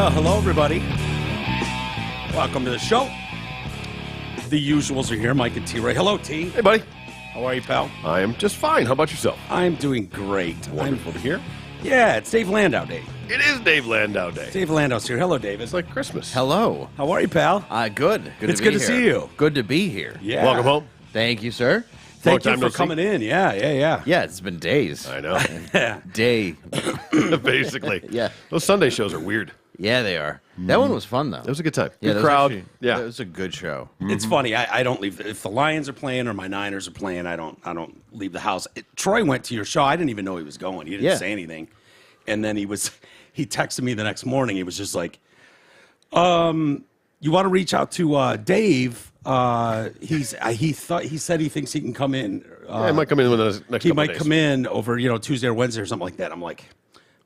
Well, hello, everybody. Welcome to the show. The usuals are here, Mike and T-Ray. Hello, T. Hey, buddy. How are you, pal? I am just fine. How about yourself? I'm doing great. Wonderful to hear. Yeah, it's Dave Landau Day. It is Dave Landau Day. Dave Landau's here. Hello, David. It's like Christmas. Hello. How are you, pal? Good. It's good to see you. Good to be here. Yeah. Welcome home. Thank you, sir. Thank Long you time for no coming in. Yeah. Yeah, it's been days. I know. Day. Basically. Yeah. Those Sunday shows are weird. Yeah, they are. That one was fun, though. It was a good time. Yeah, Good that was crowd. actually- Yeah. That was a good show. It's funny. I don't leave. If the Lions are playing or my Niners are playing, I don't leave the house. Troy went to your show. I didn't even know he was going. He didn't Yeah. say anything. And then he texted me the next morning. He was just like, you want to reach out to Dave? He said he thinks he can come in. Yeah, he might come in with the next He couple might days. come in over, Tuesday or Wednesday or something like that. I'm like,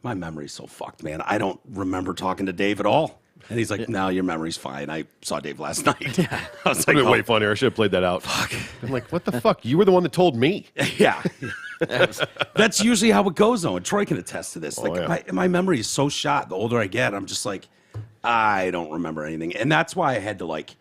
my memory's so fucked, man. I don't remember talking to Dave at all. And he's like, no, your memory's fine. I saw Dave last night. I was It would like, be way funnier. I should have played that out. Fuck. I'm like, what the fuck? You were the one that told me. yeah. That's usually how it goes, though. And Troy can attest to this. Like, yeah. my memory is so shot. The older I get, I'm just like, I don't remember anything. And that's why I had to, like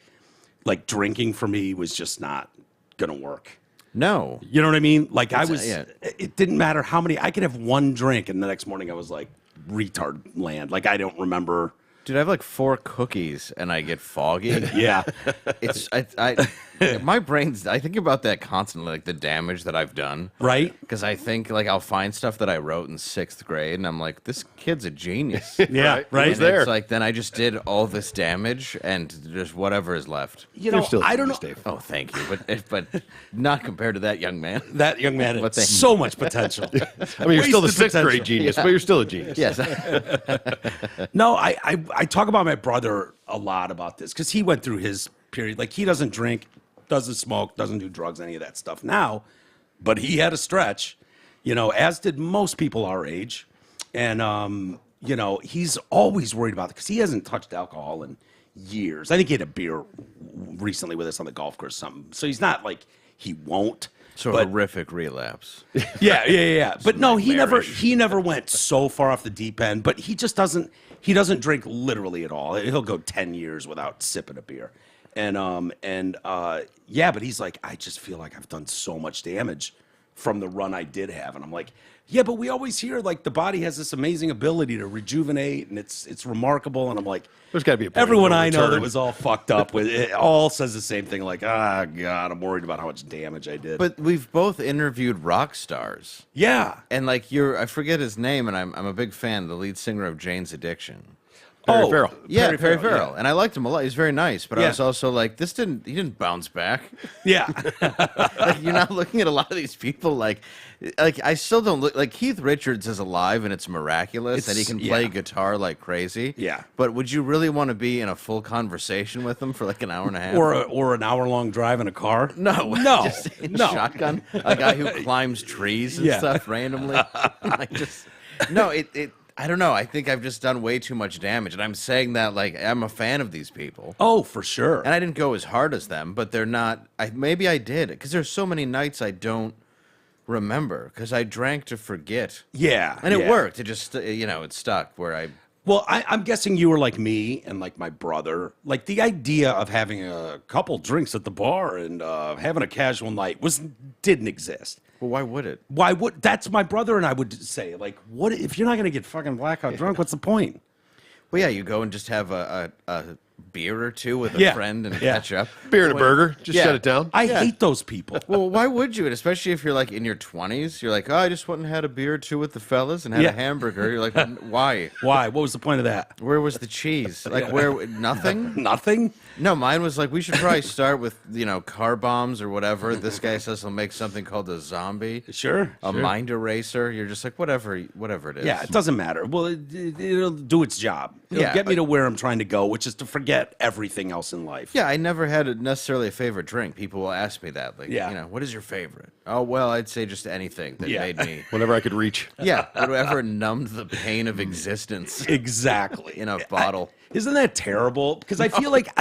drinking for me was just not going to work. No. You know what I mean? Like, yeah. It didn't matter how many. I could have one drink, and the next morning I was like, retard land. Like, I don't remember. Dude, I have like 4 cookies and I get foggy. Yeah. It's my brain's. I think about that constantly, like the damage that I've done. Right? Because I think like I'll find stuff that I wrote in 6th grade, and I'm like, this kid's a genius. Yeah, right. And there. It's like then I just did all this damage, and just whatever is left. You know, You're still a I don't know. genius, Dave. Oh, thank you, but not compared to that young man. That young man But had thank you. so much potential. I mean, you're still the Wasted 6th grade potential. genius, but you're still a genius. Yes. No, I talk about my brother a lot about this because he went through his period. Like, he doesn't drink, doesn't smoke, doesn't do drugs, any of that stuff now. But he had a stretch, as did most people our age. And, he's always worried about it because he hasn't touched alcohol in years. I think he had a beer recently with us on the golf course or something. So he's not like he won't. So but, horrific relapse. Yeah. But no, he nightmarish. never went so far off the deep end. But he just doesn't drink literally at all. He'll go 10 years without sipping a beer. But he's like, I just feel like I've done so much damage from the run I did have. And I'm like, yeah, but we always hear like the body has this amazing ability to rejuvenate and it's remarkable. And I'm like, There's got to be a point everyone of no I know that return. was all fucked up with it all says the same thing. Like, God, I'm worried about how much damage I did. But we've both interviewed rock stars, yeah. and like I forget his name, and I'm a big fan, the lead singer of Jane's Addiction. Perry Farrell. Yeah, Perry Farrell, Farrell, and I liked him a lot. He's very nice, but Yeah. I was also like, he didn't bounce back. Yeah. Like, you're not looking at a lot of these people like I still don't look like Keith Richards is alive and it's miraculous and he can play yeah. guitar like crazy. Yeah. But would you really want to be in a full conversation with him for like an hour and a half? or an hour-long drive in a car. no, just in no. shotgun, a guy who climbs trees and Yeah. stuff randomly. Like just no, it. I don't know. I think I've just done way too much damage, and I'm saying that like I'm a fan of these people. Oh, for sure. And I didn't go as hard as them, but they're not. Maybe I did because there's so many nights I don't remember because I drank to forget. Yeah. And it yeah. worked. It just it stuck where I. Well, I'm guessing you were like me and like my brother. Like the idea of having a couple drinks at the bar and having a casual night didn't exist. Well, why would it? Why would that's my brother and I would say like, what if you're not gonna get fucking blackout drunk? What's the point? Well, yeah, you go and just have a beer or two with a Yeah. friend and Yeah. catch up. Beer and a burger. Just Yeah. shut it down. I hate those people. Well, why would you? And especially if you're like in your 20s, you're like, oh, I just went and had a beer or two with the fellas and had Yeah. a hamburger. You're like, why? Why? What was the point of that? Where was the cheese? Like, where? Nothing? Nothing. No, mine was like, we should probably start with, car bombs or whatever. This guy says he'll make something called a zombie. Sure. A mind eraser. You're just like, whatever it is. Yeah, it doesn't matter. Well, it'll do its job. It'll Yeah, get me to where I'm trying to go, which is to forget everything else in life. Yeah, I never had necessarily a favorite drink. People will ask me that. Like, Yeah. what is your favorite? Oh, well, I'd say just anything that Yeah. made me. Whenever I could reach. Yeah, whatever numbed the pain of existence Exactly. in a bottle. Isn't that terrible? Because I feel like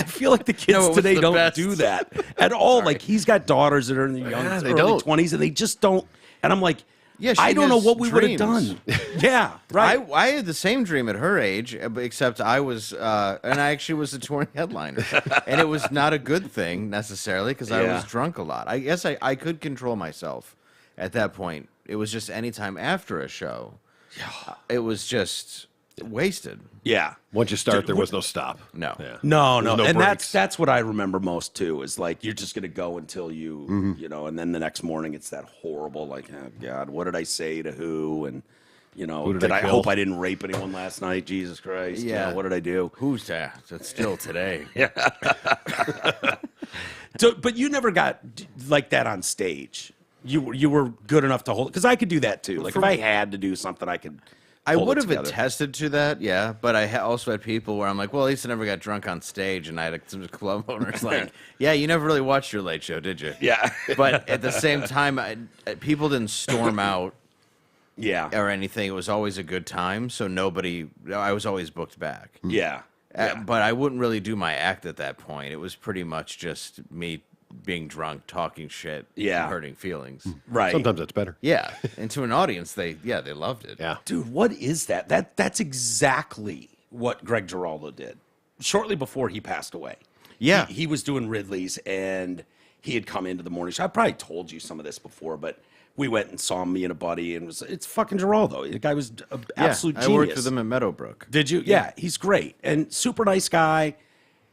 the kids No, it was today the don't best. do that at all. Like he's got daughters that are in their young Yeah, they early don't. 20s, and they just don't. And I'm like, Yeah, she I don't know has what we would have dreams. done. Yeah, right. I had the same dream at her age, except I was, and I actually was a touring headliner, and it was not a good thing necessarily because I was drunk a lot. I guess I could control myself at that point. It was just anytime after a show, it was just wasted. Yeah. Once you start, there was no stop. No. Yeah. No, There's no and breaks. that's what I remember most too. Is like you're just gonna go until you, you know, and then the next morning it's that horrible, like, oh God, what did I say to who, and you know, Who did I kill? hope I didn't rape anyone last night? Jesus Christ, you know, what did I do? Who's that? That's still today. So, but you never got like that on stage. You were good enough to hold, because I could do that too. Like if I had to do something, I could. I would have together. attested to that, yeah, but I also had people where I'm like, well, at least I never got drunk on stage, and I had some club owners like, yeah, you never really watched your Late Show, did you? Yeah. But at the same time, people didn't storm out Yeah. or anything. It was always a good time, so I was always booked back. Yeah. But I wouldn't really do my act at that point. It was pretty much just me being drunk, talking shit, Yeah. and hurting feelings. Right. Sometimes that's better. Yeah, and to an audience, they loved it. Yeah. Dude, what is that? That's exactly what Greg Giraldo did shortly before he passed away. Yeah. He was doing Ridley's, and he had come into the morning show. I probably told you some of this before, but we went and saw me and a buddy, and it's fucking Giraldo. The guy was an absolute genius. I worked with him at Meadowbrook. Did you? Yeah, he's great and super nice guy.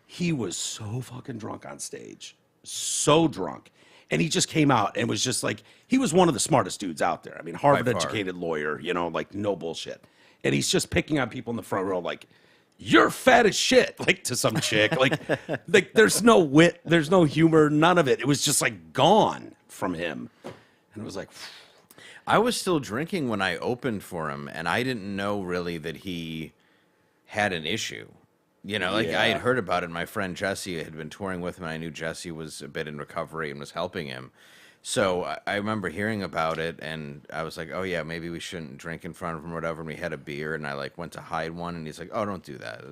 He was so fucking drunk on stage, so drunk. And he just came out and was just like, he was one of the smartest dudes out there. I mean, Harvard educated lawyer, you know, like no bullshit. And he's just picking on people in the front row like, you're fat as shit, like to some chick. like there's no wit, there's no humor, none of it. It was just like gone from him. And it was like, I was still drinking when I opened for him, and I didn't know really that he had an issue. You know, like I had heard about it. My friend Jesse had been touring with him, and I knew Jesse was a bit in recovery and was helping him. So I remember hearing about it, and I was like, oh, yeah, maybe we shouldn't drink in front of him or whatever. And we had a beer, and I like went to hide one, and he's like, oh, don't do that.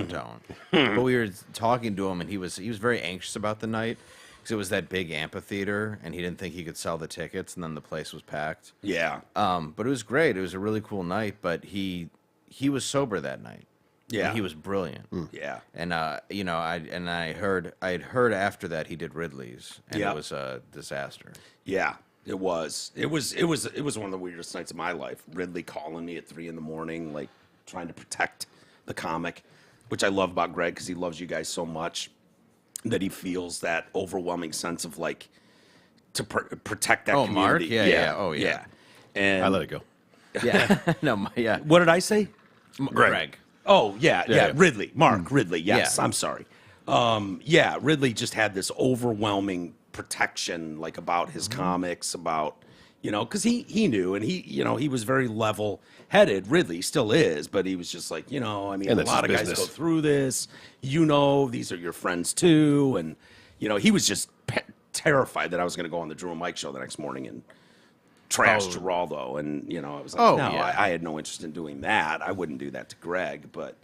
Don't. But we were talking to him, and he was very anxious about the night because it was that big amphitheater, and he didn't think he could sell the tickets, and then the place was packed. yeah. But it was great. It was a really cool night, but he was sober that night. Yeah. And he was brilliant. Yeah. And you know, I had heard after that he did Ridley's, and Yeah. it was a disaster. Yeah, it was. It was one of the weirdest nights of my life. Ridley calling me at 3 a.m, like trying to protect the comic, which I love about Greg because he loves you guys so much that he feels that overwhelming sense of like to protect that community. Mark? Yeah. Oh, yeah. And I let it go. Yeah. Yeah. what did I say? Greg. Oh, yeah. Yeah. Ridley. Mark Ridley. Yes, Yeah. I'm sorry. Ridley just had this overwhelming protection, like about his comics, about, you know, because he knew, and he was very level-headed. Ridley still is, but he was just like, you know, I mean, And a it's lot of his guys go business. through this. You know, these are your friends too, and you know, he was just terrified that I was going to go on the Drew and Mike show the next morning and trash Giraldo, and you know, I was like, Oh, no, yeah. I had no interest in doing that. I wouldn't do that to Greg, but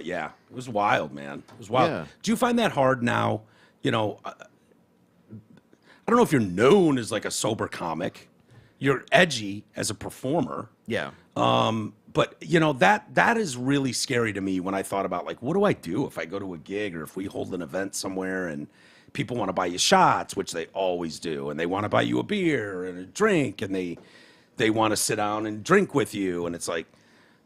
yeah, it was wild, man. It was wild. Yeah. Do you find that hard now? You know, I don't know if you're known as like a sober comic. You're edgy as a performer. Yeah. But you know, that is really scary to me when I thought about like, what do I do if I go to a gig or if we hold an event somewhere and people want to buy you shots, which they always do, and they want to buy you a beer and a drink, and they want to sit down and drink with you, and it's like,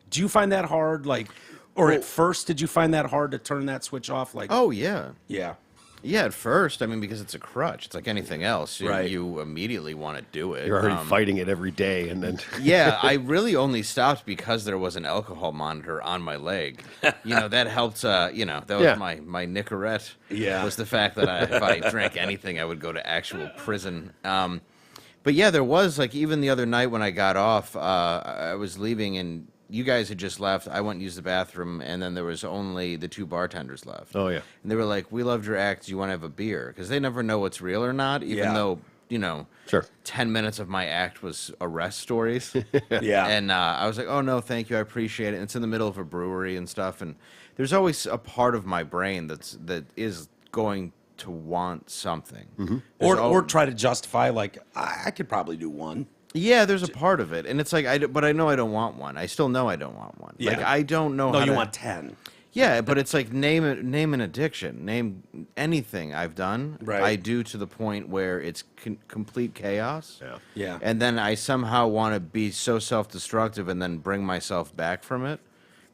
do you find that hard? Like, or at first, did you find that hard to turn that switch off? Like, Oh, yeah. yeah, Yeah, at first, I mean, because it's a crutch. It's like anything else. Right. You immediately want to do it. You're already fighting it every day, and then Yeah, I really only stopped because there was an alcohol monitor on my leg. You know, that helped, that was Yeah. my Nicorette. Yeah. Was the fact that if I drank anything, I would go to actual prison. But yeah, there was, like, even the other night when I got off, I was leaving and you guys had just left. I went and used the bathroom, and then there was only the 2 bartenders left. Oh, yeah. And they were like, we loved your act. Do you want to have a beer? Because they never know what's real or not, even Yeah. though, you know, Sure. 10 minutes of my act was arrest stories. yeah, And I was like, oh, no, thank you. I appreciate it. And it's in the middle of a brewery and stuff. And there's always a part of my brain that is going to want something. or try to justify like I could probably do one. Yeah, there's a part of it, and it's like but I know I don't want one. I still know I don't want one. Yeah. Like I don't know. No, how you to, want 10. Yeah, but it's like name an addiction. Name anything I've done. Right. I do to the point where it's complete chaos. Yeah. Yeah. And then I somehow want to be so self-destructive and then bring myself back from it.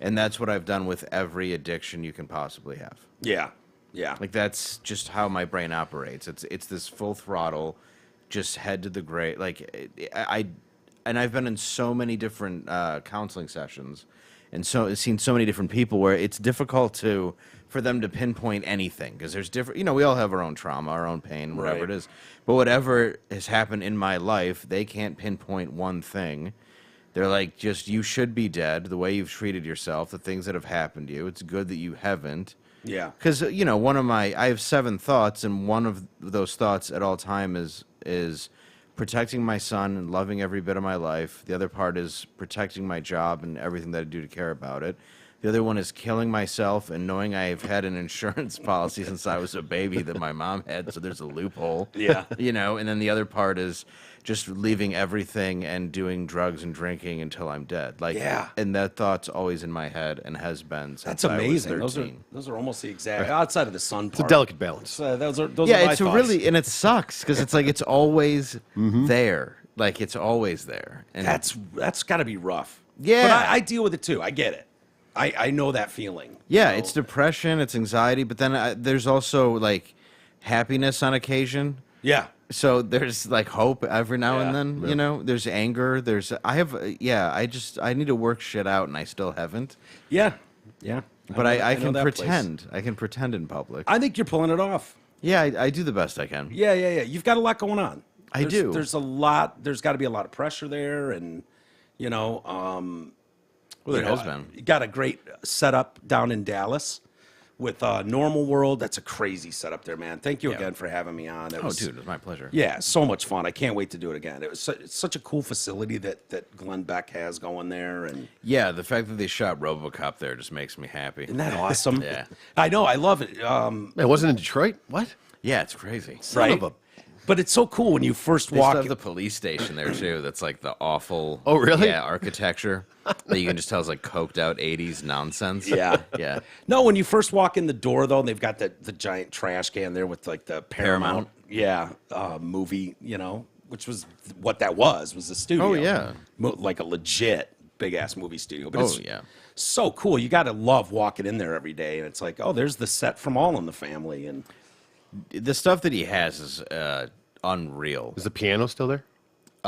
And that's what I've done with every addiction you can possibly have. Yeah. Yeah. Like that's just how my brain operates. It's this full throttle, just head to the grave. Like I've been in so many different counseling sessions. And so it's seen so many different people where it's difficult for them to pinpoint anything because there's different, we all have our own trauma, our own pain, whatever Right. it is. But whatever has happened in my life, they can't pinpoint one thing. They're like, just you should be dead. The way you've treated yourself, the things that have happened to you. It's good that you haven't. Yeah. Because I have 7 thoughts, and one of those thoughts at all time is protecting my son and loving every bit of my life. The other part is protecting my job and everything that I do to care about it. The other one is killing myself and knowing I've had an insurance policy since I was a baby that my mom had, so there's a loophole. Yeah. And then the other part is just leaving everything and doing drugs and drinking until I'm dead. Like, Yeah. And that thought's always in my head and has been since That's I was amazing. 13. Those are almost the exact outside of the sun part. It's a delicate balance. Those are Yeah, my it's a thoughts. really, and it sucks because it's like it's always there. Like it's always there. And That's got to be rough. Yeah. But I deal with it too. I get it. I know that feeling. yeah, So- it's depression, it's anxiety, but then there's also like happiness on occasion. Yeah. So there's like hope every now and Yeah. then, there's anger, I need to work shit out and I still haven't. Yeah. Yeah. But know- I know can that place. pretend. I can pretend in public. I think you're pulling it off. Yeah, I do the best I can. Yeah. You've got a lot going on. I do. There's a lot. There's got to be a lot of pressure there, and There has been. You got a great setup down in Dallas with Normal World. That's a crazy setup there, man. Thank you Yeah. again for having me on. Oh, dude, it was my pleasure. Yeah, so much fun. I can't wait to do it again. It's such a cool facility that Glenn Beck has going there, and Yeah, the fact that they shot RoboCop there just makes me happy. isn't that awesome? Yeah. I know. I love it. Man, it wasn't in Detroit? What? Yeah, it's crazy. Son of Right. a... But it's so cool when you first They walk. still have the police station there too. That's like the awful. Oh, really? Yeah, architecture that you can just tell is like coked out '80s nonsense. Yeah. yeah. No, when you first walk in the door, though, and they've got the giant trash can there with like the Paramount, movie, which was what that was the studio. Oh, yeah. Like a legit big ass movie studio. But Oh, it's yeah. so cool. You got to love walking in there every day, and it's like, oh, there's the set from All in the Family, and The stuff that he has is unreal. Is the piano still there?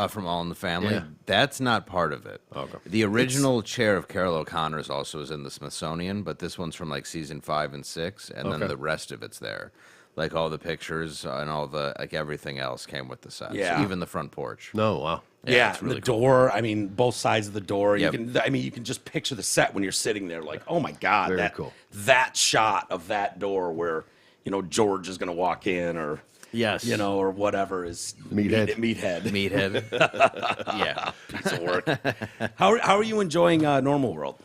From All in the Family. Yeah. That's not part of it. Okay. The original chair of Carol O'Connor's also is in the Smithsonian, but this one's from like season 5 and 6, and then Okay. the rest of it's there. Like all the pictures and all the everything else came with the set. So Yeah. even the front porch. No, wow. yeah, it's really the door. I mean, both sides of the door. Yep. You can just picture the set when you're sitting there, like, oh my god, Very cool. that shot of that door where George is going to walk in, or Yes. or whatever is Meathead. Meathead. Meathead. yeah. Piece of work. How are you enjoying Normal World?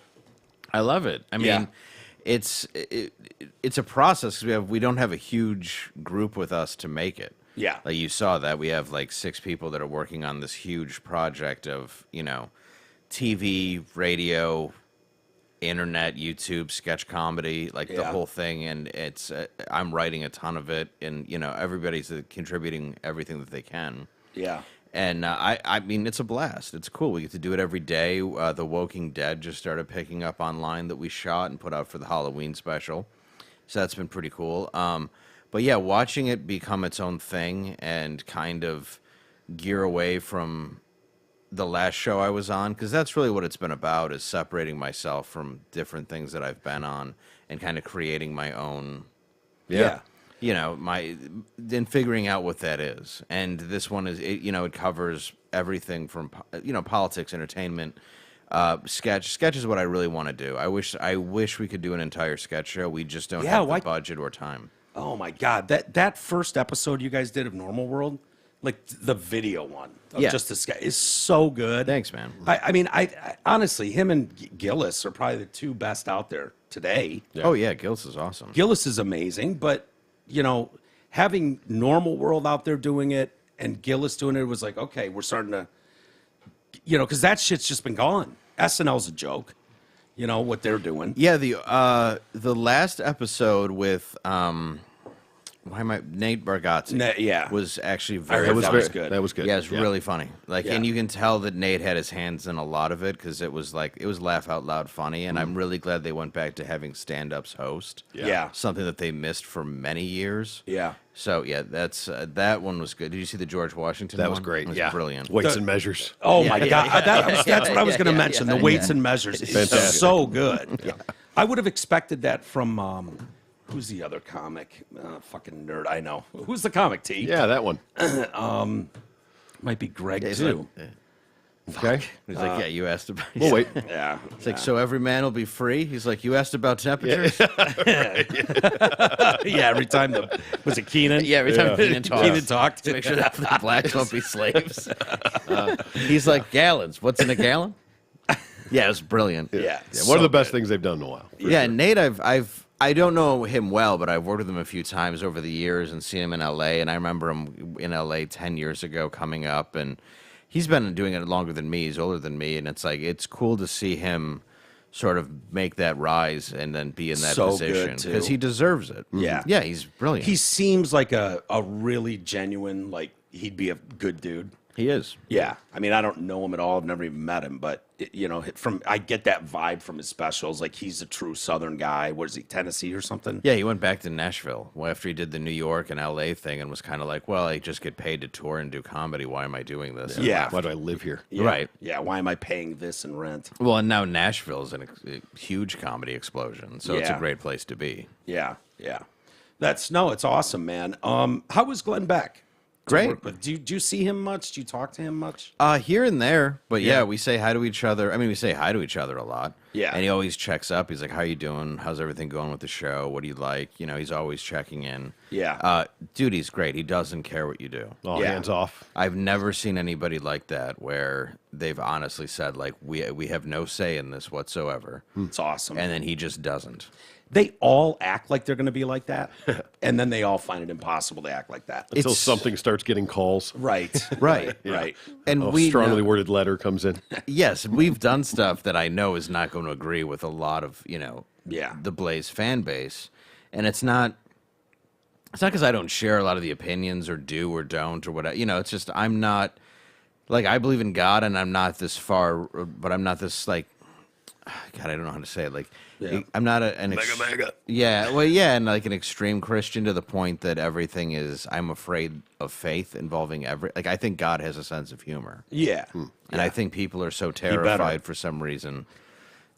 I love it. I mean, Yeah. it's a process because we don't have a huge group with us to make it. Yeah. Like you saw that we have like 6 people that are working on this huge project of TV, radio, internet, YouTube, sketch comedy, like the Yeah. whole thing. And it's I'm writing a ton of it, and everybody's contributing everything that they can. Yeah. And I mean, it's a blast. It's cool. We get to do it every day. The Woking Dead just started picking up online that we shot and put out for the Halloween special. So that's been pretty cool. But yeah, watching it become its own thing and kind of gear away from the last show I was on, because that's really what it's been about, is separating myself from different things that I've been on and kind of creating my own, Yeah. then figuring out what that is. And this one is, it covers everything from, politics, entertainment, sketch. Sketch is what I really want to do. I wish we could do an entire sketch show. We just don't have why- the budget or time. Oh my God, that first episode you guys did of Normal World, like the video one, of Yeah. just this guy is so good. Thanks, man. I mean, I honestly, him and Gillis are probably the 2 best out there today. Oh yeah, Gills is awesome. Gillis is amazing, but having Normal World out there doing it and Gillis doing it was like, okay, we're starting to you know, because that shit's just been gone. SNL's a joke. You know what they're doing. Yeah, the last episode with Nate Bargatze Yeah. was actually I very heard funny. that was good. That was good. Yeah, it's really funny. Like, Yeah. and you can tell that Nate had his hands in a lot of it because it was laugh out loud funny. And I'm really glad they went back to having stand-ups host. Yeah. Something that they missed for many years. Yeah. So yeah, that's that one was good. Did you see the George Washington? That was one? great. It was Yeah. brilliant. Weights and measures. Oh Yeah, my yeah, God, yeah, that's what I was going to yeah, mention. yeah, The weights yeah. and measures is Fantastic. so good. I would have expected that from who's the other comic? Fucking nerd. I know. Who's the comic? T. Yeah, that one. Might be Greg He's too. Okay. He's like, yeah, you asked about. We'll wait. Yeah. It's like, so every man will be free. He's like, you asked about temperatures. Yeah. Every time was it Keenan? Yeah, every time Keenan talks. Keenan talked. To make sure that the blacks won't be slaves. He's like, gallons. What's in a gallon? Yeah, it was brilliant. Yeah. Yeah, one of the best things they've done in a while. Yeah, Nate, I don't know him well, but I've worked with him a few times over the years and seen him in L.A. And I remember him in L.A. 10 years ago coming up, and he's been doing it longer than me. He's older than me, and it's like it's cool to see him sort of make that rise and then be in that So position good, too. because he deserves it. Yeah. Yeah, he's brilliant. He seems like a really genuine, like he'd be a good dude. He is. Yeah, I mean, I don't know him at all. I've never even met him, but you know, I get that vibe from his specials. Like he's a true Southern guy. What is he, Tennessee or something? Yeah, he went back to Nashville after he did the New York and L.A. thing and was kind of like, well, I just get paid to tour and do comedy. Why am I doing this? And Yeah. Why do I live here? Yeah. Right. Yeah. Why am I paying this in rent? Well, and now Nashville's a huge comedy explosion, so it's a Yeah. great place to be. Yeah. Yeah. It's awesome, man. How was Glenn Beck? to Great. work with? Do you see him much? Do you talk to him much? Here and there, but yeah, Yeah. we say hi to each other. I mean, we say hi to each other a lot. Yeah. And he always checks up. He's like, how you doing? How's everything going with the show? What do you like? You know, he's always checking in. Yeah. Dude, he's great. He doesn't care what you do. All Yeah. hands off. I've never seen anybody like that where they've honestly said, like, we have no say in this whatsoever. It's awesome. And then he just doesn't. They all act like they're going to be like that, and then they all find it impossible to act like that. Until It's- something starts getting calls. Right. Right. Right. And A we strongly know- worded letter comes in. Yes, we've done stuff that I know is not going to agree with a lot of, Yeah. the Blaze fan base. And it's not because I don't share a lot of the opinions or do or don't or whatever. It's just I'm not like I believe in God and I'm not this far, but I'm not this like God, I don't know how to say it. Like Yeah. I'm not mega. Yeah, well, yeah, and like an extreme Christian to the point that everything is I'm afraid of faith involving like I think God has a sense of humor. Yeah. And I think people are so better. terrified for some reason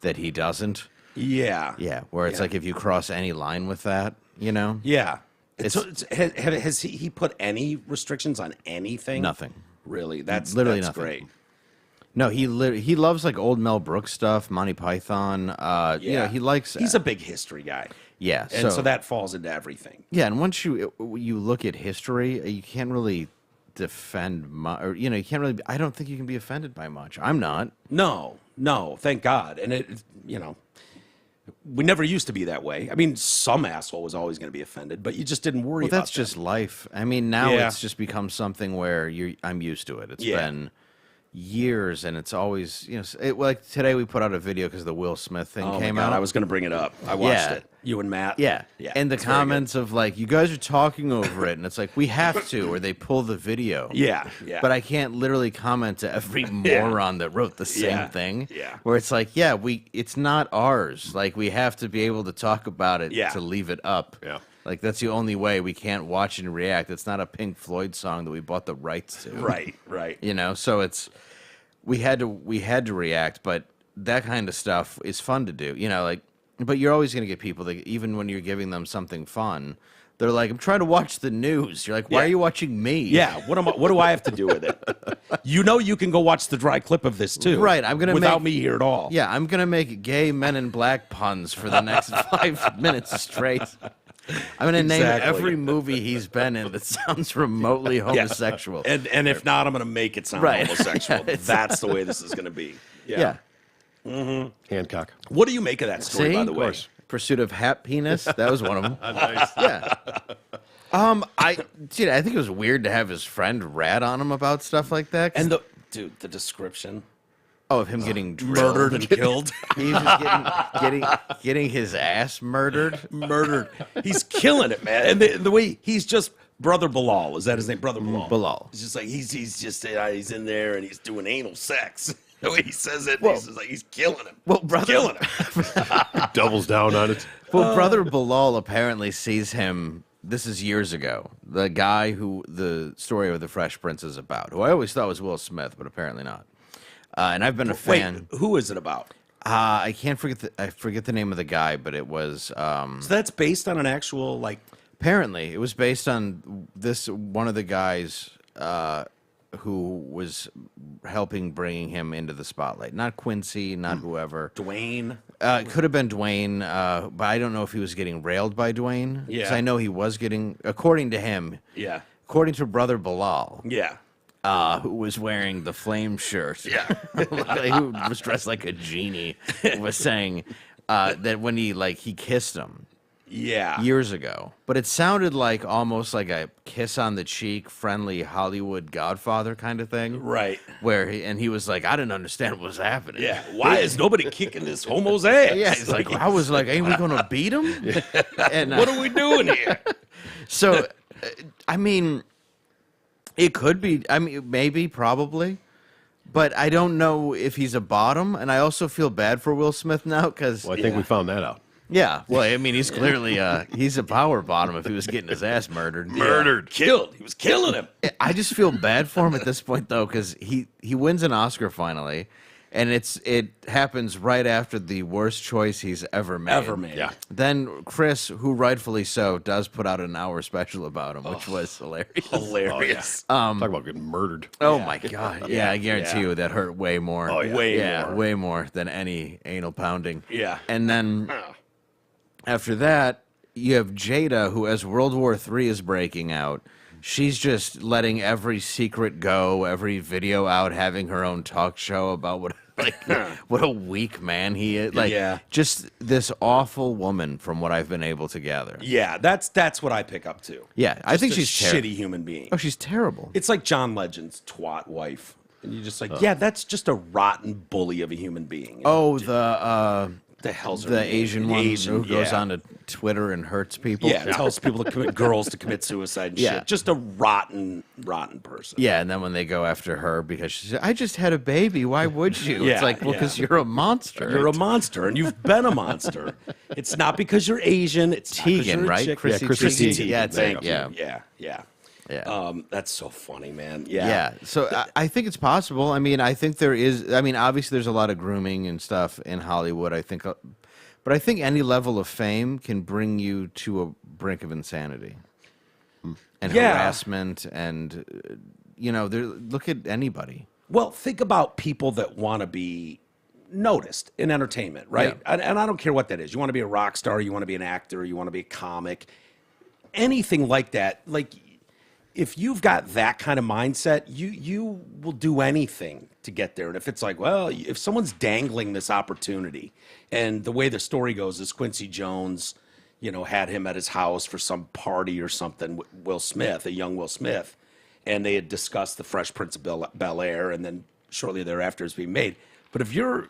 that he doesn't. Yeah. Yeah, where it's Yeah. like if you cross any line with that, Yeah. It's- Has he put any restrictions on anything? Nothing. Really? That's Literally that's nothing. great. No, he loves like old Mel Brooks stuff, Monty Python. He likes. He's a big history guy. yeah, And so that falls into everything. yeah, and once you look at history, you can't really defend or you can't really. I don't think you can be offended by much. I'm not. No, thank God. And we never used to be that way. I mean, some asshole was always going to be offended, but you just didn't worry Well, about that's that. just life. I mean, now Yeah. it's just become something where I'm used to it. It's Yeah. been years, and it's always like today we put out a video because the Will Smith thing Oh came my God, out. I was going to bring it up. I watched Yeah. it. You and Matt. Yeah. Yeah. And the it's very good. comments of like, you guys are talking over it. And it's like, we have to, or they pull the video. Yeah. Yeah. But I can't literally comment to every Yeah. moron that wrote the same Yeah. thing. Yeah. Where it's like, yeah, it's not ours. Like, we have to be able to talk about it Yeah. to leave it up. Yeah. Like, that's the only way we can't watch and react. It's not a Pink Floyd song that we bought the rights to. Right. So it's, we had to react, but that kind of stuff is fun to do. But you're always going to get people that even when you're giving them something fun, they're like, I'm trying to watch the news. You're like, why Yeah. are you watching me? Yeah. What do I have to do with it? You can go watch the dry clip of this too. Right, I'm gonna without make- me here at all. Yeah, I'm going to make gay Men in Black puns for the next 5 minutes straight. I'm going to name Exactly. every movie he's been in that sounds remotely homosexual. And if not, I'm going to make it sound Right. homosexual. Yeah, That's the way this is going to be. yeah. Hancock. What do you make of that story, See? by the way? Pursuit of Hat Penis. That was one of them. Nice. Yeah. I think it was weird to have his friend rat on him about stuff like that. 'cause And the description. Oh, of him getting drilled. murdered and killed. He's just getting his ass murdered. Murdered. He's killing it, man. And the way he's just Brother Bilal. Is that his name? Brother Bilal. Bilal. He's just like he's in there and he's doing anal sex. The way he says it, Well- he's just like he's killing him. Well, He's brother- killing him. Doubles down on it. Well, Brother Bilal apparently sees him. This is years ago. The guy who the story of the Fresh Prince is about, who I always thought was Will Smith, but apparently not. And I've been a fan. Wait, who is it about? I forget the name of the guy, but it was So that's based on an actual like. apparently it was based on this one of the guys who was helping bringing him into the spotlight. Not Quincy, not whoever. Dwayne. It could have been Dwayne, but I don't know if he was getting railed by Dwayne. Yeah. 'Cause I know he was getting, according to him, Yeah. according to Brother Bilal, Yeah. who was wearing the flame shirt, Yeah. who was dressed like a genie, was saying that when he kissed him Yeah. years ago, but it sounded like almost like a kiss on the cheek, friendly Hollywood Godfather kind of thing, Right. where he was like, I didn't understand what was happening. Yeah. Why is nobody kicking this homo's ass? Yeah, he's like, I was like, ain't we gonna beat him? And What are we doing here? so, I mean, it could be. I mean, maybe, probably, but I don't know if he's a bottom. And I also feel bad for Will Smith now because, Well, I think we found that out. yeah, well, I mean, he's clearly he's a power bottom if he was getting his ass murdered. Murdered. Killed. He was killing him. I just feel bad for him at this point though, because he wins an Oscar finally. And it happens right after the worst choice he's ever made. Ever made. Yeah. Then Chris, who rightfully so, does put out an hour special about him, which was hilarious. Hilarious. Talk about getting murdered. Oh my god! Yeah, I guarantee Yeah. you that hurt way more. Oh, yeah. Way more. way more than any anal pounding. Yeah. And then after that, you have Jada, who, as World War III is breaking out, she's just letting every secret go, every video out, having her own talk show about what a weak man he is. Like, Yeah. just this awful woman, from what I've been able to gather. Yeah, that's what I pick up too. Yeah, I think Just she's a terrible. shitty human being. Oh, she's terrible. It's like John Legend's twat wife. And you're just like, yeah, that's just a rotten bully of a human being. Oh, the hell's her the name? Asian one who goes yeah. on to Twitter and hurts people. Yeah, tells people to commit girls to commit suicide and Yeah. shit. Just a rotten person. Yeah, and then when they go after her because she said, I just had a baby. Why would you? Yeah, It's like, well, yeah. because you're a monster. You're a monster, and you've been a monster. It's not because you're Asian. It's not 'cause Tegan, you're a right? chick. Chrissy Chrissy Teigen. Yeah, it's Thank it, you. yeah. Yeah. Yeah. That's so funny, man. Yeah. So I think it's possible. I mean, I think there is. I mean, obviously, there's a lot of grooming and stuff in Hollywood. I think, but I think any level of fame can bring you to a brink of insanity and Yeah. harassment, and look at anybody. Well, think about people that want to be noticed in entertainment, right? Yeah. And I don't care what that is. You want to be a rock star, you want to be an actor, you want to be a comic, anything like that. Like, if you've got that kind of mindset, you will do anything to get there. And if it's like, well, if someone's dangling this opportunity, and the way the story goes is Quincy Jones, had him at his house for some party or something with Will Smith, a young Will Smith, and they had discussed the Fresh Prince of Bel-Air, and then shortly thereafter it's being made. But if you're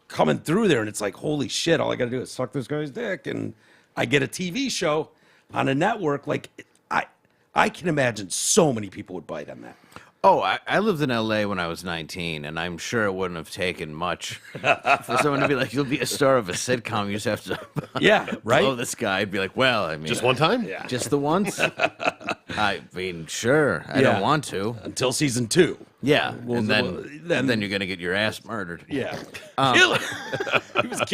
coming through there and it's like, holy shit, all I got to do is suck this guy's dick, and I get a TV show on a network, like, I can imagine so many people would bite on that. Oh, I lived in L.A. when I was 19, and I'm sure it wouldn't have taken much for someone to be like, you'll be a star of a sitcom. You just have to Yeah, right? blow this guy. I'd be like, well, I mean. Just one time? Yeah. Just the once? I mean, sure. I Yeah. don't want to. Until season 2. Yeah. Well, and then- then you're going to get your ass murdered. Yeah. Kill him.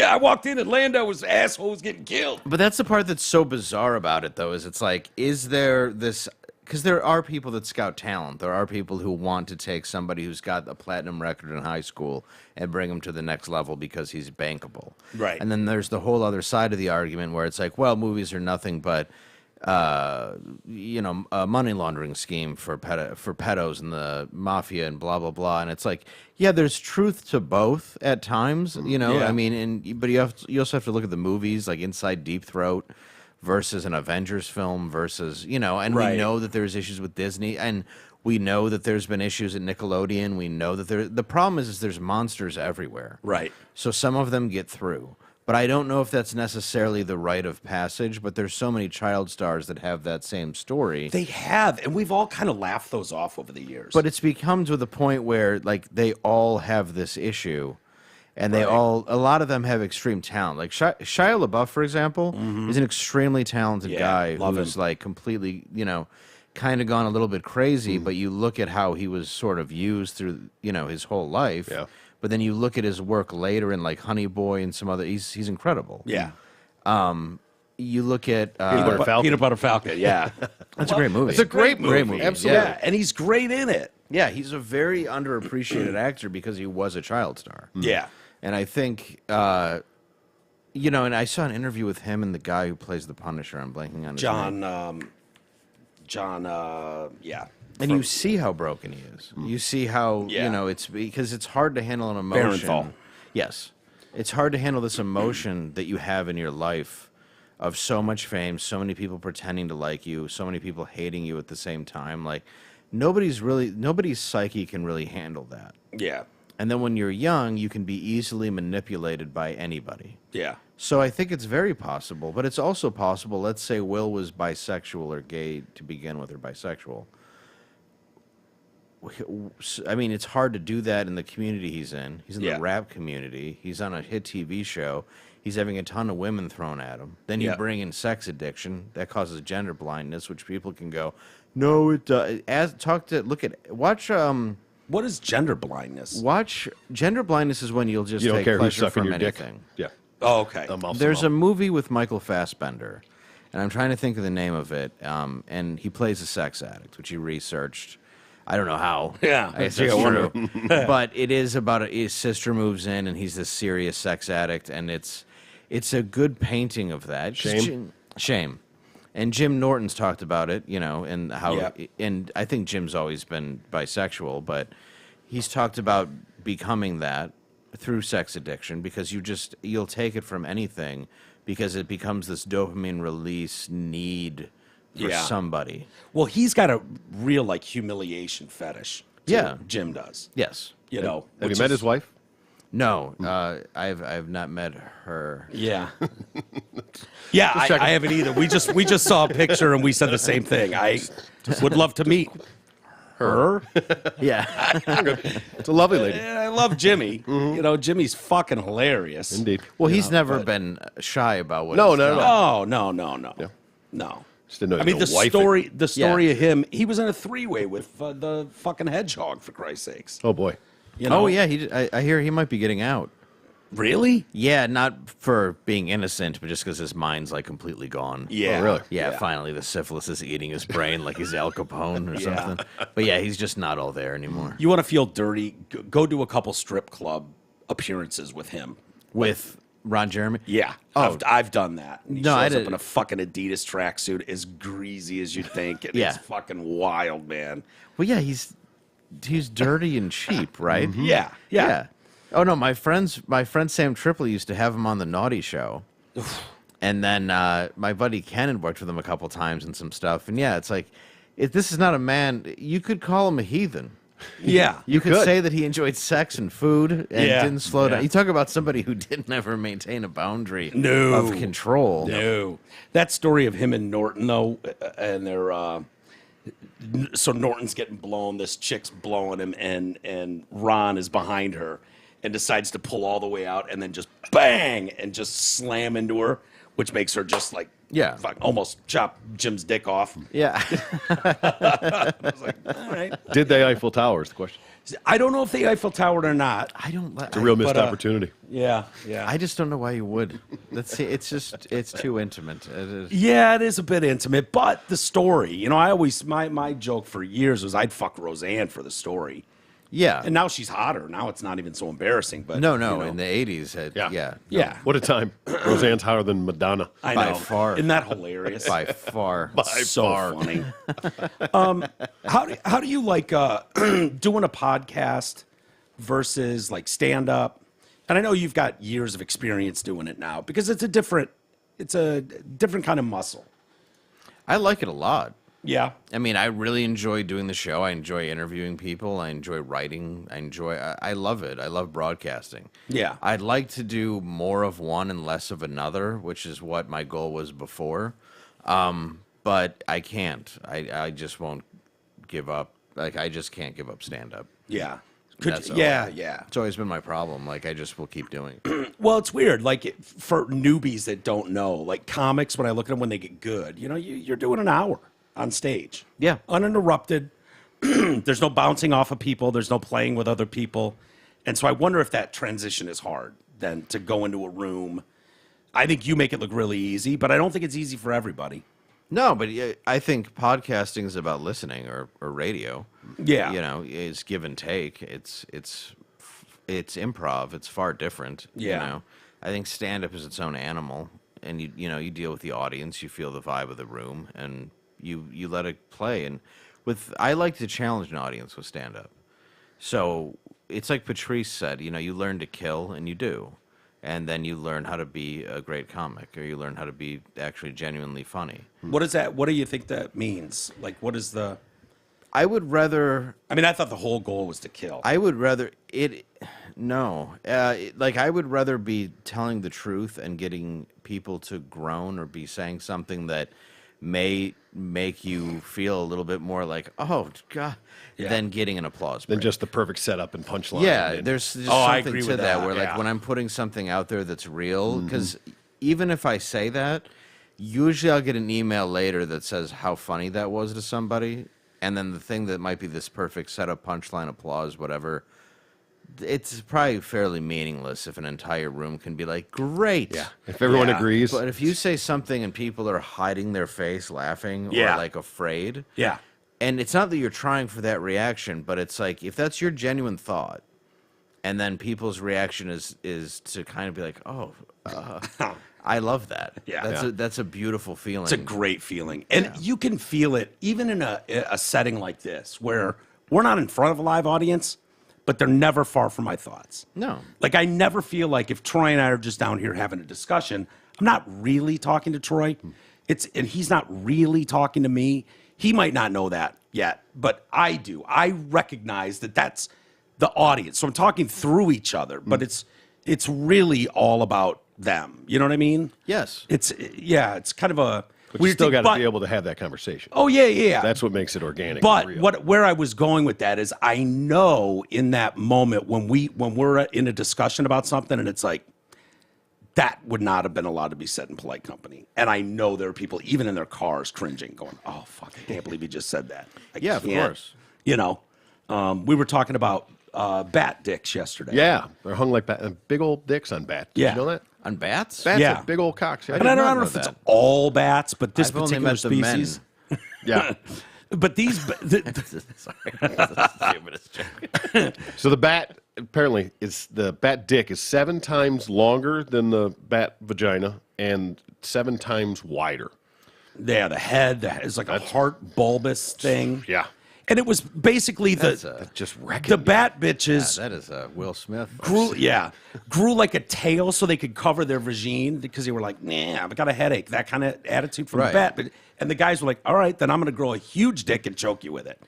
I walked in and Lando was asshole was getting killed. But that's the part that's so bizarre about it, though, is it's like, is there this... Because there are people that scout talent. There are people who want to take somebody who's got a platinum record in high school and bring him to the next level because he's bankable. Right. And then there's the whole other side of the argument where it's like, well, movies are nothing but, a money laundering scheme for pedos and the mafia and blah, blah, blah. And it's like, yeah, there's truth to both at times, Yeah. I mean, but you also have to look at the movies like Inside Deep Throat versus an Avengers film versus, and Right. we know that there's issues with Disney, and we know that there's been issues at Nickelodeon. We know that the problem is there's monsters everywhere. Right. So some of them get through. But I don't know if that's necessarily the rite of passage, but there's so many child stars that have that same story. They have, and we've all kind of laughed those off over the years. But it's become to the point where like they all have this issue, and a lot of them have extreme talent. Like Shia LaBeouf, for example, is an extremely talented guy love who's him. like completely, kind of gone a little bit crazy. But you look at how he was sort of used through, his whole life. Yeah. But then you look at his work later in like Honey Boy and some other. He's incredible. yeah. You look at Butter Falcon. Peanut Butter Falcon, yeah. that's a great movie. It's a great movie. Absolutely. Yeah, and he's great in it. Yeah, he's a very underappreciated actor because he was a child star. Yeah. And I think, and I saw an interview with him and the guy who plays the Punisher. I'm blanking on his name. Yeah. And you see how broken he is. You see how, Yeah. it's because it's hard to handle an emotion. Barenthal. Yes. It's hard to handle this emotion that you have in your life of so much fame, so many people pretending to like you, so many people hating you at the same time. Like, nobody's psyche can really handle that. Yeah. And then when you're young, you can be easily manipulated by anybody. Yeah. So I think it's very possible, but it's also possible, let's say Will was bisexual or gay to begin with, or bisexual. I mean, it's hard to do that in the community he's in. He's in the rap community. He's on a hit TV show. He's having a ton of women thrown at him. Then you bring in sex addiction. That causes gender blindness, which people can go, no, it does. Watch What is gender blindness? gender blindness is when you'll just You don't take care who's pleasure sucking from your dick. anything. Yeah. Oh, okay. There's a movie with Michael Fassbender, and I'm trying to think of the name of it. And he plays a sex addict, which he researched. I don't know how. Yeah, I guess gee, that's I wonder. true. But it is about his sister moves in, and he's this serious sex addict, and it's a good painting of that. Shame. And Jim Norton's talked about it, and how. And I think Jim's always been bisexual, but he's talked about becoming that through sex addiction because you'll take it from anything because it becomes this dopamine release need for somebody. Well, he's got a real like humiliation fetish. too. Yeah. Jim does. Yes. Have Have you met his wife? No, I've not met her. Yeah. Yeah, I haven't either. We just saw a picture and we said the same thing. I would love to meet her. Yeah. It's a lovely lady. And I love Jimmy. Jimmy's fucking hilarious. Indeed. Well, he's never been shy about what. No, he's no, done. No. No. Just didn't know I mean, the story of him, he was in a three-way with the fucking hedgehog, for Christ's sakes. Oh, boy. Oh yeah, I hear he might be getting out. Really? Yeah, not for being innocent, but just because his mind's like completely gone. Yeah. Oh, really? Yeah, finally the syphilis is eating his brain like he's Al Capone or something. But yeah, he's just not all there anymore. You want to feel dirty? Go do a couple strip club appearances with him. With Ron Jeremy? Yeah. Oh. I've done that. He No, I shows up did- in a fucking Adidas tracksuit, as greasy as you'd think. And Yeah. It's fucking wild, man. Well, yeah, he's dirty and cheap, right? Yeah. Oh no, my friend Sam Tripoli used to have him on the Naughty Show, and then my buddy Ken had worked with him a couple times and some stuff. And yeah, it's like, if this is not a man, you could call him a heathen. Yeah. You could could. say that he enjoyed sex and food and Yeah. didn't slow Yeah. down. You talk about somebody who didn't ever maintain a boundary No. of control. No. That story of him and Norton, though, and they're so Norton's getting blown, this chick's blowing him, and Ron is behind her and decides to pull all the way out and then just bang and just slam into her, which makes her just like almost chop Jim's dick off. Yeah. I was like, all right. Did they Eiffel Tower is the question. I don't know if they Eiffel Towered or not. I don't. It's a real missed opportunity. Yeah. I just don't know why you would. It's too intimate. It is. Yeah, it is a bit intimate, but the story, I always, my joke for years was I'd fuck Roseanne for the story. Yeah. And now she's hotter. Now it's not even so embarrassing. But No. In the 80s, Yeah. Yeah. What a time. Roseanne's hotter than Madonna. I by know. far. Isn't that hilarious? by far. so funny. How do you like doing a podcast versus like stand up? And I know you've got years of experience doing it now because it's a different a different kind of muscle. I like it a lot. Yeah. I mean, I really enjoy doing the show. I enjoy interviewing people. I enjoy writing. I love it. I love broadcasting. Yeah. I'd like to do more of one and less of another, which is what my goal was before. But I can't. I just won't give up. Like, I just can't give up stand-up. Yeah. Yeah. Yeah. It's always been my problem. Like, I just will keep doing it. Well, it's weird. Like for newbies that don't know, like comics, when I look at them when they get good, you're doing an hour on stage. Yeah. Uninterrupted. There's no bouncing off of people. There's no playing with other people. And so I wonder if that transition is hard then to go into a room. I think you make it look really easy, but I don't think it's easy for everybody. No, but I think podcasting is about listening or radio. Yeah. It's give and take. It's improv. It's far different. Yeah. I think stand up is its own animal, and you deal with the audience, you feel the vibe of the room, and you let it play. And I like to challenge an audience with stand up. So it's like Patrice said, you learn to kill, and you do. And then you learn how to be a great comic, or you learn how to be actually genuinely funny. What is that? What do you think that means? Like, what is the... I would rather... I mean, I thought the whole goal was to kill. I would rather... No. I would rather be telling the truth and getting people to groan or be saying something that may make you feel a little bit more like, oh, God, than getting an applause break. Than just the perfect setup and punchline. Yeah, there's just I something agree to with that that, where, like, yeah. when I'm putting something out there that's real, because even if I say that, usually I'll get an email later that says how funny that was to somebody, and then the thing that might be this perfect setup, punchline, applause, whatever, it's probably fairly meaningless if an entire room can be like, great. Yeah. If everyone Yeah. agrees. But if you say something and people are hiding their face, laughing, Yeah. or like afraid, Yeah. and it's not that you're trying for that reaction, but it's like if that's your genuine thought, and then people's reaction is to kind of be like, oh, I love that. Yeah. That's a beautiful feeling. It's a great feeling. And you can feel it even in a setting like this where we're not in front of a live audience, but they're never far from my thoughts. No. Like, I never feel like if Troy and I are just down here having a discussion, I'm not really talking to Troy. And he's not really talking to me. He might not know that yet, but I do. I recognize that that's the audience. So I'm talking through each other, but it's really all about them. You know what I mean? Yes. It's kind of a But you weird still thing, got to but- be able to have that conversation. Oh yeah. That's what makes it organic. But and real. where I was going with that is I know in that moment when we're in a discussion about something and it's like that would not have been allowed to be said in polite company. And I know there are people even in their cars cringing, going, "Oh fuck, I can't believe he just said that." Yeah, of can't." course. We were talking about bat dicks yesterday. Yeah, they're hung like big old dicks on bats. Did Yeah. you know that? On bats? Bats Yeah. have big old cocks. Yeah. And I did not don't know know if it's that. all bats, but this I've only particular met the men. species. Yeah. But these, Sorry. So the bat apparently the bat dick is 7 times longer than the bat vagina and 7 times wider. yeah, the head is like a heart bulbous thing. Yeah. And it was basically That's Just wrecking. the bat bitches that is Will Smith. grew like a tail so they could cover their vagine because they were like, nah, I've got a headache. That kind of attitude from the Right. bat. And the guys were like, all right, then I'm going to grow a huge dick and choke you with it.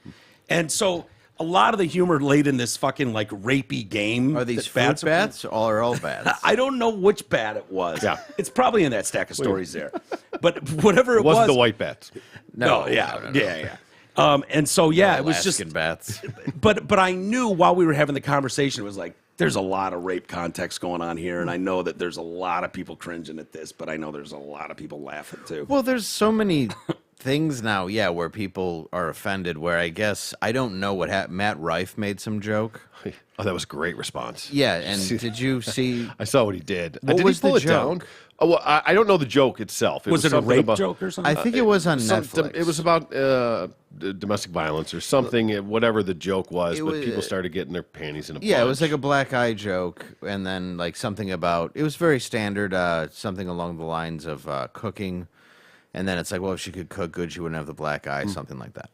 And so a lot of the humor laid in this fucking like rapey game. Are these that fruit bats or all bats? I don't know which bat it was. Yeah. It's probably in that stack of stories there. But whatever It wasn't the white bats. No, yeah. And so, it was just Alaskan bats. but I knew while we were having the conversation, it was like, there's a lot of rape context going on here, and I know that there's a lot of people cringing at this, but I know there's a lot of people laughing too. Well, there's so many things now, where people are offended, where I guess, I don't know what happened. Matt Rife made some joke. Oh, that was a great response. Yeah, and did you see? I saw what he did. What did was he pull the it down? joke? Oh, well, I don't know the joke itself. Was it a something rape about, joke or something? I think it was on Netflix. It was about domestic violence or something, whatever the joke was, but people started getting their panties in a bunch. Yeah, it was like a black eye joke, and then like something about it was very standard, something along the lines of cooking, and then it's like, well, if she could cook good, she wouldn't have the black eye, something like that.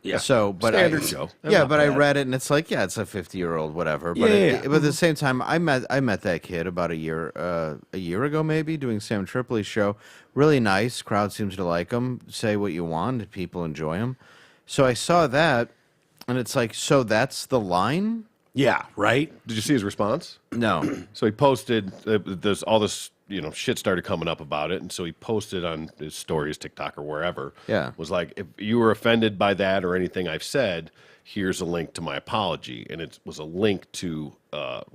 Yeah. So, but Standard show. Yeah, Not but I bad. read it and it's like, yeah, it's a 50-year-old, whatever. But, Yeah. but at the same time, I met that kid about a year ago, maybe, doing Sam Tripoli's show. Really nice. Crowd seems to like him. Say what you want. People enjoy him. So I saw that, and it's like, so that's the line? Yeah, right? Did you see his response? No. So he posted, there's all this, shit started coming up about it. And so he posted on his stories, TikTok or wherever. Yeah. Was like, if you were offended by that or anything I've said, here's a link to my apology. And it was a link to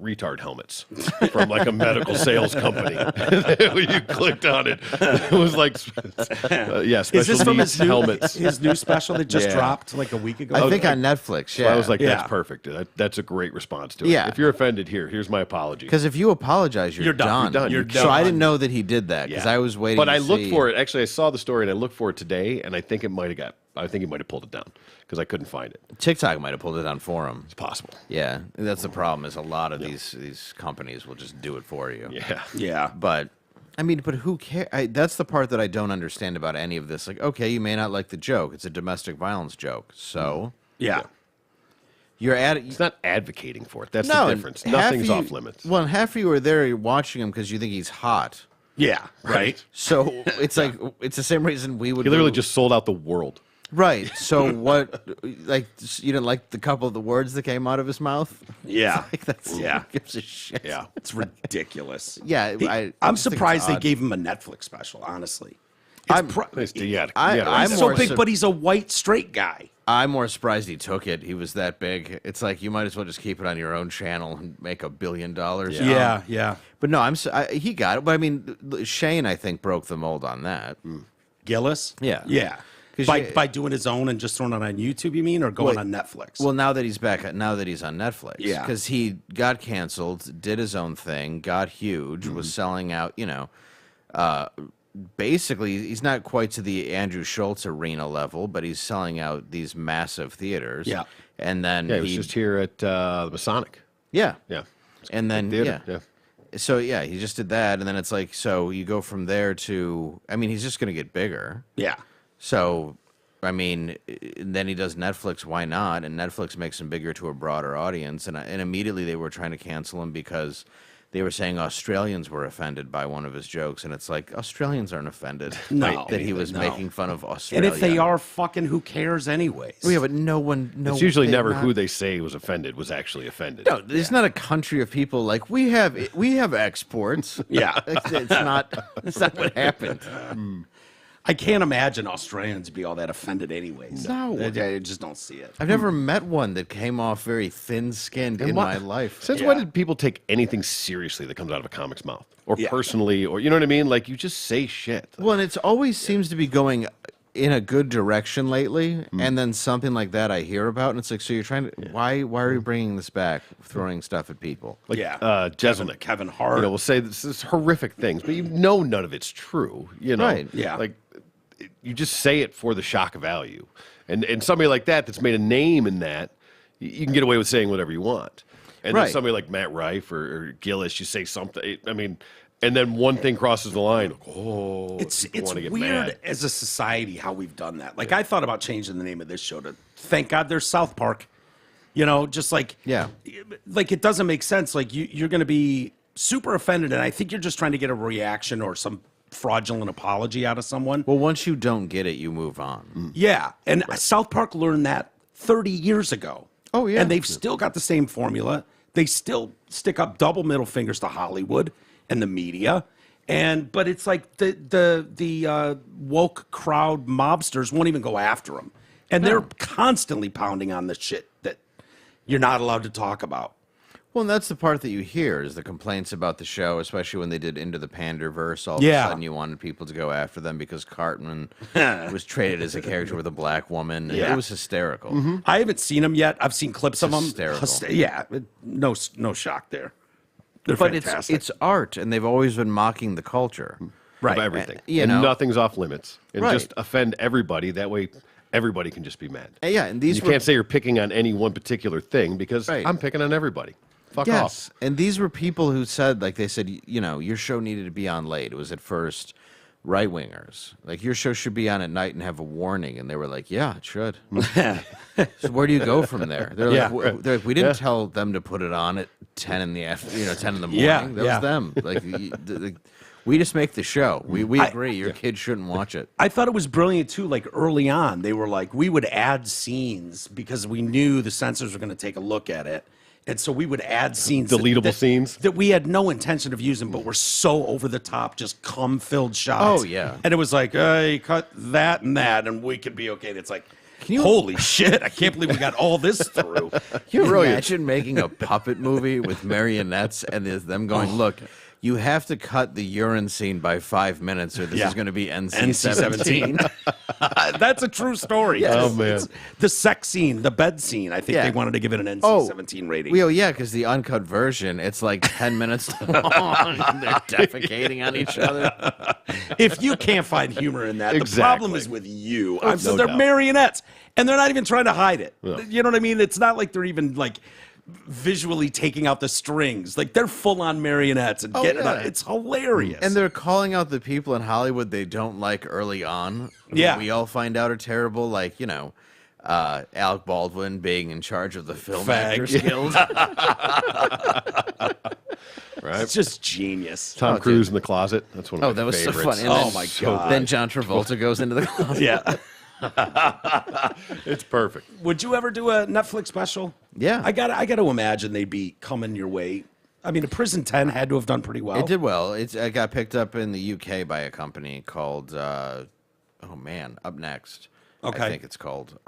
retard helmets from like a medical sales company. When you clicked on it, it was like, Is special this from needs helmets. his new special that just Yeah. dropped like a week ago? I think on Netflix, So yeah. I was like, that's Yeah. perfect. That's a great response to it. Yeah. If you're offended, here's my apology. Because if you apologize, you're done. done. You're So I done. didn't know that he did that because Yeah. I was waiting. But to I looked see- for it. Actually, I saw the story and I looked for it today, and I think I think he might have pulled it down because I couldn't find it. TikTok might have pulled it down for him. It's possible. Yeah, that's the problem. Is a lot of these companies will just do it for you. Yeah. Yeah. But I mean, but who cares? That's the part that I don't understand about any of this. Like, okay, you may not like the joke. It's a domestic violence joke. So Yeah. you're at It's not advocating for it. That's no the difference. half Nothing's of you- off limits. Well, and half of you are there. You're watching him because you think he's hot. Yeah. Right. So it's like it's the same reason we would. He literally do- just sold out the world. right. So what? Like you didn't like the couple of the words that came out of his mouth? Yeah. Like that's Yeah. who gives a shit. Yeah. It's ridiculous. Yeah, He- I I'm just think it's surprised they odd. gave him a Netflix special, honestly. I'm- Nice to- yeah, I- yeah, I'm He's more so big, sur- but he's a white straight guy. I'm more surprised he took it. He was that big. It's like you might as well just keep it on your own channel and make $1 billion. Yeah. But no, he got it. But I mean, Shane, I think, broke the mold on that. Gillis? Yeah. Yeah. 'Cause By doing his own and just throwing it on YouTube, you mean, or going Well, on Netflix? Well, now that he's back, now that he's on Netflix, Yeah. because he got canceled, did his own thing, got huge, Mm-hmm. was selling out. Basically, he's not quite to the Andrew Schultz arena level, but he's selling out these massive theaters. Yeah. and then Yeah, he was just here at the Masonic. yeah, Yeah. and then Theater. yeah. So yeah, he just did that, and then it's like, so you go from there to, I mean, he's just going to get bigger. yeah. So, I mean, then he does Netflix. Why not? And Netflix makes him bigger to a broader audience. And immediately they were trying to cancel him because they were saying Australians were offended by one of his jokes. And it's like, Australians aren't offended No. that he was No. making fun of And Australia. if they are, fucking who cares anyways? well, yeah, but no one. It's usually never who they say was offended was actually offended. No, there's not a country of people like we have exports. Yeah. it's not. That's not what happened. I can't imagine Australians be all that offended anyways. No. I just don't see it. I've never met one that came off very thin-skinned in what- my life. Since Yeah. when did people take anything seriously that comes out of a comic's mouth? Or Yeah. personally, or you know what I mean? Like you just say shit. Well, and it's always seems to be going in a good direction lately, and then something like that I hear about, and it's like, so you're trying to why are you bringing this back, throwing stuff at people? Like Yeah. Jeselnik. Kevin Hart. You know, will say this is horrific things, but you know none of it's true. You know, Right. Yeah. Like you just say it for the shock value, and somebody like that's made a name in that, you can get away with saying whatever you want. And then Right. somebody like Matt Rife or Gillis, you say something. I mean, and then one thing crosses the line. Oh, It's people wanna get weird mad. as a society how we've done that. Like I thought about changing the name of this show to thank God there's South Park. You know, just like Yeah. like it doesn't make sense. Like you're going to be super offended, and I think you're just trying to get a reaction or some fraudulent apology out of someone. Well, once you don't get it, you move on. Yeah, and South Park learned that 30 years ago. Oh, yeah. And they've still got the same formula. They still stick up double middle fingers to Hollywood and the media. But it's like the woke crowd mobsters won't even go after them. And they're constantly pounding on the shit that you're not allowed to talk about. Well, and that's the part that you hear is the complaints about the show, especially when they did Into the Panderverse. All of Yeah. a sudden, you wanted people to go after them because Cartman was traded as a character with a black woman. And Yeah. It was hysterical. I haven't seen them yet. I've seen clips of them. hysterical. Yeah, no shock there. They're But fantastic. it's art, and they've always been mocking the culture. right. Of everything. You and know. nothing's off limits. And Right. just offend everybody. That way everybody can just be mad. Yeah, and these You were can't say you're picking on any one particular thing because Right. I'm picking on everybody. Fuck yes, off. and these were people who said, like they said, you know, your show needed to be on late. It was at first right-wingers. Like, your show should be on at night and have a warning. And they were like, yeah, it should. So where do you go from there? They're Yeah. they're like, we didn't tell them to put it on at 10 in the 10 in the morning. Yeah, That yeah. was them. Like, we just make the show. We agree. Your kid shouldn't watch it. I thought it was brilliant too. Like early on, they were like, we would add scenes because we knew the censors were going to take a look at it, and so we would add scenes, Deletable scenes? that we had no intention of using, but were so over the top, just cum-filled shots. Oh, yeah. and it was like, you cut that and that, and we could be okay. And it's like, holy shit! I can't believe we got all this through. Can you imagine making a puppet movie with marionettes and them going, look, you have to cut the urine scene by 5 minutes or this is going to be NC-17. That's a true story. Yes. Oh, man. It's the sex scene, the bed scene. I think Yeah. they wanted to give it an NC-17 rating. Well, yeah, because the uncut version, it's like 10 minutes long. And they're defecating on each other. If you can't find humor in that, the Exactly. problem is with you. No They're doubt. marionettes, and they're not even trying to hide it. You know what I mean? It's not like they're even like visually taking out the strings. Like they're full on marionettes and getting it yeah. out. It's hilarious. And they're calling out the people in Hollywood they don't like early on. who Yeah. we all find out are terrible. Like, Alec Baldwin being in charge of the Film Actors Guild. Right? it's just genius. Tom Cruise in the closet. That's one of my that was so favorites. funny. And Oh then- my so God. Then John Travolta goes into the closet. Yeah. It's perfect. Would you ever do a Netflix special? Yeah. I got to imagine they'd be coming your way. I mean, a Prison 10 had to have done pretty well. It did well. It got picked up in the UK by a company called, Up Next. Okay. I think it's called.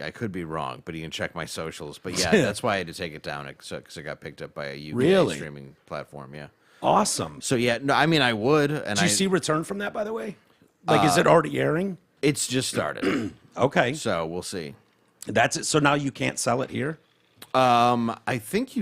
I could be wrong, but you can check my socials. But yeah, that's why I had to take it down because it got picked up by a UK Really? streaming platform. Yeah. Awesome. So yeah, no, I mean I would. And Do you see return from that, by the way? Like, is it already airing? it's just started, Okay. so we'll see. That's it. So now you can't sell it here? I think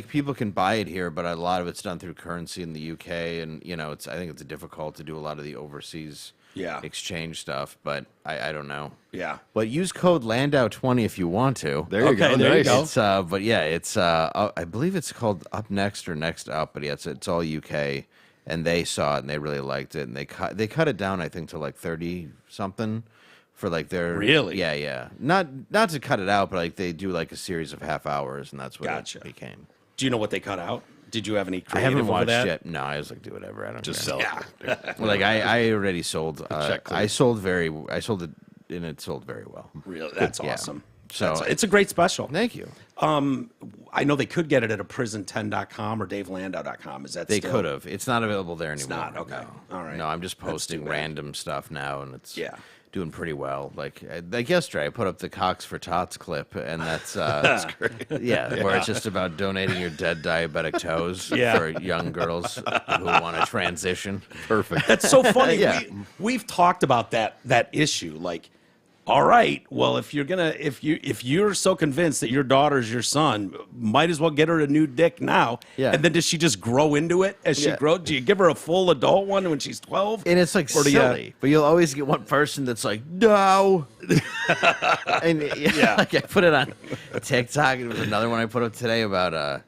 people can buy it here, but a lot of it's done through currency in the UK, and I think it's difficult to do a lot of the overseas exchange stuff. But I don't know. Yeah. But use code Landau20 if you want to. There you Okay, go. there you Nice. go. It's but yeah, it's I believe it's called Up Next or Next Up, but yeah, it's all UK, and they saw it and they really liked it, and they cut it down I think to like 30 something for like their Really? yeah not to cut it out, but like they do like a series of half hours, and that's what Gotcha. it became. Do you know what they cut out? Did you have any I creative haven't over watched that? yet. No, I was like, do whatever. I don't Just care. sell it. Like I already sold. Check I sold it, and it sold very well. Really? That's Yeah. awesome. So It's a great special. thank you. I know they could get it at a prison10.com or davelandau.com. Is that They still? could have. It's not available there anymore. not? Okay. No. All right. No, I'm just That's too posting bad. random stuff now, and it's Yeah. doing pretty well. Like yesterday, I put up the Cox for Tots clip, and that's great. Yeah, where it's just about donating your dead diabetic toes Yeah. for young girls who want to transition. Perfect. That's so funny. Yeah. We've talked about that issue. Like, all right, well, if you're so convinced that your daughter's your son, might as well get her a new dick now. Yeah. And then does she just grow into it as she Yeah. grows? Do you give her a full adult one when she's 12? And it's like Or do you- silly, but you'll always get one person that's like, no. And yeah, like I put it on TikTok. It was another one I put up today about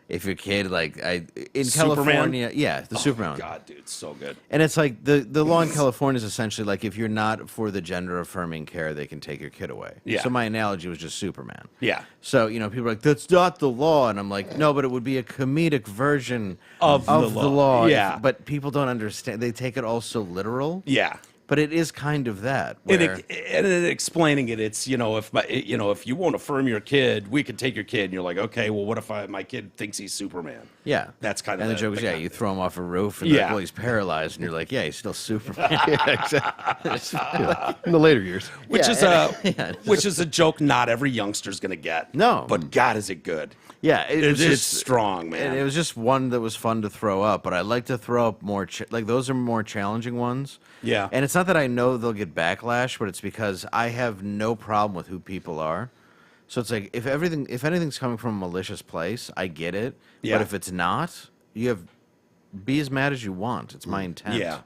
if your kid in Superman? California, yeah, the Superman. God, dude, so good. And it's like the law in California is essentially like if you're not for the gender affirming care, they can take your kid away. Yeah. So my analogy was just Superman. Yeah. So people are like, that's not the law, and I'm like, no, but it would be a comedic version Of the the law. law. Yeah. But people don't understand. They take it all so literal. Yeah. But it is kind of that. And, Where, and in explaining it, it's if you won't affirm your kid, we could take your kid. And you're like, okay, well, what if my kid thinks he's Superman? yeah, That's kind of and the joke is, kind you throw him off a roof, and Yeah. like, well, he's paralyzed, and you're like, yeah, he's still Superman. In the later years. which Yeah, is yeah, which is a joke not every youngster's gonna get. No. but God, is it good? Yeah, It was is strong, man. And it was just one that was fun to throw up, but I like to throw up more like those are more challenging ones. Yeah. And it's not that I know they'll get backlash, but it's because I have no problem with who people are. So it's like if anything's coming from a malicious place, I get it. Yeah. But if it's not, be as mad as you want. It's my intent. Yeah,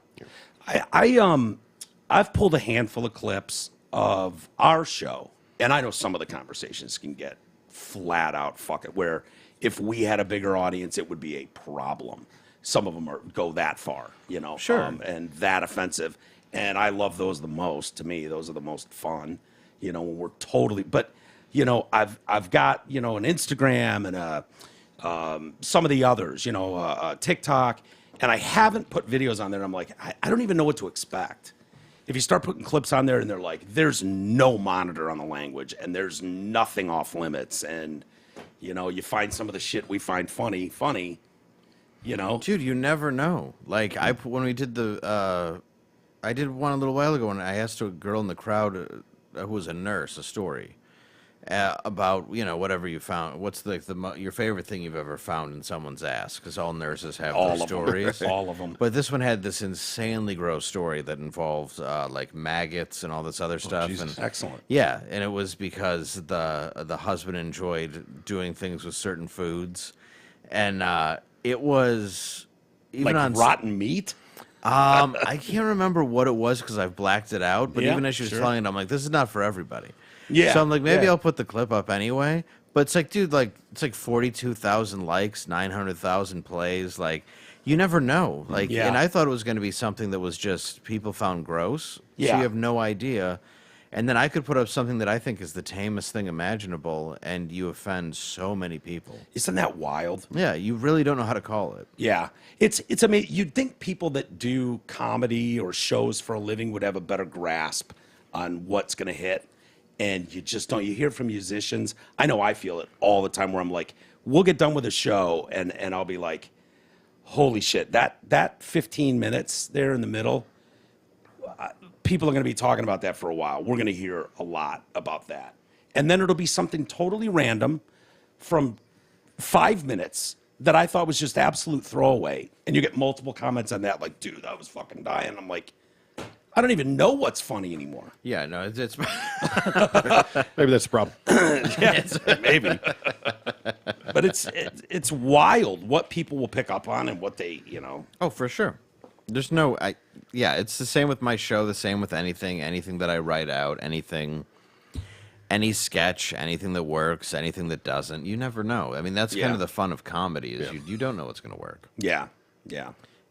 I've pulled a handful of clips of our show, and I know some of the conversations can get flat out fuck it. Where if we had a bigger audience, it would be a problem. some of them go that far, Sure. and that offensive. And I love those the most. To me, those are the most fun, when we're totally. But I've got an Instagram and some of the others, TikTok, and I haven't put videos on there. And I'm like, I don't even know what to expect. If you start putting clips on there and they're like, there's no monitor on the language and there's nothing off limits, and you find some of the shit we find funny. Dude, you never know. Like when we did I did one a little while ago, and I asked a girl in the crowd who was a nurse a story about whatever you found. What's your favorite thing you've ever found in someone's ass? Because all nurses have All those of stories. them. All of them. But this one had this insanely gross story that involved like maggots and all this other stuff. Jesus. And Excellent. yeah, and it was because the husband enjoyed doing things with certain foods, and it was even Like on rotten meat. I can't remember what it was because I've blacked it out. But Yeah, even as she was sure. telling it, I'm like, this is not for everybody. Yeah, So I'm like, maybe yeah. I'll put the clip up anyway. But it's like, dude, it's like 42,000 likes, 900,000 plays. Like, you never know. Like, Yeah. and I thought it was going to be something that was just people found gross. So Yeah. you have no idea. And then I could put up something that I think is the tamest thing imaginable, and you offend so many people. Isn't that wild? Yeah, you really don't know how to call it. Yeah, it's amazing. You'd think people that do comedy or shows for a living would have a better grasp on what's going to hit, and you just don't. You hear from musicians. I know I feel it all the time where I'm like, we'll get done with a show, and I'll be like, holy shit, that 15 minutes there in the middle, people are going to be talking about that for a while. We're going to hear a lot about that. And then it'll be something totally random from 5 minutes that I thought was just absolute throwaway. And you get multiple comments on that, like, dude, I was fucking dying. I'm like, I don't even know what's funny anymore. Yeah, no, it's Maybe that's the problem. Maybe. But it's wild what people will pick up on and what they, Oh, for sure. There's it's the same with my show, the same with anything that I write out, any sketch, anything that works, anything that doesn't. You never know. I mean, that's Yeah. kind of the fun of comedy is you don't know what's going to work. Yeah.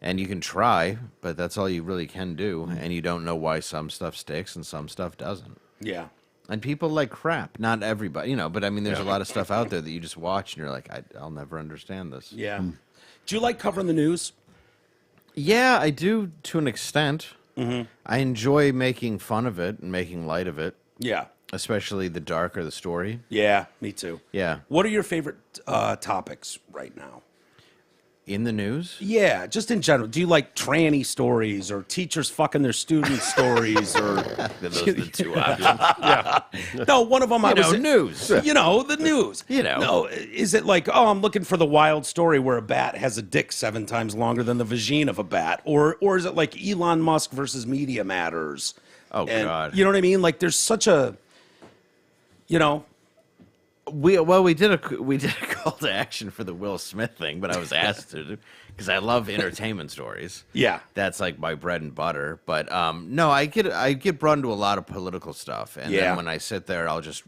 And you can try, but that's all you really can do. And you don't know why some stuff sticks and some stuff doesn't. Yeah. And people like crap. Not everybody, but I mean, there's a lot of stuff out there that you just watch and you're like, I'll never understand this. Yeah. Do you like covering the news? Yeah, I do to an extent. Mm-hmm. I enjoy making fun of it and making light of it, Yeah. especially the darker the story. Yeah, me too. Yeah. What are your favorite topics right now? In the news? Yeah, just in general. Do you like tranny stories or teachers fucking their students stories or Those are the two options. no? One of them I was news. the news. No, is it like, oh, I'm looking for the wild story where a bat has a dick 7 times longer than the vagina of a bat, or is it like Elon Musk versus Media Matters? Oh, And God. you know what I mean? Like there's such a, We did a call to action for the Will Smith thing, but I was asked to because I love entertainment stories. Yeah. That's like my bread and butter. But no, I get brought into a lot of political stuff, and Yeah. then when I sit there, I'll just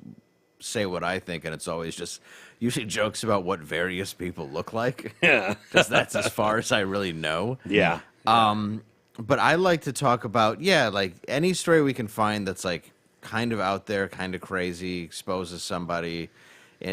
say what I think, and it's always just usually jokes about what various people look like. Yeah. Because that's as far as I really know. Yeah. But I like to talk about like any story we can find that's like kind of out there, kind of crazy, exposes somebody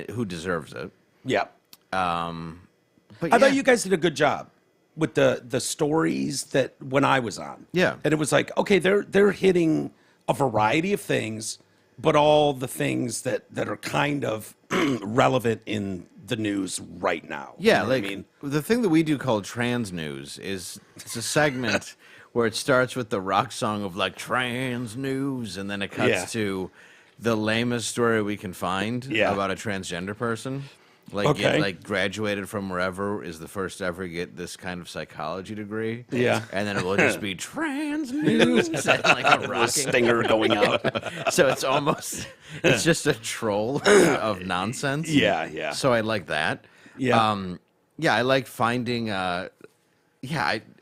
who deserves it. Yeah. But I thought you guys did a good job with the stories that when I was on. Yeah. And it was like, okay, they're hitting a variety of things, but all the things that are kind of relevant in the news right now. Yeah, You know what like the thing that we do called Trans News is it's a segment where it starts with the rock song of like Trans News, and then it cuts Yeah. to the lamest story we can find Yeah. about a transgender person. Like Okay. like graduated from wherever, is the first to ever get this kind of psychology degree. Yeah. And then it will just be Trans News. Like a The rocking. stinger going out. So it's just a troll of nonsense. Yeah. So I like that. Yeah. I like finding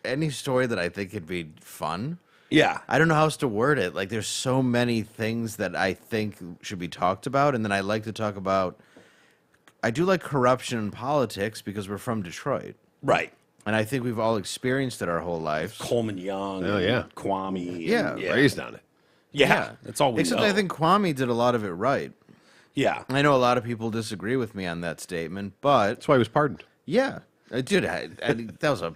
any story that I think could be fun. Yeah. I don't know how else to word it. Like there's so many things that I think should be talked about, and then I like to talk about I do like corruption in politics because we're from Detroit. Right. And I think we've all experienced it our whole lives. Coleman Young. Oh, yeah. Kwame. Yeah. Raised on it. Yeah. That's all we Except know. I think Kwame did a lot of it right. Yeah. I know a lot of people disagree with me on that statement, but That's why he was pardoned. yeah. Dude, that was a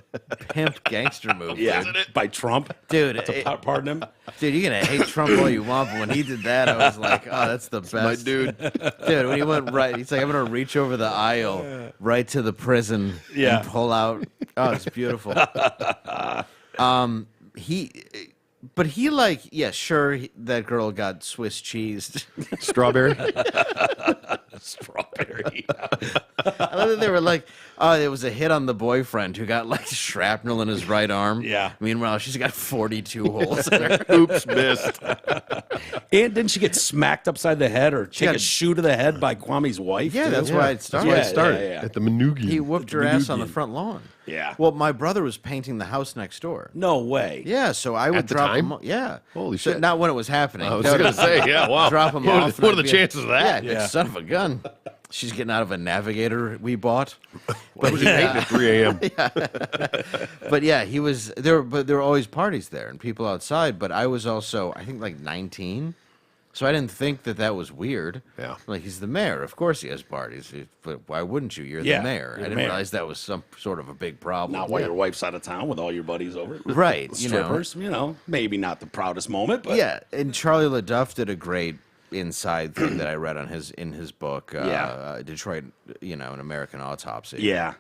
pimp gangster move. Yeah. Dude. By Trump. Dude, Pardon him. Dude, you're going to hate Trump all you want, but when he did that, I was like, oh, that's the best. My dude. Dude, when he went right, he's like, I'm going to reach over the aisle right to the prison Yeah. and pull out. Oh, it's beautiful. He like, yeah, sure, that girl got Swiss cheesed. Strawberry. Strawberry. I love that they were like, oh, it was a hit on the boyfriend who got like shrapnel in his right arm. Yeah. Meanwhile, she's got 42 holes in her. Oops, missed. And didn't she get smacked upside the head or take got- a shoe to the head by Kwame's wife? Yeah, too? that's why it started. That's why it started yeah. at the Manugian. He whooped her ass on the front lawn. Yeah. Well, my brother was painting the house next door. No way. Yeah, so I would At the drop time? him. Yeah. Holy So- shit. Not when it was happening. I was going to say, yeah, wow. Drop him What are off. the- What and are the I'd be- chances of that? Yeah, Yeah. son of a gun. She's getting out of a Navigator we bought. But was he painting at 3 a.m.? But yeah, he was there. But there were always parties there and people outside. But I was also, I think, like 19, so I didn't think that was weird. Yeah. Like he's the mayor, of course he has parties. But why wouldn't you? You're Yeah, the mayor. you're I the didn't mayor. realize that was some sort of a big problem. Not while your wife's out of town with all your buddies over. Right, you know. Strippers, maybe not the proudest moment, but Yeah, and Charlie LaDuff did a great inside thing that I read on in his book. Detroit, an American Autopsy. yeah.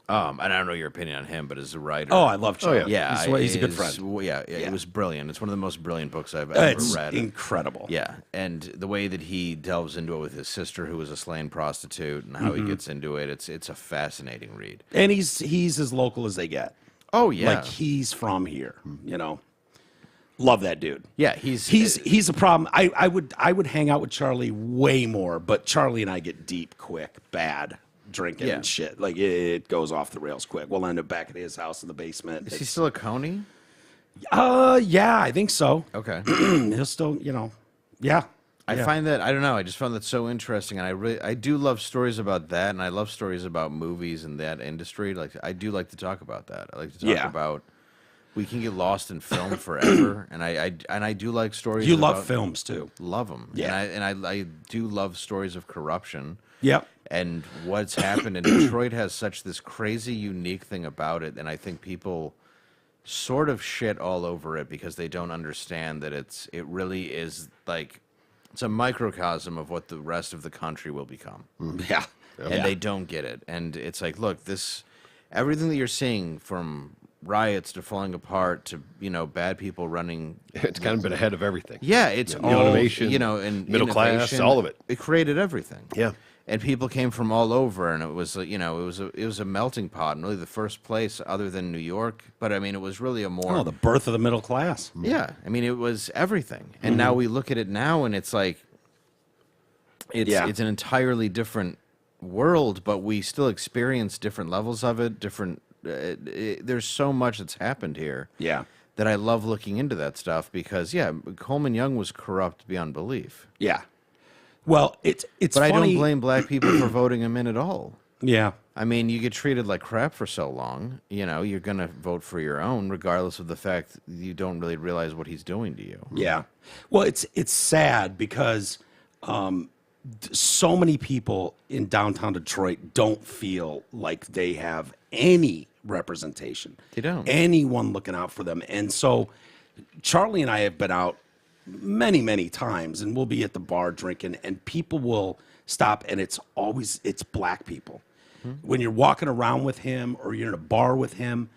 And I don't know your opinion on him, but as a writer, Oh, I love Charlie. yeah, he's a good it friend. is- well, yeah, Yeah. it was brilliant. It's one of the most brilliant books I've ever It's read. incredible. Yeah, and the way that he delves into it with his sister, who was a slain prostitute, and how he gets into it, it's a fascinating read. And he's as local as they get. Oh yeah, Like he's from here, Love that dude. yeah, He's a problem. I would hang out with Charlie way more, but Charlie and I get deep quick, bad drinking Yeah. and shit. Like it goes off the rails quick. We'll end up back at his house in the basement. Is he still a Coney? Yeah, I think so. Okay. He'll still, yeah. I find that I don't know. I just found that so interesting, and I do love stories about that, and I love stories about movies and that industry. Like I do like to talk about that. I like to talk Yeah. about we can get lost in film forever, and I do like stories. You love about- films too. Love them. Yeah. and I do love stories of corruption. Yep. And what's happened in Detroit has such this crazy, unique thing about it, and I think people sort of shit all over it because they don't understand that it really is like it's a microcosm of what the rest of the country will become, Yeah. and they don't get it. And it's like, look, everything that you're seeing from riots to falling apart to bad people running. It's kind of been ahead of everything. Yeah, it's The all automation, and middle class, innovation. all of it. It created everything. Yeah. And people came from all over, and it was it was a melting pot, and really the first place other than New York. But I mean, it was really a more The birth of the middle class. yeah. I mean, it was everything. And now we look at it now, and it's like it's an entirely different world, but we still experience different levels of it. Different. There's so much that's happened here. Yeah. That I love looking into that stuff because Coleman Young was corrupt beyond belief. Yeah. Well, it's But I funny. don't blame black people for voting him in at all. Yeah. I mean, you get treated like crap for so long, you're going to vote for your own, regardless of the fact you don't really realize what he's doing to you. Yeah. Well, it's sad because so many people in downtown Detroit don't feel like they have any representation. They don't. Anyone looking out for them. And so Charlie and I have been out many, many times, and we'll be at the bar drinking, and people will stop, and it's black people. When you're walking around with him or you're in a bar with him,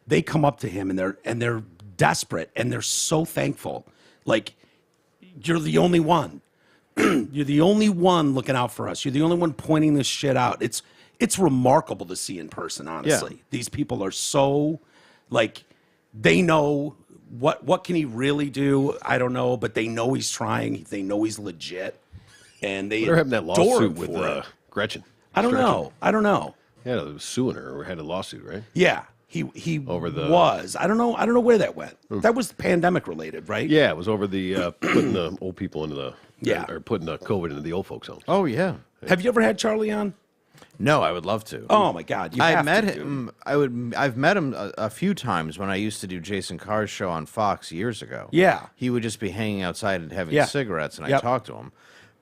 they come up to him and they're desperate and they're so thankful. Like, you're the only one. You're the only one looking out for us. You're the only one pointing this shit out. It's remarkable to see in person, honestly. Yeah. These people are so, like, they know what can he really do? I don't know, but they know he's trying. They know he's legit. And they They're having that adore lawsuit him with for it. Gretchen. I don't know. Yeah, they was suing her or had a lawsuit, right? Yeah, he Over the- was. I don't know where that went. That was pandemic related, right? Yeah, it was over the putting the old people into the Yeah. or putting the COVID into the old folks home. Oh, yeah. Have you ever had Charlie on? No, I would love to. Oh my God, you I have met to, him. I've met him a few times when I used to do Jason Carr's show on Fox years ago. Yeah. He would just be hanging outside and having Yeah. cigarettes, and I Yep. talked to him.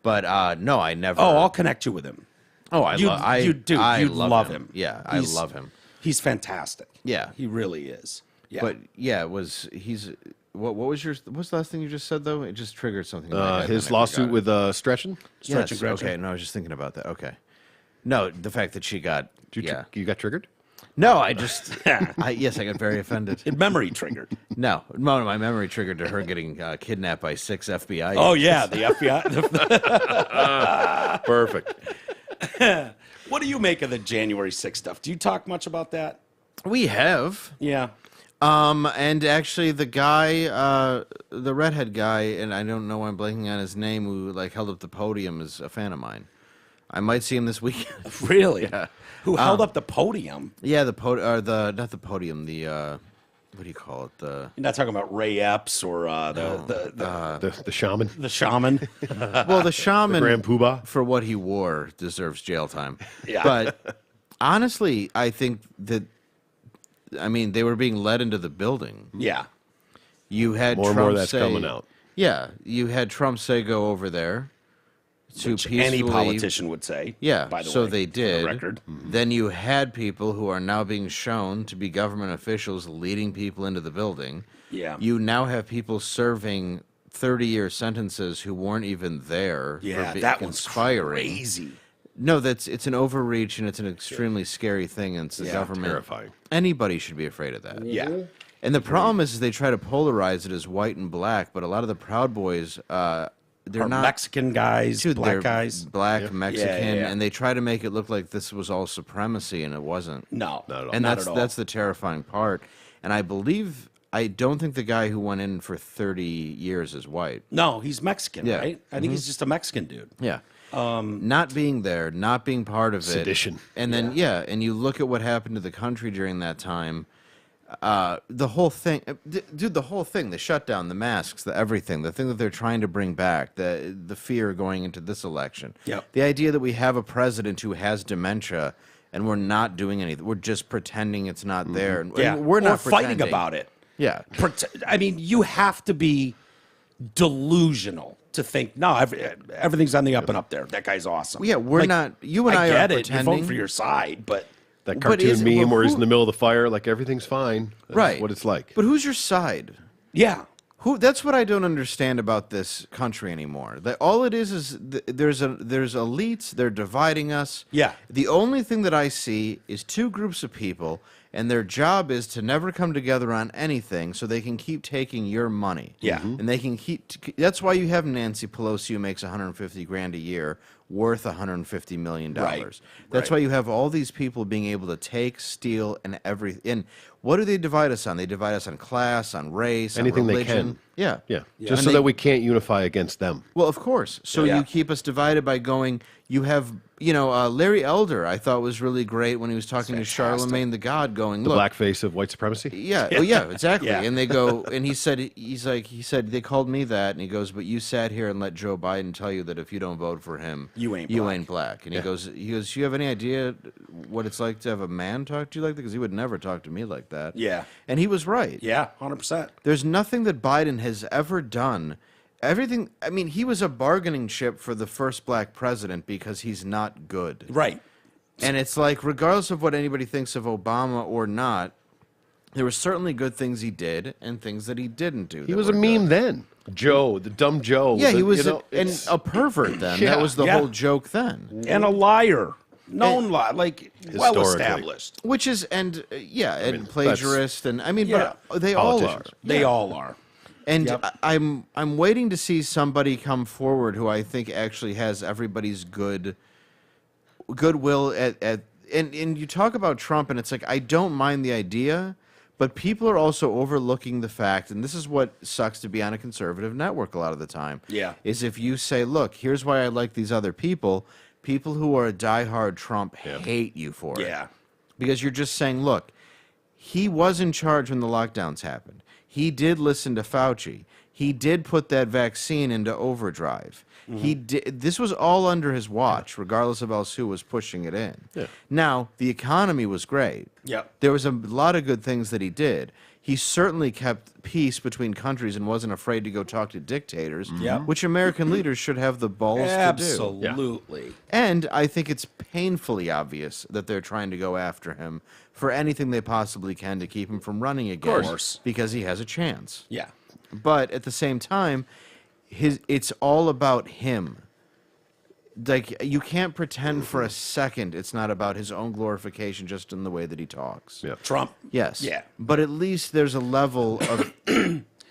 But no, I never. Oh, I'll connect you with him. Oh, You'd love him. Yeah, I love him. He's fantastic. Yeah. he really is. Yeah, But yeah, he's. What what's the last thing you just said though? It just triggered something. In my head His and I lawsuit forgot with Stretchen. Stretch Yes. and Gretchen. Okay. No, I was just thinking about that. Okay. No, the fact that she got. Yeah. You got triggered? No, I just. I got very offended. memory triggered. No, my memory triggered to her getting kidnapped by 6 FBI. Oh yeah, the FBI. Perfect. What do you make of the January 6th stuff? Do you talk much about that? We have. Yeah. And actually, the guy, the redhead guy, and I don't know why I'm blanking on his name, who like held up the podium, is a fan of mine. I might see him this weekend. Really? Yeah. Who held up the podium? Yeah, not the podium, the what do you call it? You're not talking about Ray Epps or The shaman. the shaman. Well, the shaman, Grand Poobah. for what he wore, deserves jail time. Yeah. But honestly, I think that, I mean, they were being led into the building. Yeah. You had More and Trump more that's say, coming out. Yeah, you had Trump say go over there to Which peacefully. any politician would say. Yeah, By the so way, they for the did. record. Then you had people who are now being shown to be government officials leading people into the building. Yeah. You now have people serving 30-year sentences who weren't even there. Yeah, for that was conspiring. crazy. No, it's an overreach and it's an extremely scary thing. And it's the government. terrifying. Anybody should be afraid of that. Yeah. And the problem is they try to polarize it as white and black, but a lot of the Proud Boys, they're Or not Mexican guys, Dude, black they're guys. black, Mexican, yeah. and they try to make it look like this was all supremacy, and it wasn't. No, Not at all. And not that's at all. that's the terrifying part. And I don't think the guy who went in for 30 years is white. No, he's Mexican, Yeah. right? I think he's just a Mexican dude. Yeah. Not being there, not being part of it. Sedition. And then, and you look at what happened to the country during that time. The whole thing, dude, the whole thing, the shutdown, the masks, the everything, the thing that they're trying to bring back, the fear going into this election. Yep. The idea that we have a president who has dementia and we're not doing anything. We're just pretending it's not there. And Yeah, we're not fighting pretending. about it. Yeah. I mean, you have to be delusional to think, no, everything's on the up and up there. That guy's awesome. Yeah, we're not. You and I get are it. You're voting pretending. for your side, but That But cartoon meme where he's who- in the middle of the fire, like everything's fine. That's Right. what it's like. But who's your side? yeah. That's what I don't understand about this country anymore. That all it is there's elites. They're dividing us. Yeah. The only thing that I see is two groups of people, and their job is to never come together on anything, so they can keep taking your money. Yeah. And they can keep. That's why you have Nancy Pelosi, who makes 150 grand a year, worth 150 million dollars. That's Right. why you have all these people being able to take, steal, and everything. And what do they divide us on? They divide us on class, on race, Anything on they religion. can. Yeah. Yeah. And Just so they- that we can't unify against them. Well, of course. So Yeah. you keep us divided by going. You have, Larry Elder. I thought was really great when he was talking to Charlemagne the God, going, The look. blackface of white supremacy. Yeah. Oh, yeah. Exactly. Yeah. And they go, and he said they called me that, and he goes, but you sat here and let Joe Biden tell you that if you don't vote for him, You ain't black. And he goes, you have any idea what it's like to have a man talk to you like that? Because he would never talk to me like that. Yeah. And he was right. Yeah, 100%. There's nothing that Biden has ever done. Everything. I mean, he was a bargaining chip for the first black president because he's not good. Right. And it's like, regardless of what anybody thinks of Obama or not, there were certainly good things he did and things that he didn't do. He that was a were meme good. then. Joe, the dumb Joe. Yeah, the- he was you know, and it's- a pervert then. Yeah. That was the Yeah. whole joke then. And a liar. Known lie. Like, well Historically. established. Which is, and plagiarist, and I mean, Yeah. but they all are. Politicians. They all are. And Yep. I'm waiting to see somebody come forward who I think actually has everybody's goodwill and you talk about Trump and it's like I don't mind the idea, but people are also overlooking the fact, and this is what sucks to be on a conservative network a lot of the time. Yeah. Is if you say, look, here's why I like these other people who are a diehard Trump hate you for it. Yeah. Because you're just saying, look, he was in charge when the lockdowns happened. He did listen to Fauci. He did put that vaccine into overdrive. He did. This was all under his watch, regardless of else who was pushing it in. Yeah. Now, the economy was great. Yep. There was a lot of good things that he did. He certainly kept peace between countries and wasn't afraid to go talk to dictators, Yep. which American leaders should have the balls to do. Absolutely. And I think it's painfully obvious that they're trying to go after him for anything they possibly can to keep him from running again. course. Because he has a chance. Yeah. But at the same time, it's all about him. Like, you can't pretend for a second it's not about his own glorification just in the way that he talks. Yeah. Trump. Yes. Yeah. But at least there's a level of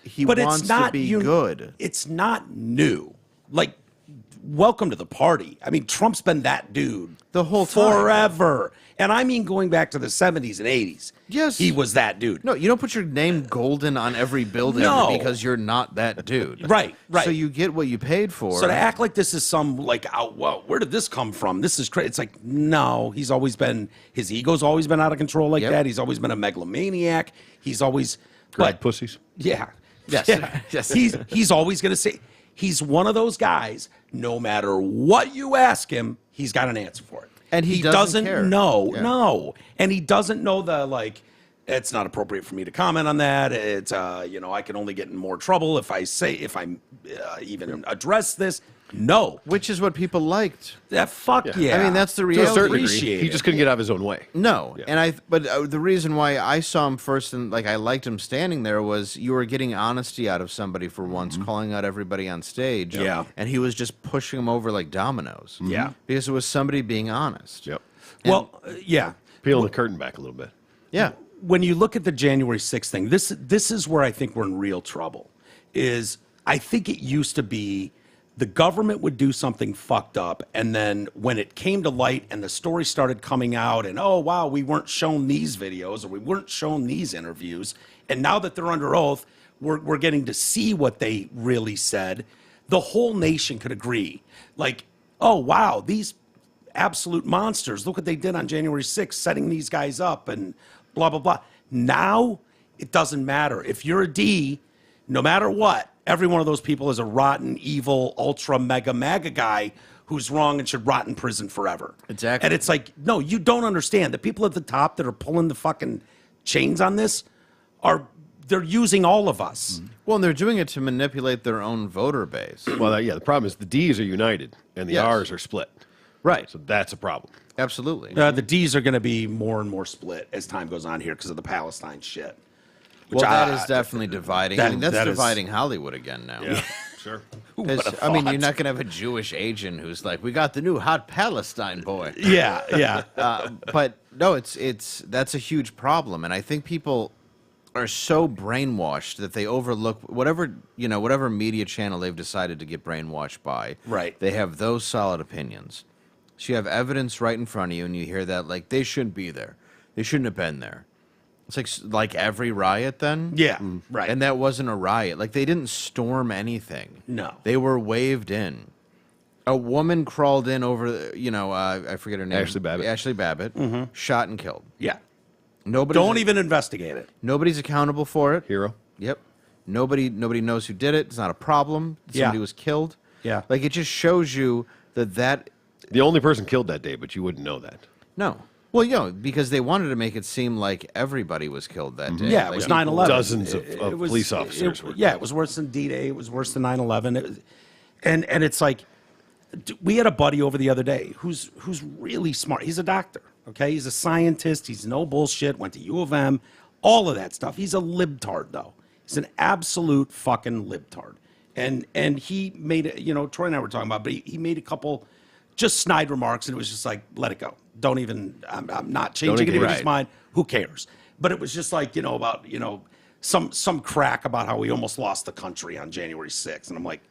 he But wants it's not to be good. It's not new. Like, welcome to the party. I mean, Trump's been that dude The whole time. forever. And I mean, going back to the 70s and 80s. Yes. He was that dude. No, you don't put your name golden on every building No. because you're not that dude. Right, right. So you get what you paid for. So to act like this is some, like, well, where did this come from? This is crazy. It's like, no, he's always been, his ego's always been out of control like Yep. that. He's always been a megalomaniac. He's always, Grab but, pussies. yeah. Yes. Yeah. Yes. He's always going to say, he's one of those guys, no matter what you ask him, he's got an answer for it. And he doesn't care. know. Yeah. No. And he doesn't know the, like, it's not appropriate for me to comment on that. It's, I can only get in more trouble if I even address this. No. Which is what people liked. That fuck yeah. I mean, that's the To a reality. certain degree, Appreciate he it. just couldn't get out of his own way. No, Yeah. but the reason why I saw him first and like I liked him standing there was you were getting honesty out of somebody for once, calling out everybody on stage. Yeah. And he was just pushing them over like dominoes. Yeah. Because it was somebody being honest. Yep. Well, yeah. Peeling the curtain back a little bit. Yeah. When you look at the January 6th thing, this is where I think we're in real trouble. Is I think it used to be the government would do something fucked up, and then when it came to light and the story started coming out, and oh wow, we weren't shown these videos or we weren't shown these interviews, and now that they're under oath, we're getting to see what they really said. The whole nation could agree, like, oh wow, these absolute monsters. Look what they did on January 6th, setting these guys up and blah, blah, blah. Now, it doesn't matter. If you're a D, no matter what, every one of those people is a rotten, evil, ultra, mega, MAGA guy who's wrong and should rot in prison forever. Exactly. And it's like, no, you don't understand. The people at the top that are pulling the fucking chains on this they're using all of us. Well, and they're doing it to manipulate their own voter base. Well, the problem is the D's are united and the Yes. R's are split. Right. So that's a problem. Absolutely. The D's are going to be more and more split as time goes on here because of the Palestine shit. Well, that is definitely dividing. I mean, that's that is- dividing Hollywood again now. Yeah, sure. 'Cause, I mean, you're not going to have a Jewish agent who's like, "We got the new hot Palestine boy." Yeah, yeah. But no, that's a huge problem, and I think people are so brainwashed that they overlook whatever media channel they've decided to get brainwashed by. Right. They have those solid opinions. So you have evidence right in front of you, and you hear that like they shouldn't be there, they shouldn't have been there. It's like every riot then. Yeah, right. And that wasn't a riot. Like they didn't storm anything. No. They were waved in. A woman crawled in over, I forget her name. Ashley Babbitt. Ashley Babbitt, shot and killed. Yeah. Nobody. Don't even investigate it. Nobody's accountable for it. Hero. Yep. Nobody knows who did it. It's not a problem. Somebody Yeah. was killed. Yeah. Like it just shows you that. The only person killed that day, but you wouldn't know that. No. Well, because they wanted to make it seem like everybody was killed that day. Yeah, it Like, was people- 9/11. Dozens of It was- police officers it- were yeah, killed. it was worse than D-Day. It was worse than 9/11. It was, and it's like, we had a buddy over the other day who's really smart. He's a doctor, okay? He's a scientist. He's no bullshit. Went to U of M, all of that stuff. He's a libtard, though. He's an absolute fucking libtard. And he made it, Troy and I were talking about, but he made a couple just snide remarks, and it was just like, let it go. Don't even, I'm not changing engage. anybody's Right. mind. Who cares? But it was just like, about, some crack about how we almost lost the country on January 6th. And I'm like,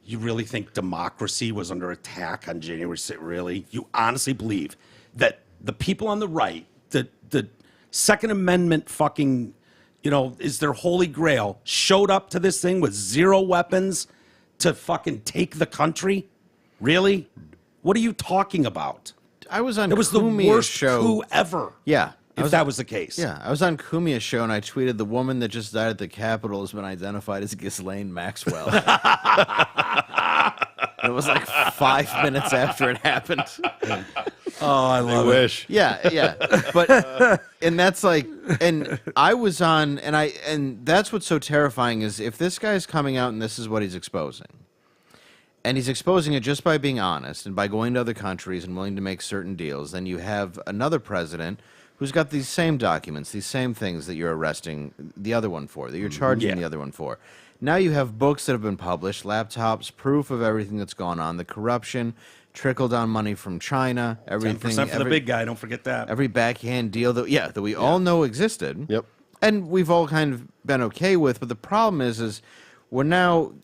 you really think democracy was under attack on January 6th? Really? You honestly believe that the people on the right, the Second Amendment fucking, is their holy grail, showed up to this thing with zero weapons to fucking take the country? Really? What are you talking about? I was on It was the Kumi's worst show. coup ever. Yeah. if that was the case. Yeah, I was on Kumia's show and I tweeted the woman that just died at the Capitol has been identified as Ghislaine Maxwell. It was like 5 minutes after it happened. Oh, I love it. Wish. Yeah. But and that's like, and I was on, and that's what's so terrifying is if this guy's coming out and this is what he's exposing, and he's exposing it just by being honest and by going to other countries and willing to make certain deals, then you have another president who's got these same documents, these same things that you're arresting the other one for, that you're charging the other one for. Now you have books that have been published, laptops, proof of everything that's gone on, the corruption, trickle-down money from China, everything. 10% for the big guy, don't forget that. Every backhand deal that we all know existed. Yep. And we've all kind of been okay with, but the problem is we're now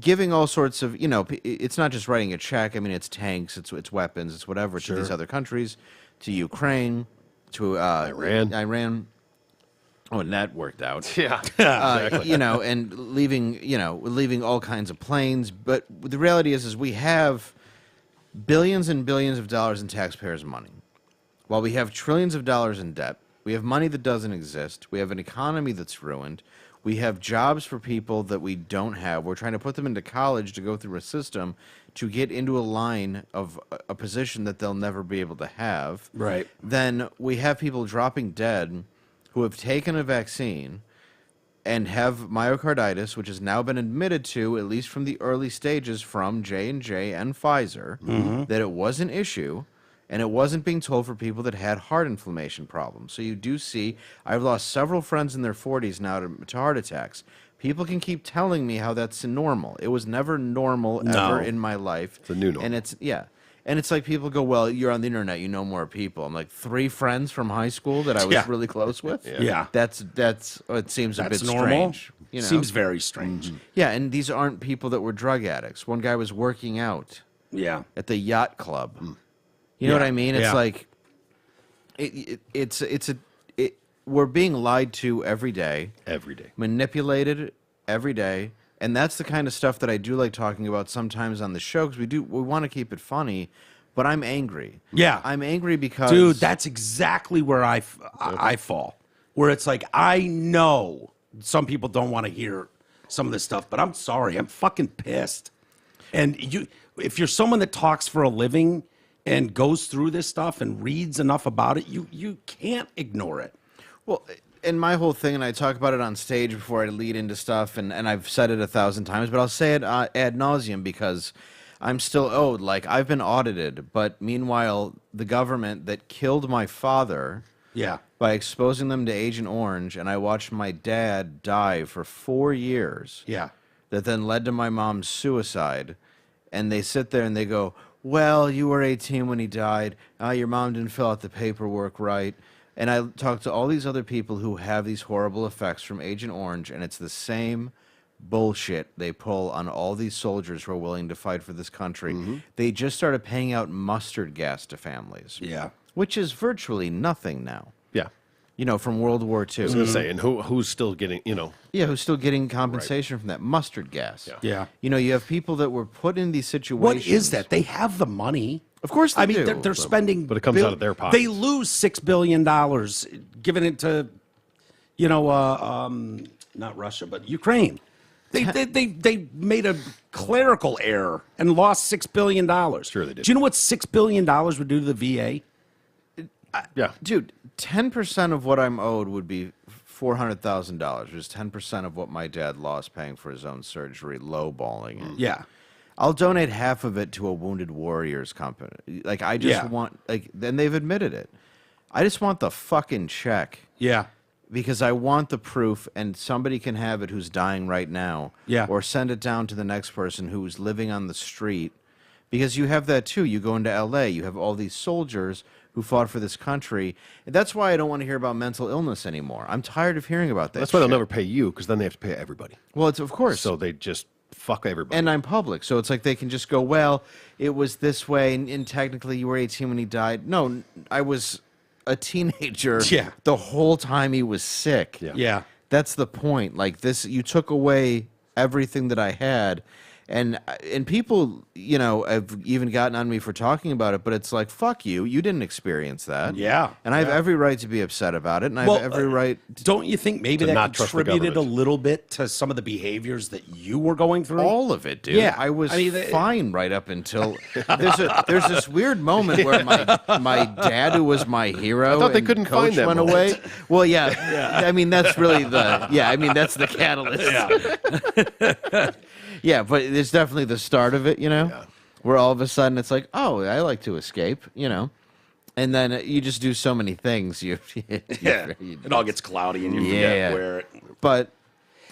giving all sorts of, it's not just writing a check. I mean, it's tanks, it's weapons, it's whatever to these other countries, to Ukraine, to Iran. Oh, and that worked out. Yeah. Exactly. And leaving all kinds of planes. But the reality is we have billions and billions of dollars in taxpayers' money. While we have trillions of dollars in debt, we have money that doesn't exist. We have an economy that's ruined. We have jobs for people that we don't have. We're trying to put them into college to go through a system to get into a line of a position that they'll never be able to have. Right. Then we have people dropping dead who have taken a vaccine and have myocarditis, which has now been admitted to, at least from the early stages from J&J and Pfizer, that it was an issue, and it wasn't being told for people that had heart inflammation problems. So you do see, I've lost several friends in their 40s now to heart attacks. People can keep telling me how that's normal. It was never normal ever in my life. It's a new normal. And and it's like people go, well, you're on the internet, you know more people. I'm like, 3 friends from high school that I was really close with? Yeah. That's it seems a bit normal. strange. Seems very strange. Yeah, and these aren't people that were drug addicts. One guy was working out Yeah. at the yacht club. You know what I mean? It's Yeah. like we're being lied to every day, manipulated every day, and that's the kind of stuff that I do like talking about sometimes on the show because we want to keep it funny, but I'm angry. Yeah. I'm angry because Dude, that's exactly where I fall. Where it's like, I know some people don't want to hear some of this stuff, but I'm sorry. I'm fucking pissed. And if you're someone that talks for a living and goes through this stuff and reads enough about it, you can't ignore it. Well, and my whole thing, and I talk about it on stage before I lead into stuff, and I've said it 1,000 times, but I'll say it ad nauseum because I'm still owed. Like, I've been audited, but meanwhile, the government that killed my father by exposing them to Agent Orange, and I watched my dad die for 4 years. Yeah. That then led to my mom's suicide, and they sit there and they go, well, you were 18 when he died. Your mom didn't fill out the paperwork right. And I talk to all these other people who have these horrible effects from Agent Orange, and it's the same bullshit they pull on all these soldiers who are willing to fight for this country. They just started paying out mustard gas to families. Yeah. Which is virtually nothing now. Yeah. From World War II. I was going to say, and who's still getting, Yeah, who's still getting compensation from that mustard gas. Yeah. You have people that were put in these situations. What is that? They have the money. Of course they do. They're spending... But it comes out of their pockets. They lose $6 billion giving it to, not Russia, but Ukraine. They made a clerical error and lost $6 billion. Sure they did. Do you know what $6 billion would do to the VA? Yeah. Dude, 10% of what I'm owed would be $400,000, which is 10% of what my dad lost paying for his own surgery, lowballing it. Yeah. I'll donate half of it to a Wounded Warriors company. Like, I just want, then they've admitted it. I just want the fucking check. Yeah. Because I want the proof, and somebody can have it who's dying right now. Yeah. Or send it down to the next person who's living on the street. Because you have that too. You go into LA, you have all these soldiers who fought for this country. And that's why I don't want to hear about mental illness anymore. I'm tired of hearing about that. That's why they'll shit. never pay you, because then they have to pay everybody. Well, it's of course. So they just fuck everybody. And I'm public, so it's like they can just go, well, it was this way, and technically you were 18 when he died. No, I was a teenager the whole time he was sick. Yeah. That's the point. Like, this, you took away everything that I had, And people, have even gotten on me for talking about it, but it's like, fuck you. You didn't experience that. Yeah. And I have every right to be upset about it, and I have every right. Don't you think maybe To that not trust the contributed a government. little bit to some of the behaviors that you were going through? All of it, dude. Yeah. I was I mean, fine right up until there's this weird moment where my dad, who was my hero, I thought they and couldn't coach find that went moment. away. Well, yeah. I mean, that's really that's the catalyst. Yeah. Yeah, but it's definitely the start of it, where all of a sudden it's like, oh, I like to escape, and then you just do so many things. Yeah. It all gets cloudy and you Yeah. forget where. But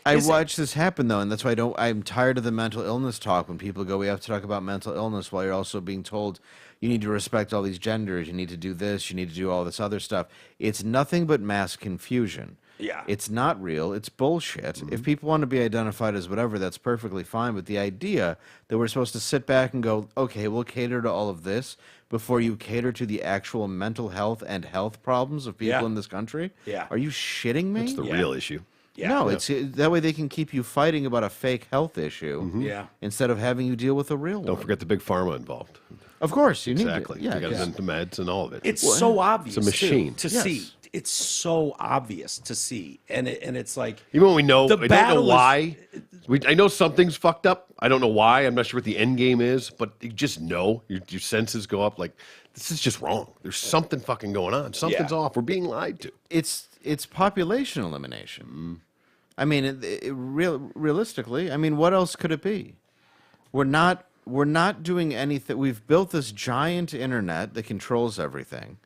I Is it- watched this happen though, and that's why I'm tired of the mental illness talk when people go, we have to talk about mental illness while you're also being told you need to respect all these genders, you need to do this, you need to do all this other stuff. It's nothing but mass confusion. Yeah. It's not real. It's bullshit. If people want to be identified as whatever, that's perfectly fine. But the idea that we're supposed to sit back and go, okay, we'll cater to all of this before you cater to the actual mental health and health problems of people Yeah. in this country? Yeah. Are you shitting me? It's the Yeah. real issue. Yeah. No, it's that way they can keep you fighting about a fake health issue Yeah. instead of having you deal with a real Don't one. forget the big pharma involved. Of course, you need Exactly. to. Yeah, you got to 'cause- send the meds and all of it. It's so obvious. It's a machine. to Yes. see. It's so obvious to see. And it's like. Even when we know, The I don't battle know is- why. I know something's fucked up. I don't know why. I'm not sure what the end game is, but you just know. Your senses go up like, this is just wrong. There's something fucking going on. Something's off. We're being lied to. it's population elimination. I mean, realistically, I mean, what else could it be? We're not doing anything. We've built this giant internet that controls everything.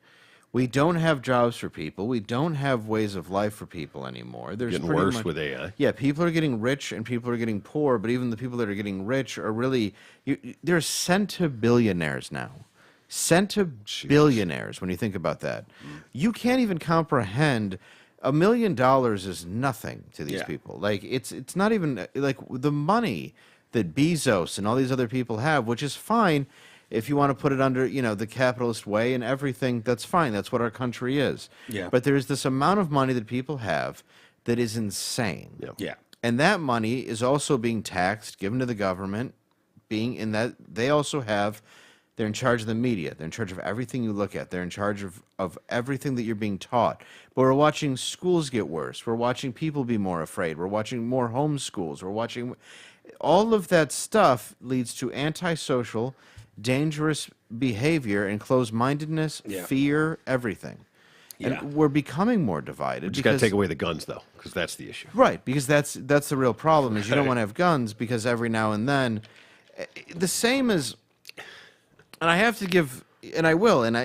We don't have jobs for people. We don't have ways of life for people anymore. There's Getting pretty worse much- with AI. Yeah, people are getting rich and people are getting poor, but even the people that are getting rich are really they're centibillionaires now. Centibillionaires when you think about that. You can't even comprehend $1 million is nothing to these Yeah. people. Like it's not even like the money that Bezos and all these other people have, which is fine if you want to put it under, the capitalist way and everything, that's fine. That's what our country is. Yeah. But there's this amount of money that people have that is insane. Yeah. Yeah. And that money is also being taxed, given to the government, being in that they're in charge of the media. They're in charge of everything you look at. They're in charge of everything that you're being taught. But we're watching schools get worse. We're watching people be more afraid. We're watching more homeschools. We're watching all of that stuff leads to antisocial, dangerous behavior and closed-mindedness, Yeah. fear, everything. Yeah. And we're becoming more divided. Just got to take away the guns, though, because that's the issue. Right, because that's the real problem is you don't want to have guns because every now and then, the same as, and I have to give, and I will, and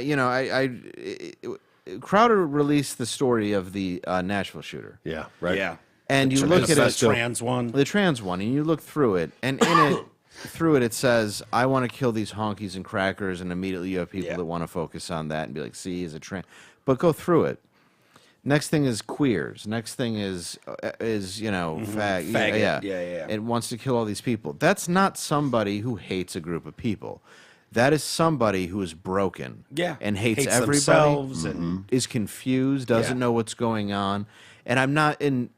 Crowder released the story of the Nashville shooter, Yeah, right? Yeah. and you look at The it, trans one. the trans one, and you look through it, and in it, through it, it says, "I want to kill these honkies and crackers," and immediately you have people Yeah. that want to focus on that and be like, "See, is a trans," but go through it. Next thing is queers. Next thing is Faggot. yeah. Yeah. It wants to kill all these people. That's not somebody who hates a group of people. That is somebody who is broken. Yeah. And hates everybody. themselves and Is confused. Doesn't Yeah. know what's going on. And I'm not in.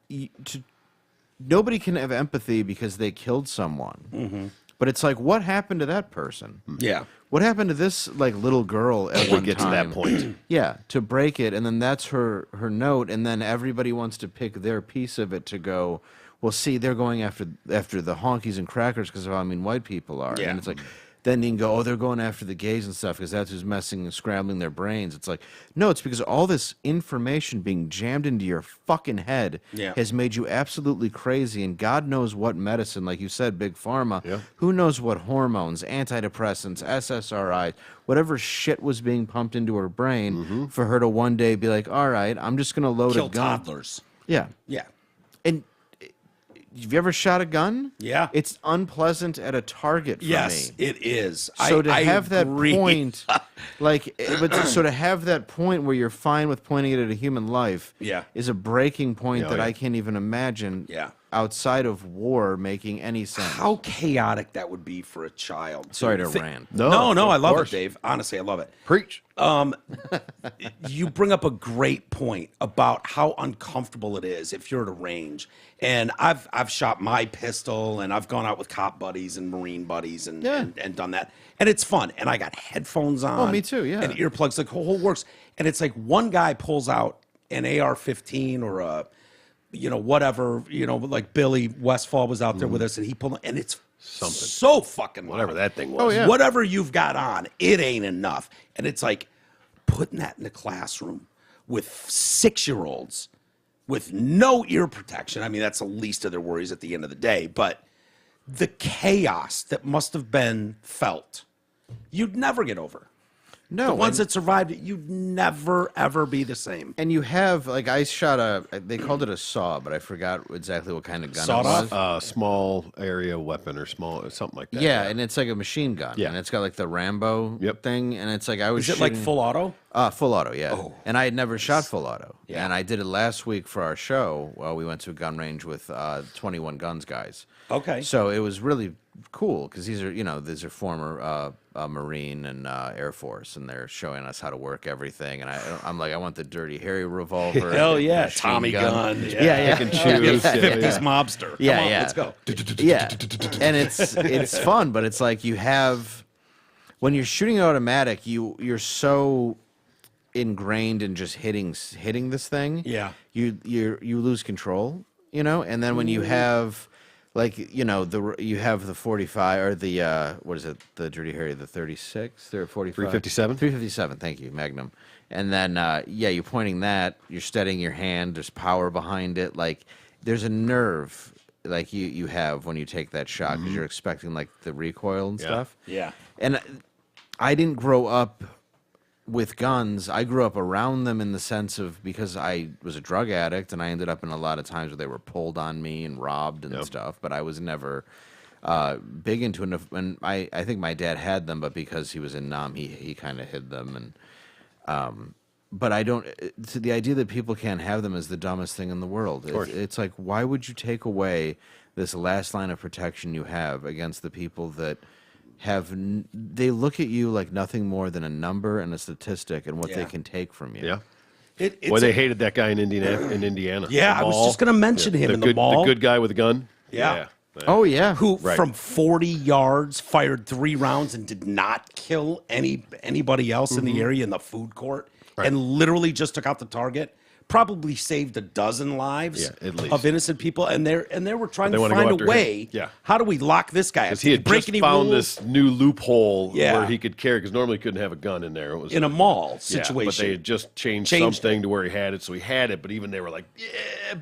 Nobody can have empathy because they killed someone. But it's like, what happened to that person? yeah. What happened to this little girl at one get to time? that point. Yeah, to break it, and then that's her note, and then everybody wants to pick their piece of it to go. Well, see, they're going after the honkies and crackers because of how mean white people are, Yeah. and it's like. Then you can go, oh, they're going after the gays and stuff because that's who's messing and scrambling their brains. It's like, no, it's because all this information being jammed into your fucking head Yeah. has made you absolutely crazy. And God knows what medicine, like you said, Big Pharma, Yeah. who knows what hormones, antidepressants, SSRIs, whatever shit was being pumped into her brain for her to one day be like, all right, I'm just going to load Kill a gun. toddlers. Yeah. Yeah. And have you ever shot a gun? Yeah. It's unpleasant at a target for Yes, me. it is. So to I have that agree. point, so to have that point where you're fine with pointing it at a human life, Yeah. is a breaking point Yeah, that yeah. I can't even imagine. Yeah. outside of war making any sense. How chaotic that would be for a child. Sorry to rant. No, I love it, Dave. Honestly, I love it. Preach. You bring up a great point about how uncomfortable it is if you're at a range. And I've shot my pistol, and I've gone out with cop buddies and Marine buddies and done that. And it's fun. And I got headphones on. Oh, me too, yeah. And earplugs, like the whole works. And it's like one guy pulls out an AR-15 or a, whatever, like Billy Westfall was out there with us, and he pulled, and it's something so fucking loud. Whatever that thing was. Oh, yeah. Whatever you've got on, it ain't enough. And it's like putting that in the classroom with 6-year-olds with no ear protection. I mean, that's the least of their worries at the end of the day. But the chaos that must have been felt, you'd never get over. No, the ones that survived it, you'd never, ever be the same. And you have, like, I shot they called it a saw, but I forgot exactly what kind of gun Sawed it was. off? Small area weapon or something like that. Yeah, and it's like a machine gun. Yeah. And it's got like the Rambo thing. And it's like I was Is it like full auto? Full auto, yeah. Oh. And I had never shot full auto. Yeah. And I did it last week for our show. Well, we went to a gun range with 21 Guns guys. Okay. So it was really cool because these are former Marine and Air Force, and they're showing us how to work everything. And I'm like, I want the Dirty Harry revolver. Hell yeah, machine Tommy gun. Yeah. Pick and choose. 50s mobster. Yeah, Come on, yeah. let's go. Yeah, and it's fun, but it's like you have when you're shooting an automatic, you're so ingrained in just hitting this thing. Yeah. you lose control, and then when you have like you have the 45 or the what is it, the Dirty Harry, the 36 or 45 357, thank you, Magnum. And then you're pointing that, you're steadying your hand, there's power behind it, like there's a nerve like you have when you take that shot because you're expecting like the recoil and stuff. Yeah. And I didn't grow up with guns. I grew up around them in the sense of because I was a drug addict and I ended up in a lot of times where they were pulled on me and robbed and stuff, but I was never big into it. And I think my dad had them, but because he was in Nam, he kind of hid them. And but I don't. To the idea that people can't have them is the dumbest thing in the world. It's like, why would you take away this last line of protection you have against the people that they look at you like nothing more than a number and a statistic and what they can take from you. Yeah. Well, they hated that guy in Indiana. Yeah, I was just going to mention him in the mall. The good guy with the gun. Yeah. Oh yeah. Who from 40 yards fired 3 rounds and did not kill anybody else in the area in the food court and literally just took out the target. Probably saved a dozen lives of innocent people, and they were trying to find a way. Yeah. How do we lock this guy up? Because he had just found this new loophole where he could carry, because normally he couldn't have a gun in there. It was in a mall situation. But they had just changed something to where he had it, so he had it, but even they were like,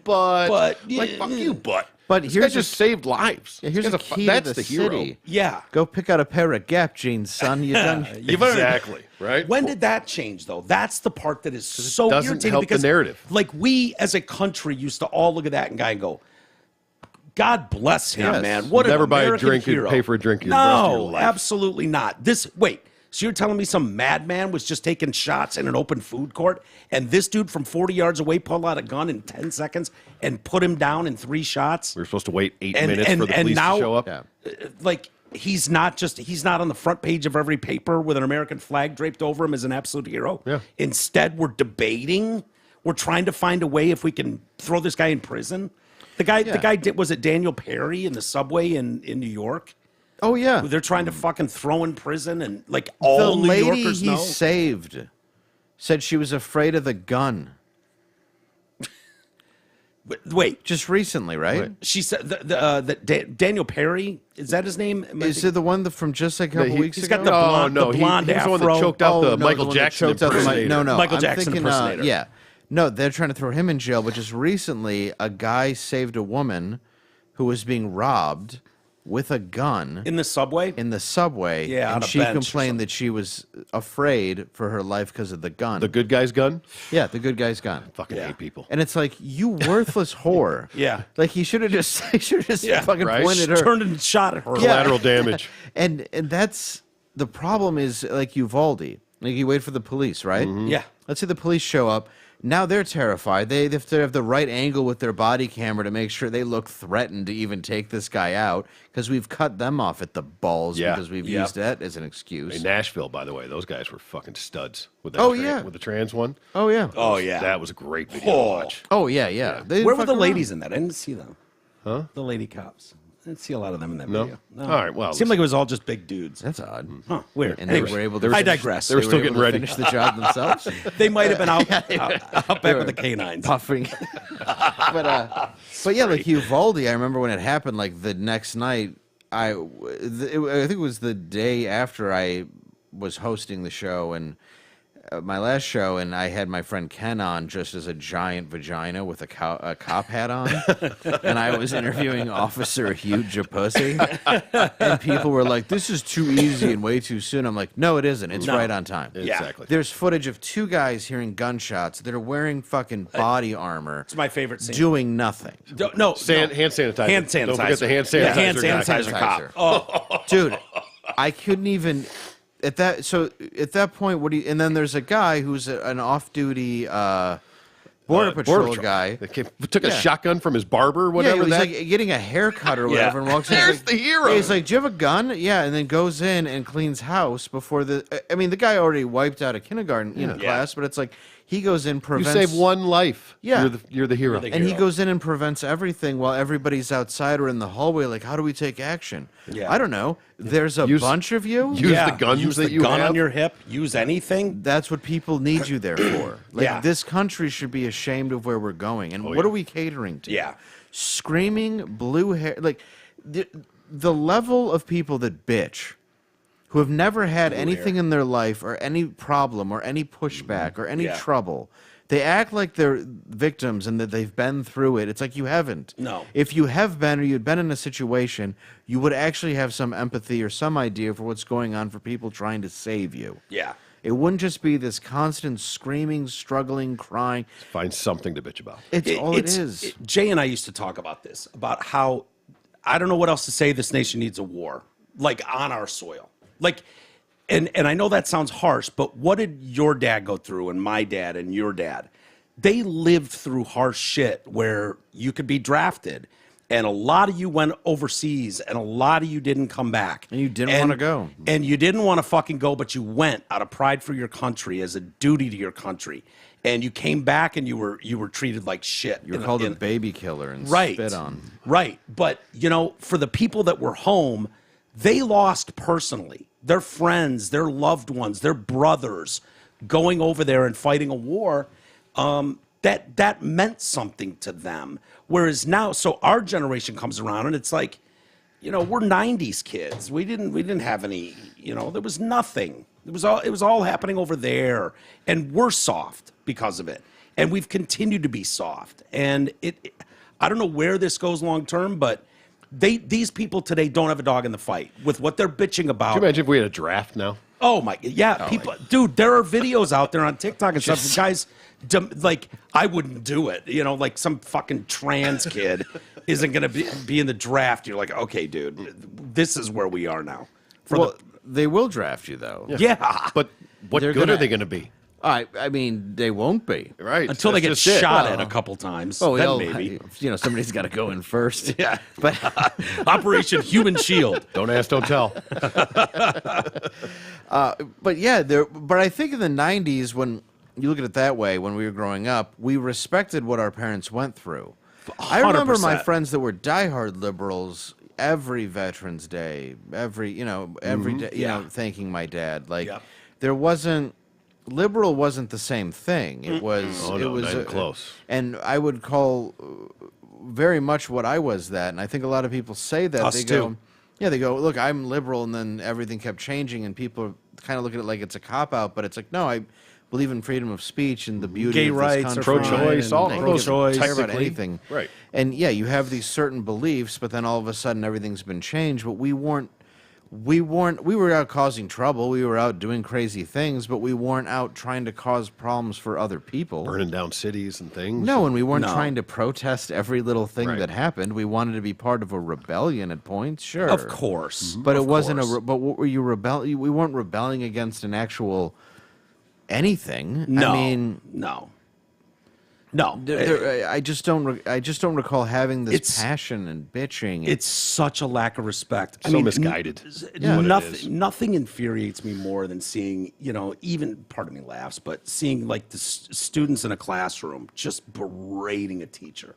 but like, fuck you, but this guy just saved lives. Yeah, here's the key that's to the hero. city. Yeah. Go pick out a pair of Gap jeans, son. You done? Exactly. Right. When did that change, though? That's the part that is so doesn't irritating help because the narrative. Like we as a country used to all look at that guy and go, God bless him, Yes. man. What an Never buy a American drink and hero. pay for a drink the rest of your No, life. absolutely not. So you're telling me some madman was just taking shots in an open food court, and this dude from 40 yards away pulled out a gun in 10 seconds and put him down in 3 shots? We were supposed to wait 8 minutes for the police now, to show up. Yeah. Like, he's not on the front page of every paper with an American flag draped over him as an absolute hero. Yeah. Instead, we're debating. We're trying to find a way if we can throw this guy in prison. The guy was it Daniel Perry in the subway in New York? Oh yeah. They're trying to fucking throw in prison, and like all the New lady Yorkers he know. saved said she was afraid of the gun. Wait, Just recently, right? she said Daniel Perry, is that his name? Is it the one from just like a couple weeks he's ago? got the blonde, no, the blonde he was the one that afro. choked out the no, Michael one that Jackson choked out the impersonator. No, Michael I'm Jackson thinking, impersonator. yeah. No, they're trying to throw him in jail, but just recently, a guy saved a woman who was being robbed with a gun in the subway. in the subway. Yeah, on and a she bench or complained that she was afraid for her life because of the gun. The good guy's gun? Yeah, the good guy's gun. Fucking hate people. And it's like, you worthless whore. Yeah. Like he should have just Yeah, fucking right? pointed her. Turned and shot at her. Collateral damage. And that's the problem is like Uvalde. Like you wait for the police, right? Yeah. Let's say the police show up. Now they're terrified. They have to have the right angle with their body camera to make sure they look threatened to even take this guy out because we've cut them off at the balls because we've used that as an excuse. In Nashville, by the way, those guys were fucking studs with that with the trans one. Oh, yeah. Oh, yeah. That was a great video to watch. Oh, yeah. They Where were the fuck ladies around. in that? I didn't see them. Huh? The lady cops. I didn't see a lot of them in that No? video. All right, well, Seemed like it was all just big dudes. That's odd. Huh, weird. And Anyways, they were able to. I digress. They were still able getting to ready. Finish the job themselves. They might have been out back with the canines. Puffing. but yeah, like Uvalde, I remember when it happened. Like the next night, I think it was the day after I was hosting the show and my last show, and I had my friend Ken on just as a giant vagina with a cop hat on, and I was interviewing Officer Huge a Pussy, and people were like, "This is too easy and way too soon." I'm like, "No, it isn't. It's right on time." Exactly. There's footage of two guys hearing gunshots that are wearing fucking body armor. It's my favorite scene. Doing nothing. No, Hand sanitizer. Hand sanitizer. Don't forget the hand sanitizer. Yeah, hand guy. sanitizer cop. Oh, Dude, I couldn't even at that point. What do you? And then there's a guy who's an off-duty border patrol guy. Took a shotgun from his barber, whatever. Yeah, he was that. like getting a haircut or whatever, and walks in. There's He's like, the hero. He's like, "Do you have a gun?" Yeah, and then goes in and cleans house before the. I mean, the guy already wiped out a kindergarten class, but it's like he goes in, You prevents. save one life. Yeah. You're the hero. And he goes in and prevents everything while everybody's outside or in the hallway. Like, how do we take action? Yeah. I don't know. There's a bunch of you. Use the guns use that the you gun have. on your hip. Use anything. That's what people need you there for. Like, Yeah. this country should be ashamed of where we're going. And what are we catering to? Yeah. Screaming blue hair. Like, the level of people that bitch who have never had anything in their life or any problem or any pushback or any trouble. They act like they're victims and that they've been through it. It's like you haven't. No. If you have been or you'd been in a situation, you would actually have some empathy or some idea for what's going on for people trying to save you. Yeah. It wouldn't just be this constant screaming, struggling, crying. Find something to bitch about. It is. Jay and I used to talk about this, about how, I don't know what else to say, this nation needs a war, like on our soil. Like, and I know that sounds harsh, but what did your dad go through and my dad and your dad? They lived through harsh shit where you could be drafted and a lot of you went overseas and a lot of you didn't come back. And you didn't want to go. And you didn't want to fucking go, but you went out of pride for your country, as a duty to your country. And you came back and you were treated like shit. You were called a baby killer and right, spit on. Right. But, you know, for the people that were home, they lost personally. Their friends, their loved ones, their brothers going over there and fighting a war, that meant something to them. Whereas now, so our generation comes around and it's like, you know, we're 90s kids. We didn't have any, you know, there was nothing. It was all happening over there. And we're soft because of it. And we've continued to be soft. And I don't know where this goes long term, but these people today don't have a dog in the fight with what they're bitching about. Can you imagine if we had a draft now? Oh my, yeah, people, dude, there are videos out there on TikTok and stuff. Guys, like, I wouldn't do it. You know, like some fucking trans kid isn't going to be in the draft. You're like, okay, dude, this is where we are now. They will draft you, though. Yeah. But what They're good gonna- are they going to be? I mean, they won't be. Right. Until they get That's just it. shot at a couple times. Oh, then well, maybe. you know, somebody's got to go in first. Yeah. But Operation Human Shield. Don't ask, don't tell. but yeah, but I think in the 90s, when you look at it that way, when we were growing up, we respected what our parents went through. I remember my 100%. friends that were diehard liberals every Veterans Day, every day, you know, thanking my dad. Like, Yep. there wasn't. Liberal wasn't the same thing. It was. Oh, it no, was not even close. And I would call very much what I was that, and I think a lot of people say that. Us they too. go, yeah, they go, look, I'm liberal, and then everything kept changing, and people kind of look at it like it's a cop out, but it's like, no, I believe in freedom of speech and the beauty Gay of this rights are country. pro-choice, and all I of don't those care about technically. anything. Right. And yeah, you have these certain beliefs, but then all of a sudden everything's been changed. But we were out causing trouble. We were out doing crazy things, but we weren't out trying to cause problems for other people. Burning down cities and things. No, and we weren't No. trying to protest every little thing Right. that happened. We wanted to be part of a rebellion at points, sure. Of course. But it Of wasn't course. but what were you rebelling? We weren't rebelling against an actual anything. No. I mean, no. No, I just don't recall having this passion and bitching. It's such a lack of respect. So misguided. Nothing infuriates me more than seeing, even, pardon me, laughs, but seeing like the students in a classroom just berating a teacher,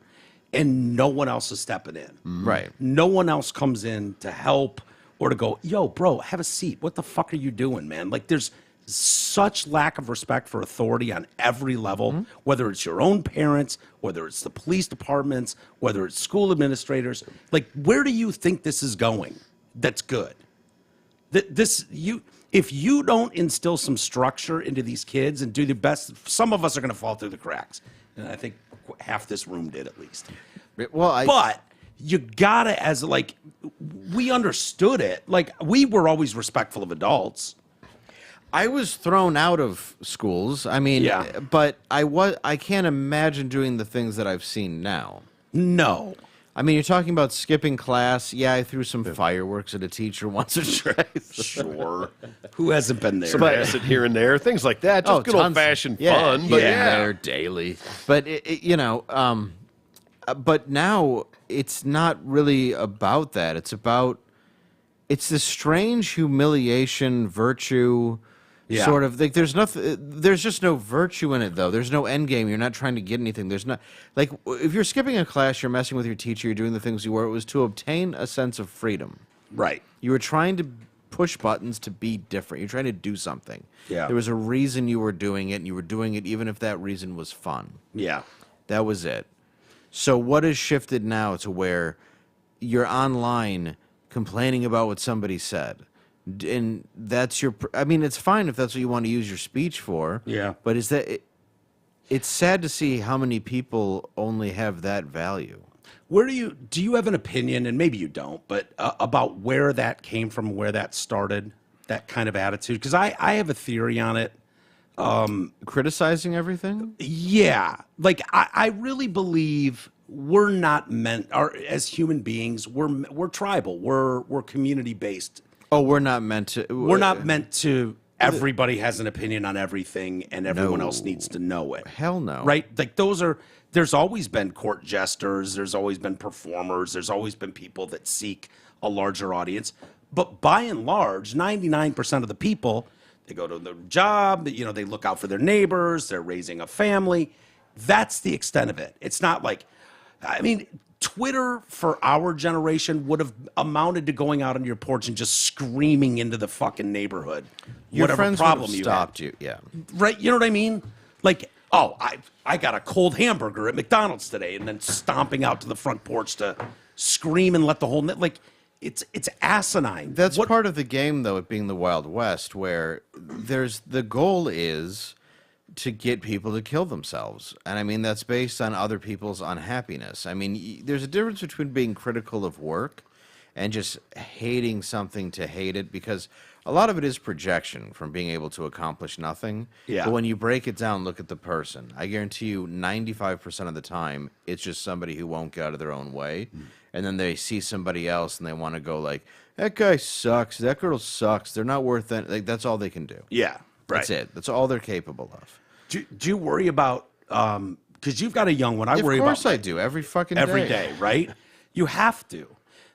and no one else is stepping in. Right. No one else comes in to help or to go, yo, bro, have a seat. What the fuck are you doing, man? Like, there's such lack of respect for authority on every level, whether it's your own parents, whether it's the police departments, whether it's school administrators. Like, where do you think this is going? That's good. If you don't instill some structure into these kids and do the best, some of us are going to fall through the cracks. And I think half this room did, at least. Well, but you gotta, as like, we understood it. Like, we were always respectful of adults. I was thrown out of schools. I mean, Yeah. but I can't imagine doing the things that I've seen now. No. I mean, you're talking about skipping class. Yeah, I threw some fireworks at a teacher once or twice. Sure. Who hasn't been there? Some acid here and there, things like that. Just good old-fashioned fun. But there daily. But, but now it's not really about that. It's this strange humiliation, virtue, sort of like there's just no virtue in it, though. There's no end game. You're not trying to get anything. There's not, like, if you're skipping a class, you're messing with your teacher, you're doing the things you were. It was to obtain a sense of freedom. Right. You were trying to push buttons to be different. You're trying to do something. Yeah. There was a reason you were doing it, and you were doing it even if that reason was fun. Yeah. That was it. So what has shifted now to where you're online complaining about what somebody said? And that's I mean, it's fine if that's what you want to use your speech for. Yeah. But it's sad to see how many people only have that value. Do you have an opinion, and maybe you don't, but about where that came from, where that started, that kind of attitude? Because I have a theory on it. Criticizing everything? Yeah. Like, I really believe we're not meant, as human beings, we're tribal. We're community based. Oh, we're not meant to. We're not meant to. Everybody has an opinion on everything, and everyone else needs to know it. Hell no. Right? Like, there's always been court jesters. There's always been performers. There's always been people that seek a larger audience. But by and large, 99% of the people, they go to their job, they look out for their neighbors, they're raising a family. That's the extent of it. It's not like, Twitter for our generation would have amounted to going out on your porch and just screaming into the fucking neighborhood. Your whatever friends problem would have you stopped had. you, yeah. Right? You know what I mean? Like, oh, I got a cold hamburger at McDonald's today, and then stomping out to the front porch to scream and let the whole it's asinine. That's part of the game, though, it being the Wild West, where the goal is to get people to kill themselves. And I mean, that's based on other people's unhappiness. I mean, there's a difference between being critical of work and just hating something to hate it, because a lot of it is projection from being able to accomplish nothing. Yeah. But when you break it down, look at the person. I guarantee you 95% of the time, it's just somebody who won't get out of their own way. And then they see somebody else and they want to go like, that guy sucks, that girl sucks, they're not worth it. Like, that's all they can do. Yeah, right. That's it. That's all they're capable of. Do you worry about, because you've got a young one, I worry about. Of course I do, every fucking day. Every day, right? You have to.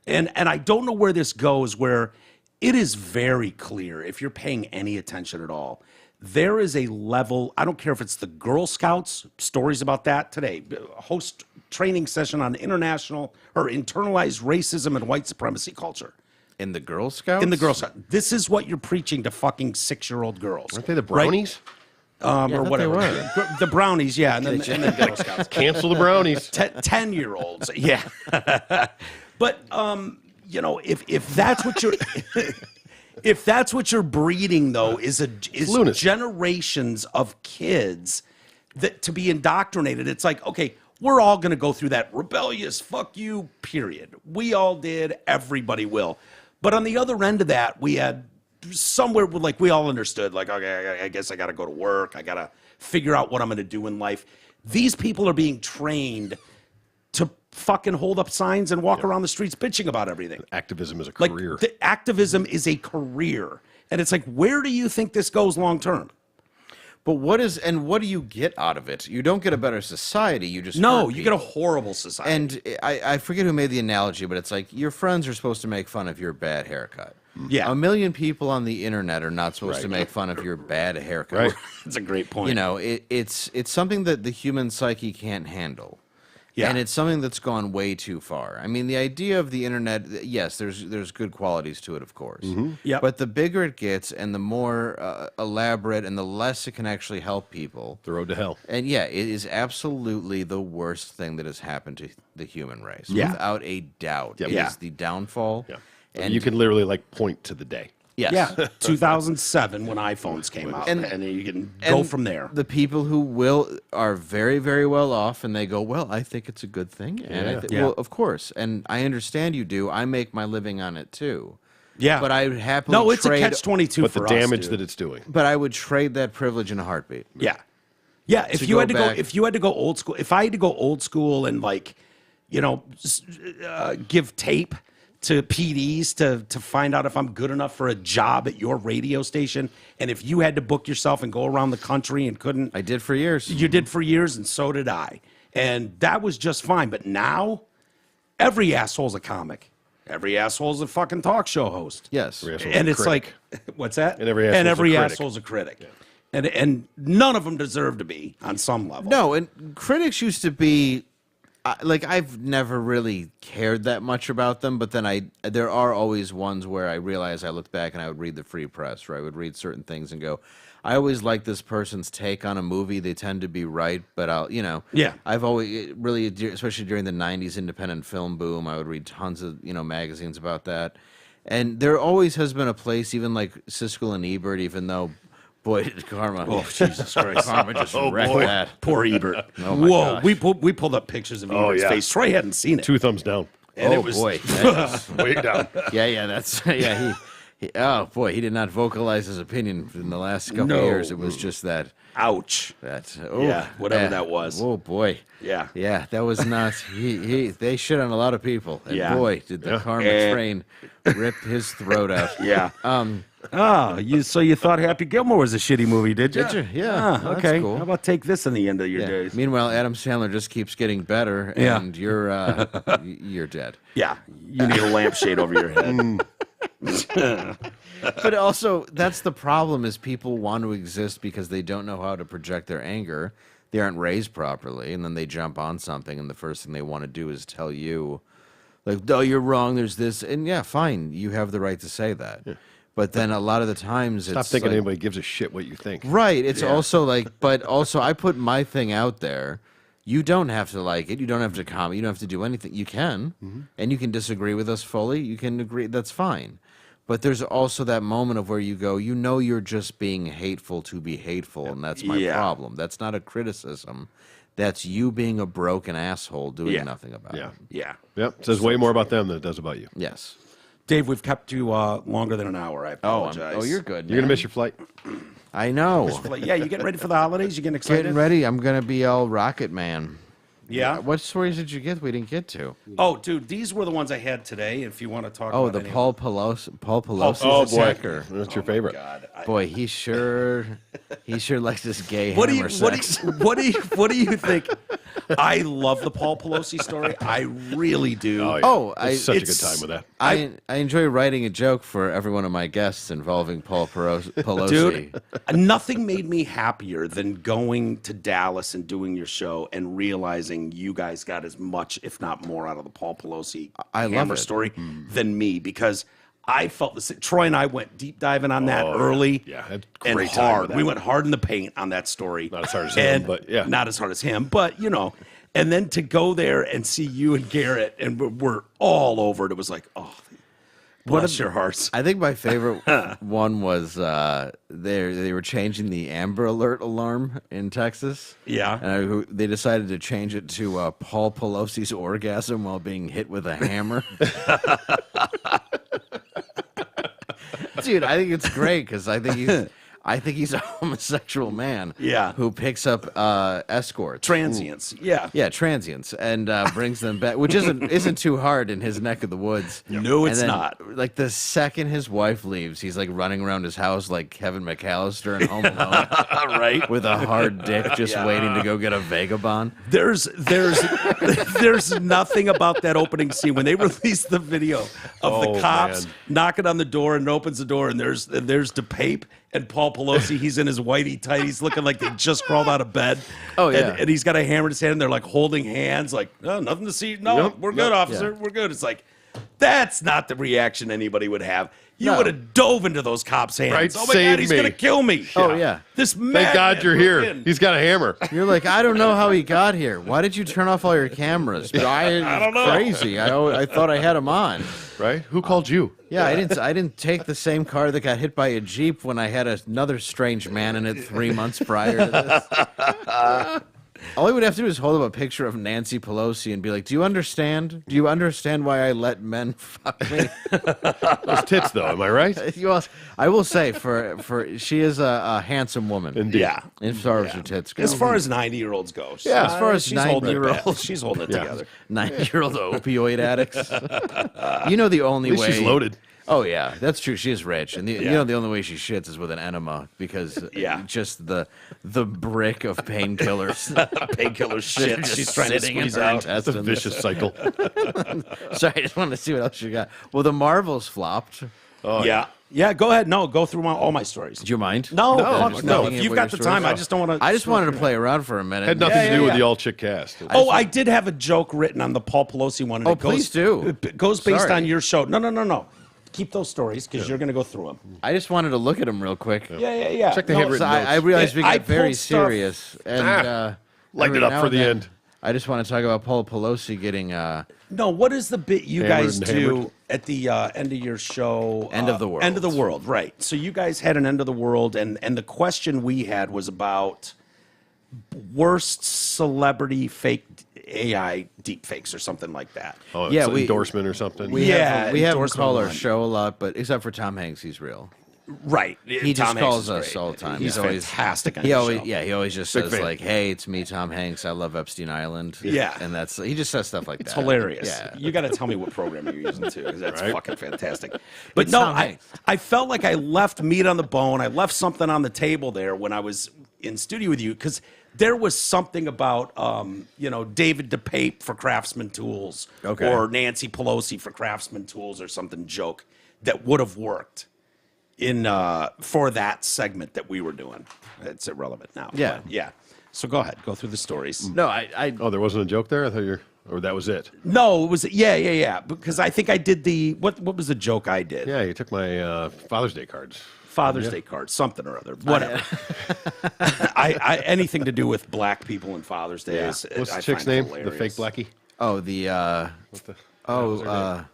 And I don't know where this goes, where it is very clear, if you're paying any attention at all, there is a level, I don't care if it's the Girl Scouts, stories about that today, host training session on international or internalized racism and white supremacy culture. In the Girl Scouts? In the Girl Scouts. This is what you're preaching to fucking 6-year-old girls. Aren't they the brownies? Or whatever. The brownies, yeah. And then Girl Scouts. Cancel the brownies. 10-year-olds, yeah. But, if that's what you're... If that's what you're breeding, though, is generations of kids that to be indoctrinated, it's like, okay, we're all going to go through that rebellious fuck you period. We all did. Everybody will. But on the other end of that, we had somewhere like we all understood, like, okay, I guess I got to go to work. I got to figure out what I'm going to do in life. These people are being trained to fucking hold up signs and walk around the streets bitching about everything. Activism is a career. Like, the activism is a career. And it's like, where do you think this goes long term? But what do you get out of it? You don't get a better society. You just No, hurt you get a people. horrible society. And I forget who made the analogy, but it's like your friends are supposed to make fun of your bad haircut. Yeah. A million people on the internet are not supposed to make fun of your bad haircut. Right. That's a great point. You know, it's something that the human psyche can't handle. Yeah. And it's something that's gone way too far. I mean, the idea of the internet, yes, there's good qualities to it, of course. Yep. But the bigger it gets and the more elaborate and the less it can actually help people. The road to hell. And yeah, it is absolutely the worst thing that has happened to the human race. Yeah. Without a doubt. Yep. It Yeah. is the downfall. Yeah. And And you can literally like point to the day. yes. Yeah, 2007 when iPhones came out, and you can go And from there. The people who are very, very well off, and they go, "Well, I think it's a good thing." And Yeah. Yeah. well, of course, and I understand you do. I make my living on it too. Yeah, But I would happily no, it's trade. a catch-22 But for the us, damage dude. that it's doing. But I would trade that privilege in a heartbeat. Yeah, yeah. If To you go had to back- go, if you had to go old school, if I had to go old school and like, you know, give tape to PDs to find out if I'm good enough for a job at your radio station, and if you had to book yourself and go around the country and couldn't, I did for years. you did for years, and so did I, and that was just fine. But now, every asshole's a comic. Every asshole's a fucking talk show host. Yes. Every asshole's And a it's critic. like, what's that? And every asshole's a critic. asshole's a critic. And none of them deserve to be on some level. No, and critics used to be like I've never really cared that much about them, but then there are always ones where I realize I look back and I would read the Free Press, or I would read certain things and go, I always like this person's take on a movie. They tend to be right, but Yeah. I've always really, especially during the '90s independent film boom, I would read tons of magazines about that, and there always has been a place, even like Siskel and Ebert, even though. Boy, did Karma! Oh, Jesus Christ. Karma just wrecked boy. that. Poor Ebert. Oh, my Whoa, gosh. we pulled up pictures of Oh, Ebert's yeah. face. Troy hadn't seen it. 2 thumbs down. And oh it was, boy, that is- Way down. yeah, that's he. Oh boy, he did not vocalize his opinion in the last couple No. of years. It was just that. Ouch. Oh, Yeah, whatever that was. Oh boy. Yeah. Yeah, that was not. They shit on a lot of people, and Yeah. boy, did the Karma Eh. train rip his throat out. Yeah. So you thought Happy Gilmore was a shitty movie, did you? Did you? Yeah, Ah, that's okay. cool. How about take this in the end of your Yeah. days? Meanwhile, Adam Sandler just keeps getting better, Yeah. and you're you're dead. Yeah. You need a lampshade over your head. But also, that's the problem: is people want to exist because they don't know how to project their anger. They aren't raised properly, and then they jump on something, and the first thing they want to do is tell you, like, "Oh, you're wrong. There's this," and yeah, fine, you have the right to say that. But then a lot of the times, Stop it's thinking like, anybody gives a shit what you think. right. It's also like, but also, I put my thing out there. You don't have to like it. You don't have to comment. You don't have to do anything. You can, and you can disagree with us fully. You can agree. That's fine. But there's also that moment of where you go, you're just being hateful to be hateful, and that's my Yeah. problem. That's not a criticism. That's you being a broken asshole doing Yeah. nothing about Yeah. it. Yeah. Yep. It says way more about them than it does about you. Yes. Dave, we've kept you longer than an hour. I apologize. you're good. You're going to miss your flight. I know. Yeah, you getting ready for the holidays? You getting excited? Getting ready. I'm gonna be all Rocket Man. Yeah. What stories did you get? We didn't get to. Oh, dude, these were the ones I had today. If you want to talk. Oh, about the any of Paul Pelosi. Paul Pelosi. Oh, boy. Sacker. That's your them. favorite. God, Boy, he sure likes this gay what do you hammer sex. what do you think? I love the Paul Pelosi story. I really do. Oh, yeah. Oh, It's such a good it's- time with that. I enjoy writing a joke for every one of my guests involving Paul Pelosi. Dude, nothing made me happier than going to Dallas and doing your show and realizing you guys got as much, if not more, out of the Paul Pelosi I love hammer it. story than me, because I felt the same. Troy and I went deep diving on that early. Yeah, had and great time hard. with that. We went hard in the paint on that story. Not as hard as him, but yeah. Not as hard as him, but and then to go there and see you and Garrett, and we're all over it. It was like, oh, bless your hearts. I think my favorite one was they were changing the Amber Alert alarm in Texas. Yeah. And they decided to change it to Paul Pelosi's orgasm while being hit with a hammer. Dude, I think it's great because I think I think he's a homosexual man. Yeah. Who picks up escorts. Transients. Yeah. Yeah, transients, and brings them back, which isn't too hard in his neck of the woods. No, it's And then, not. Like the second his wife leaves, he's like running around his house like Kevin McAllister in Home Alone, Right. with a hard dick, just waiting to go get a vagabond. There's nothing about that opening scene when they release the video of the cops man. knocking on the door and opens the door and there's DePape and Paul Pelosi. He's in his whitey tighties looking like they just crawled out of bed. Oh, yeah. And he's got a hammer in his hand and they're like holding hands like, oh, nothing to see. No, Yep. we're good, officer. Yeah. We're good. It's like, that's not the reaction anybody would have. You No. would have dove into those cops' hands. Right, Oh my save God, he's me. gonna kill me. Oh, yeah. This Thank God you're here. He's got a hammer. You're like, I don't know how he got here. Why did you turn off all your cameras? I don't know. Crazy. I thought I had him on. Right? Who called you? Yeah, I didn't take the same car that got hit by a Jeep when I had another strange man in it 3 months prior to this. All he would have to do is hold up a picture of Nancy Pelosi and be like, "Do you understand? Do you understand why I let men fuck me?" Those tits, though. Am I right? I will say, for she is a handsome woman. Indeed. Yeah. As far as her tits go. As far as 90-year-olds go. Yeah. As far as she's holding it 90-year-olds. back. She's holding it Yeah. together. 90-year-old opioid addicts. You know the only At least way she's loaded. Oh yeah, that's true. She is rich, and you Yeah. know the only way she shits is with an enema because Yeah. just the brick of painkillers. Painkiller shit. Just She's trying to sitting in squeeze her out. It's a intestines. vicious cycle. Sorry, I just wanted to see what else you got. Well, the Marvels flopped. Oh, Yeah. Yeah, go ahead. No, go through all my stories. Do you mind? No, No, no. nothing If you've in got your the time, stories? I just don't want to. I just wanted to play around for a minute. Had nothing Yeah, to do with yeah. the all chick cast. Oh, I did have a joke written on the Paul Pelosi one. And Oh, it goes, please do. It goes based Sorry. on your show. No. Keep those stories because you're going to go through them. I just wanted to look at them real quick. Yeah. Check the No, handwritten So I notes. realized we I got very pulled stuff- serious, and Lighten every it up now for and the then, end. I just want to talk about Paul Pelosi getting No, what is the bit you Hammered guys and do hammered. at the end of your show? End of the world. End of the world, right. So you guys had an end of the world, and the question we had was about worst celebrity fake AI deepfakes or something like that. Oh, Yeah, it's an we- endorsement or something. We Yeah, have we have him endorsement call our one. show a lot, but except for Tom Hanks, he's real. Right. He just calls us all the time. He's always fantastic on He your always show. he always just Big says fan. like, "Hey, it's me, Tom Hanks. I love Epstein Island." Yeah. and he just says stuff like It's that. hilarious. Yeah, You got to tell me what program you're using too, because that's Right. fucking fantastic. But It's no, Tom Hanks. I felt like I left meat on the bone. I left something on the table there when I was in studio with you, because there was something about David DePape for Craftsman Tools, Okay. or Nancy Pelosi for Craftsman Tools, or something joke that would have worked in for that segment that we were doing. It's irrelevant now. Yeah. but yeah. So go ahead, go through the stories. No, I Oh, there wasn't a joke there? I thought or that was it. No, it was yeah. Because I think I did the what was the joke I did? Yeah, you took my Father's Day cards. Father's Day card, something or other, whatever. I anything to do with black people and Father's Day is What's I the chick's find name? The hilarious. fake blackie? oh the What the-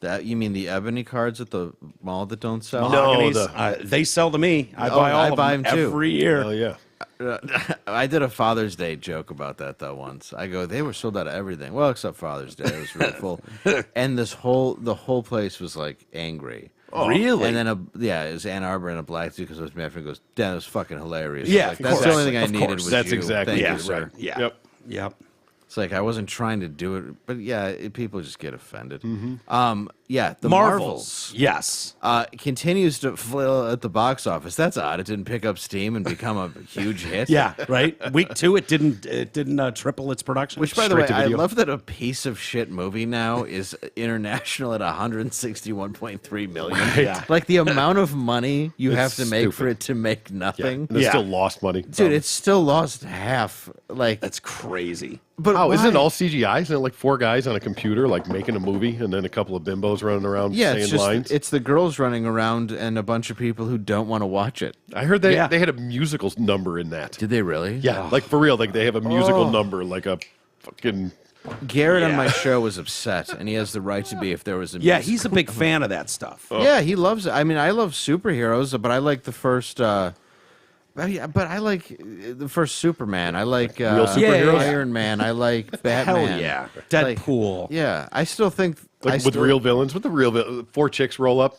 that you mean the ebony cards at the mall that don't sell? No. Mahoganies, they sell to me. I Oh, buy all I of buy them 'em too. every year. Oh, yeah. I did a Father's Day joke about that though once. I go, they were sold out of everything. Well, except Father's Day. It was really full. And the whole place was like angry. Oh, really? And then it was Ann Arbor and a black dude because it was my friend goes, damn, it was fucking hilarious. Yeah, Like, of that's the course. only thing I Of needed course. was That's you. exactly Thank yeah, you, sir. yeah. Yep. It's like I wasn't trying to do it, but yeah, people just get offended. The Marvels. Marvels Yes. continues to flail at the box office. That's odd. It didn't pick up steam and become a huge hit. Yeah, right. Week 2, it didn't triple its production. Which, by the way, Straight to I video. love that a piece of shit movie now is international at 161.3 million. Yeah. Like the amount of money you have It's to make for stupid. it to make nothing. And it Yeah. still lost money. Dude, it's still lost half. Like, that's crazy. but Oh, isn't it why? all CGI? Isn't it like 4 guys on a computer, like making a movie, and then a couple of bimbos running around Yeah, saying it's just lines? it's the girls running around and a bunch of people who don't want to watch it. I heard they Yeah. had a musical number in that. Did they really? Yeah, like for real. Like they have a musical number, like a fucking. Garrett on Yeah. my show was upset, and he has the right to be if there was a Yeah, musical. he's a big fan of that stuff. Yeah, he loves it. I mean, I love superheroes, but I like the first. But I like the first Superman. I like Real superheroes? Iron Man. I like Batman. Hell yeah. Like, Deadpool. yeah, I still think Like with real villains, with the real 4 chicks roll up.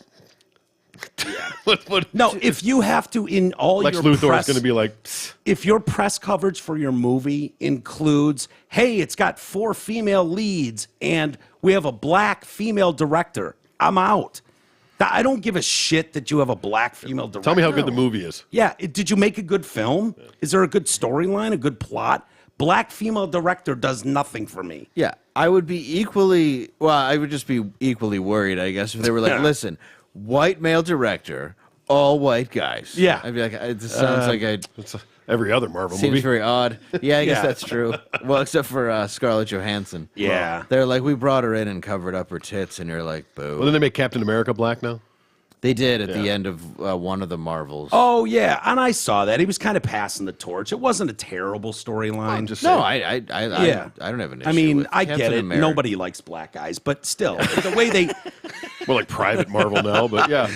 No, if you have to in all Lex your Luthor press, is going to be like, "Psst." if your press coverage for your movie includes, hey, it's got 4 female leads and we have a black female director, I'm out. I don't give a shit that you have a black female director. Tell me how good the movie is. Yeah, did you make a good film? Is there a good storyline, a good plot? Black female director does nothing for me. Yeah, I would be equally. Well, I would just be equally worried, I guess, if they were like, "Listen, white male director, all white guys." Yeah. I'd be like, "It just sounds like I." It's every other Marvel Seems movie. very odd. Yeah, I guess Yeah. that's true. Well, except for Scarlett Johansson. Yeah. They're like, we brought her in and covered up her tits, and you're like, boo. Well, then they make Captain America black now. They did at the end of one of the Marvels. Oh, yeah, and I saw that. He was kind of passing the torch. It wasn't a terrible storyline. Just No, saying. I don't have an issue. I mean, with I Captain get it. America. Nobody likes black guys, but still, the way they More like Private Marvel now, but yeah.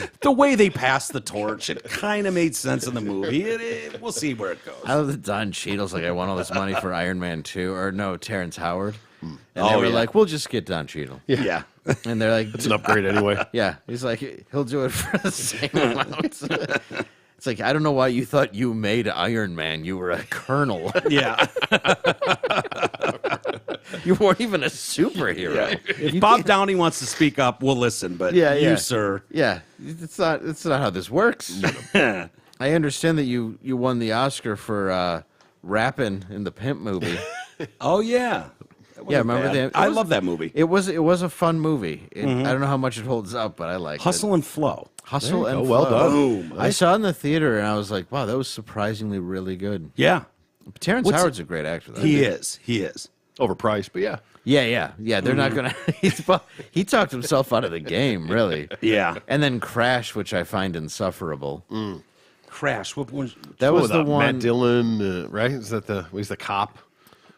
passed the torch, it kind of made sense in the movie. We'll see where it goes. I love that Don Cheadle's like, I want all this money for Iron Man 2, or no, Terrence Howard. And they Oh, were yeah. like, we'll just get Don Cheadle. Yeah. And they're like, It's an upgrade anyway. yeah. He's like, he'll do it for the same amount. It's like, I don't know why you thought you made Iron Man. You were a colonel. Yeah. You weren't even a superhero. If Bob Downey wants to speak up, we'll listen. But Yeah, yeah. you, sir. Yeah, it's not how this works. I understand that you won the Oscar for rapping in the Pimp movie. Oh, yeah. Yeah, remember that? I love that movie. It was a fun movie. I don't know how much it holds up, but I like Hustle and Flow. Hustle There you and go. Well Flow. done. Boom. I saw it in the theater and I was like, wow, that was surprisingly really good. Yeah. Terrence Howard's a great actor, though. He is. He is. Overpriced, but yeah. Yeah. They're not gonna. He talked himself out of the game, really. Yeah. And then Crash, which I find insufferable. Crash. What was That was the Matt one. Dillon, right? Is that he's the cop?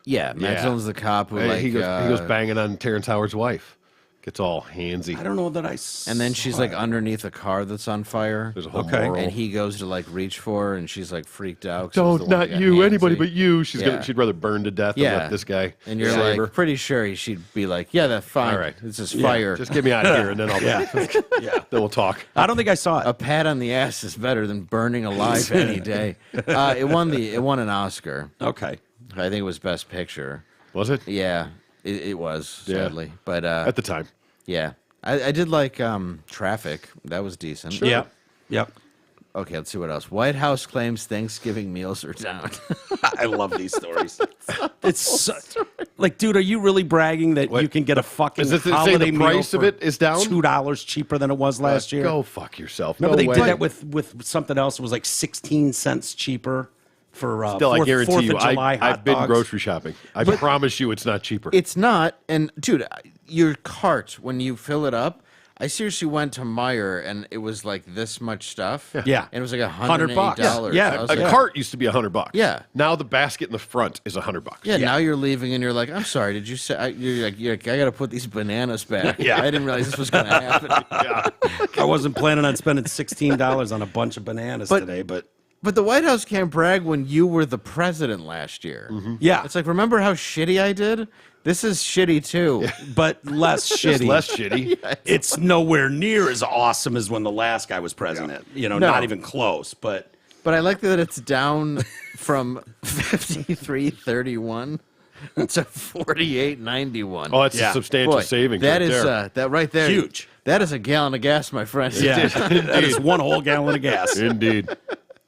Yeah, Matt Yeah. Dillon's the cop who like he goes banging on Terrence Howard's wife. Gets all handsy. I don't know that I saw and then she's like underneath a car that's on fire. There's a whole Okay. moral. And he goes to like reach for her, and she's like freaked out. 'cause he's Don't, the one not who got you, anybody handsy. but you. Yeah. She'd rather burn to death than Yeah, let this guy And you're save like her. pretty sure she'd be like, yeah, that's fine. All right. This is fire. Just get me out of here, and then I'll Yeah. then we'll talk. I don't think I saw A it. pat on the ass is better than burning alive any day. It won an Oscar. Okay. I think it was Best Picture. Was it? Yeah, it was Yeah. sadly, but At the time. yeah, I did like Traffic. That was decent. Yep. Yep. Okay, let's see what else. White House claims Thanksgiving meals are down. I love these stories. It's so, like, dude, are you really bragging that What? you can get a fucking Is it saying holiday the price meal of for it is down? $2 cheaper than it was last year? Go fuck yourself. Remember no they way. did that with something else. It was like 16 cents cheaper for Still, I guarantee 4th you, of July hot I've been dogs. grocery shopping. I promise you it's not cheaper. It's not, and dude, your cart when you fill it up. I seriously went to Meijer and it was like this much stuff. Yeah. And it was like $100. $108. Yeah. I was a like, cart used to be $100. Yeah. Now the basket in the front is $100. Yeah, now you're leaving and you're like, I'm sorry, did you say, you're like, I got to put these bananas back. Yeah. I didn't realize this was going to happen. I wasn't planning on spending $16 on a bunch of bananas today, but But the White House can't brag when you were the president last year. yeah, It's like, remember how shitty I did? This is shitty too. but less Just shitty. less shitty. It's nowhere near as awesome as when the last guy was president. You know, No. not even close. But But I like that it's down from 53.31 to 48.91. Oh, that's Yeah. a substantial Boy, savings. that right is there. that right there. Huge. That is a gallon of gas, my friend. yeah, that is one whole gallon of gas. Indeed.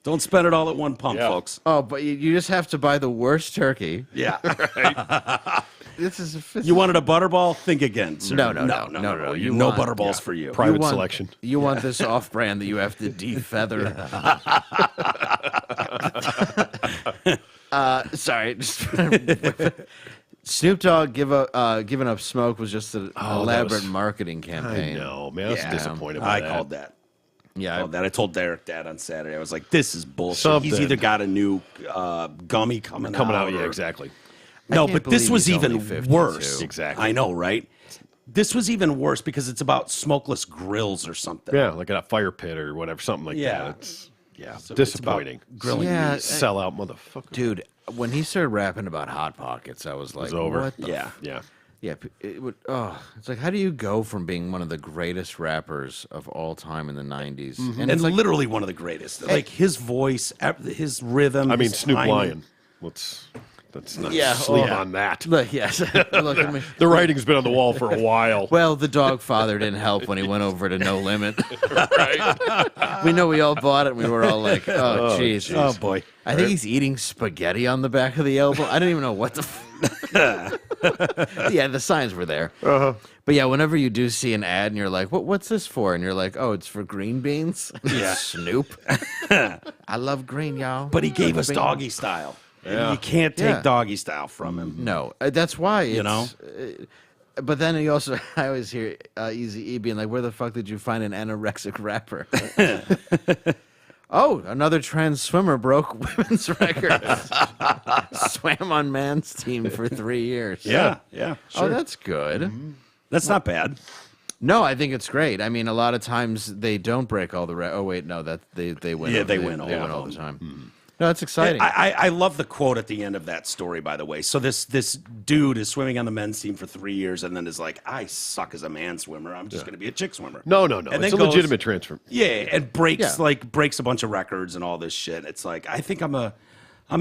Don't spend it all at one pump, Yeah. folks. Oh, but you just have to buy the worst turkey. Yeah. This is You wanted a butterball? Think again, sir. No. You You no want- butterballs for you. Private you want, selection. You want this off-brand that you have to defeather. Sorry. Snoop Dogg giving up smoke was just an elaborate marketing I campaign. know, man. I was Yeah. disappointed by I that. called that. Yeah, I told Derek that on Saturday. I was like, "This is bullshit." He's Something. either got a new gummy coming out, Yeah, or- exactly. No, can't but this believe was he's only even 52. worse. Exactly. I know, right? This was even worse because it's about smokeless grills or something. Yeah, like at a fire pit or whatever, something like Yeah. that. It's So disappointing. It's about grilling Yeah, meat. Sell out motherfucker. dude. When he started rapping about hot pockets, I was like, over. "What?" the Yeah. Yeah. Yeah, it would. Oh, it's like, how do you go from being one of the greatest rappers of all time in the '90s, And it's like, literally one of the greatest. Like his voice, his rhythm. I mean, his Snoop timing. Lion. Let's not Yeah, sleep oh. on that. look, yes, look, I mean, The writing's been on the wall for a while. well, the dog father didn't help when he went over to No Limit. Right? We know we all bought it. And we were all like, oh, jeez. Oh boy. I think he's eating spaghetti on the back of the elbow. I don't even know what the. Yeah, the signs were there. Uh-huh. But yeah, whenever you do see an ad and you're like, what's this for? And you're like, oh, it's for green beans. Yeah. Snoop. I love green, y'all. But he gave us Bean. doggy style. Yeah. You can't take Yeah. doggy style from him. No, that's why. It's, know? But then he also, I always hear Eazy-E being like, where the fuck did you find an anorexic rapper? Oh, another trans swimmer broke women's records. Swam on man's team for 3 years. Yeah. Oh, Sure. that's good. That's not bad. No, I think it's great. I mean, a lot of times they don't break all the oh wait, no, that they win. Yeah, they win all They of win all the them. time. No, that's exciting. I love the quote at the end of that story, by the way. So this dude is swimming on the men's team for 3 years and then is like, I suck as a man swimmer. I'm just going to be a chick swimmer. No. And It's then a goes- legitimate transfer. Yeah, and breaks Yeah. breaks a bunch of records and all this shit. It's like I think I'm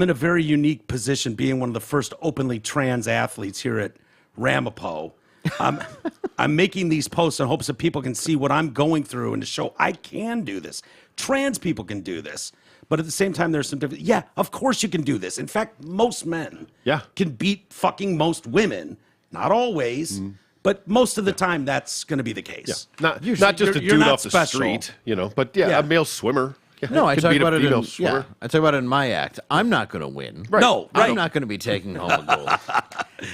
in a very unique position being one of the first openly trans athletes here at Ramapo. I'm making these posts in hopes that people can see what I'm going through and to show I can do this. Trans people can do this. But at the same time, there's some different. Yeah, of course you can do this. In fact, most men can beat fucking most women. Not always, but most of the time that's going to be the case. Not just You're- a you're dude not off the special. street, but Yeah. a male swimmer. Yeah, No, I could talk beat a about it. female In, swimmer. I talk about it in my act. I'm not going to win. Right. No, right. I'm not going to be taking home a gold.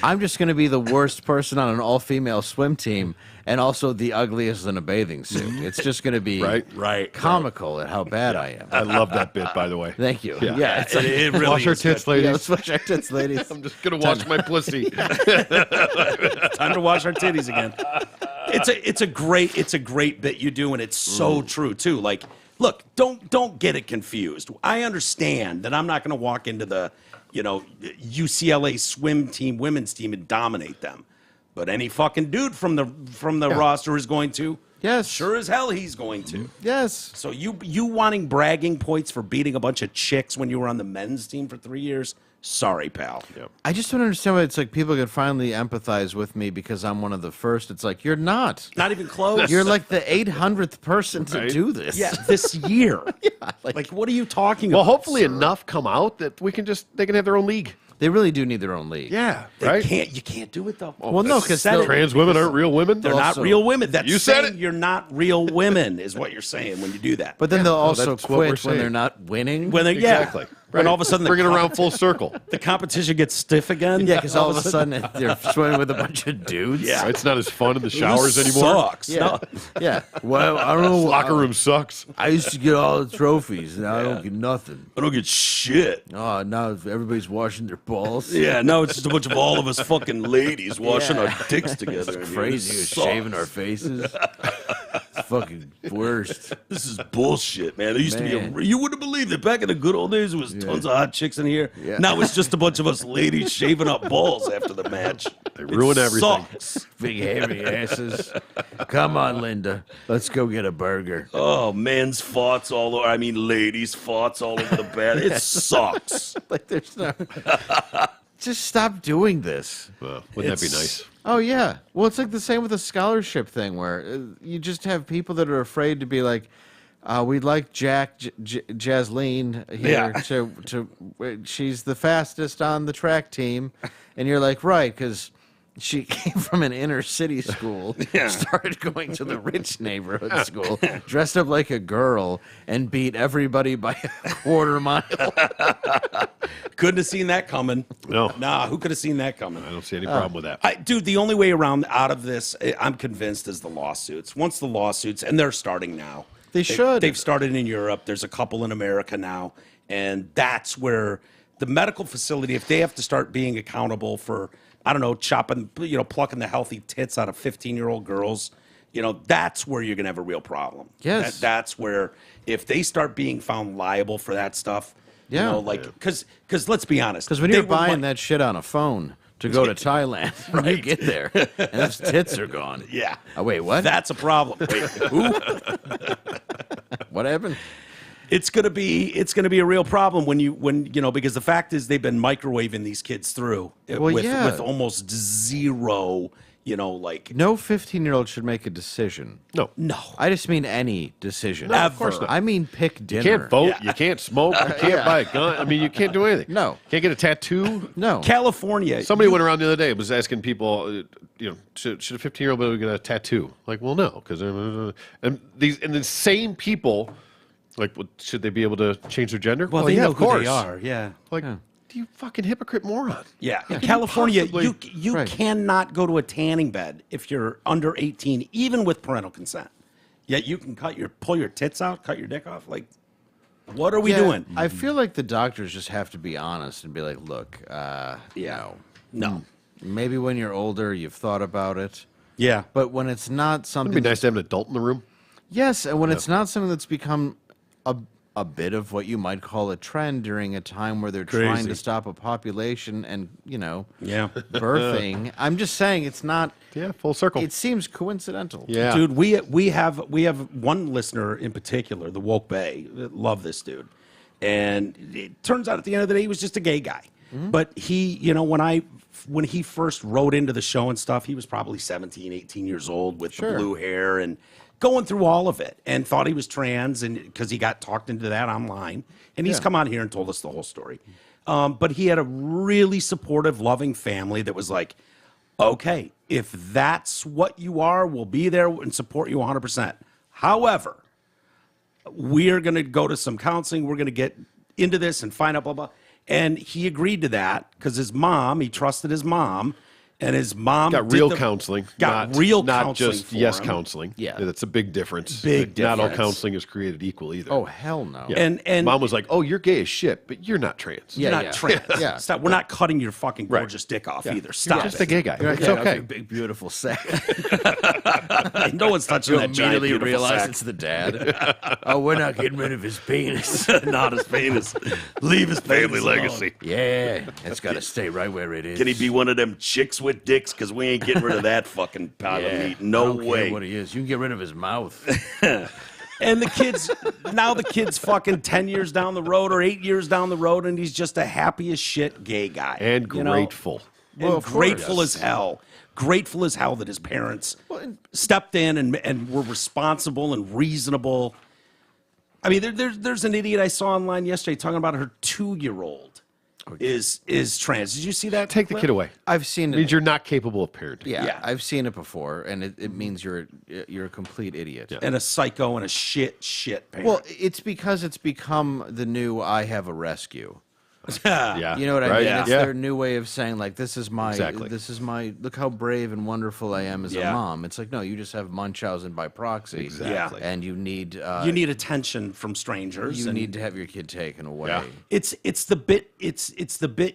I'm just going to be the worst person on an all-female swim team, and also the ugliest in a bathing suit. It's just going to be Right. comical at how bad I am. I love that bit, by the way. Thank you. Yeah. Yeah, it's like, It really Wash our is tits, good. ladies. yeah, let's wash our tits, ladies. I'm just gonna wash my pussy. Time to wash our titties again. It's a great bit you do, and it's so true too. Like, look, don't get it confused. I understand that I'm not going to walk into the, UCLA swim team, women's team, and dominate them. But any fucking dude from the roster is going to. Yes. Sure as hell he's going to. Yes. So you wanting bragging points for beating a bunch of chicks when you were on the men's team for 3 years? Sorry, pal. Yep. I just don't understand why it's like people can finally empathize with me because I'm one of the first. It's like, you're not. Not even close. You're like the 800th person to Right. do this. yeah, this year. like, what are you talking Well, about? hopefully sir? enough come out that they can have their own league. They really do need their own league. Yeah, They right. you can't do it though. Well, no, because Said it. Trans women aren't real women. They're not Also- real women. That's You said saying it. you're not real women, is what you're saying when you do that. But then they'll also that's what we're quit when saying. they're not winning. when they Exactly. when all of a sudden bring it around full circle. the competition gets stiff again. Yeah, because all of a sudden they're swimming with a bunch of dudes. Yeah. It's not as fun in the This showers anymore. Sucks. Yeah. No. Yeah. Well, I don't know. Locker room sucks. I used to get all the trophies. Now I don't get nothing. I don't get shit. Oh, now everybody's washing their balls. Yeah, no, it's just a bunch of all of us fucking ladies washing Yeah. our dicks together. It's crazy. We're shaving our faces. It's fucking worst. This is bullshit, man. There used to Man. be you wouldn't believe that back in the good old days there was tons of hot chicks in here. Yeah. Now it's just a bunch of us ladies shaving up balls after the match. They ruin everything. Sucks. Big hairy asses. Come on, Linda. Let's go get a burger. Oh, men's farts all over. I mean, ladies' farts all over the bed. It sucks. Like there's no. Just stop doing this. Well, wouldn't that be It's- nice? Oh yeah. Well, it's like the same with the scholarship thing, where you just have people that are afraid to be like, we'd like Jasleen here to. She's the fastest on the track team, and you're like, right, because she came from an inner city school, started going to the rich neighborhood school, dressed up like a girl, and beat everybody by a quarter mile. Couldn't have seen that coming. No. Nah, who could have seen that coming? I don't see any problem with that. Dude, the only way out of this, I'm convinced, is the lawsuits. Once the lawsuits, and they're starting now. They should. They've started in Europe. There's a couple in America now. And that's where the medical facility, if they have to start being accountable for, I don't know, plucking the healthy tits out of 15-year-old girls, that's where you're going to have a real problem. Yes. That's where, if they start being found liable for that stuff, Yeah. because let's be honest. Because when they you're were buying like- that shit on a phone, to go to Thailand when you get there, and those tits are gone. Yeah. Oh, wait, what? That's a problem. Wait, who? What happened? It's gonna be a real problem when because the fact is they've been microwaving these kids through with almost zero, like No 15-year-old should make a decision. No. I just mean any decision. No, of course not. I mean pick dinner. You can't vote. You can't smoke. You can't buy a gun. I mean, you can't do anything. No. Can't get a tattoo. No. California. Somebody went around the other day and was asking people, should a 15-year-old be able to get a tattoo? Like, well, no, because and the same people, like, should they be able to change their gender? Well, they yeah, know of course who they are. Yeah. Like, you fucking hypocrite moron. Yeah, in How can California, possibly- you Right. cannot go to a tanning bed if you're under 18, even with parental consent. Yet you can pull your tits out, cut your dick off. Like, what are we doing? I feel like the doctors just have to be honest and be like, look, No. maybe when you're older, you've thought about it. Yeah. But when it's not something... It'd be nice to have an adult in the room. Yes, and when it's not something that's become a bit of what you might call a trend during a time where they're trying Crazy. to stop a population and, Yeah. birthing. I'm just saying it's not... Yeah, full circle. It seems coincidental. Yeah. Dude, we have one listener in particular, the Woke Bay. Love this dude. And it turns out at the end of the day, he was just a gay guy. But he, when he first wrote into the show and stuff, he was probably 17, 18 years old with the blue hair and going through all of it and thought he was trans and because he got talked into that online. And he's come on here and told us the whole story. But he had a really supportive, loving family that was like, okay, if that's what you are, we'll be there and support you 100%. However, we are going to go to some counseling. We're going to get into this and find out, blah, blah. And he agreed to that because he trusted his mom. And his mom got real counseling. Got not, real not counseling just for yes him. counseling. Yeah. That's a big difference. Big Not all difference. counseling is created equal either. Oh, hell no. Yeah. And Mom was like, "Oh, you're gay as shit, but you're not trans." You're not trans. Yeah. Stop. We're not cutting your fucking Right. gorgeous dick off either. You're Stop. just a gay guy. You're It's like, okay. "Your big, beautiful sack." No one's touching You that giant, immediately beautiful realize sack. it's the dad. Oh, we're not getting rid of his penis. Not his penis. Leave his family legacy. Yeah, it's got to stay right where it is. Can he be one of them chicks with dicks? Because we ain't getting rid of that fucking pile of meat. I No don't care way. what he is. You can get rid of his mouth. And the kid's fucking 10 years down the road or 8 years down the road, and he's just a happy as shit gay guy. And grateful. And Well, of grateful course. as hell. Grateful as hell that his parents stepped in and were responsible and reasonable. I mean, there's an idiot I saw online yesterday talking about her 2-year-old is trans. Did you see that? Take the clip? kid away. I've seen It means it. you're not capable of parenting. Yeah, I've seen it before, and it means you're a complete idiot. And a psycho and a shit parent. Well, it's because it's become the new "I have a rescue." Yeah. You know what I Right? mean? It's Yeah. their new way of saying, like, this is my, Exactly. look how brave and wonderful I am as a Yeah. mom. It's like, no, you just have Munchausen by proxy. Exactly. And you need, you need attention from strangers. you and need to have your kid taken away. Yeah. It's the bit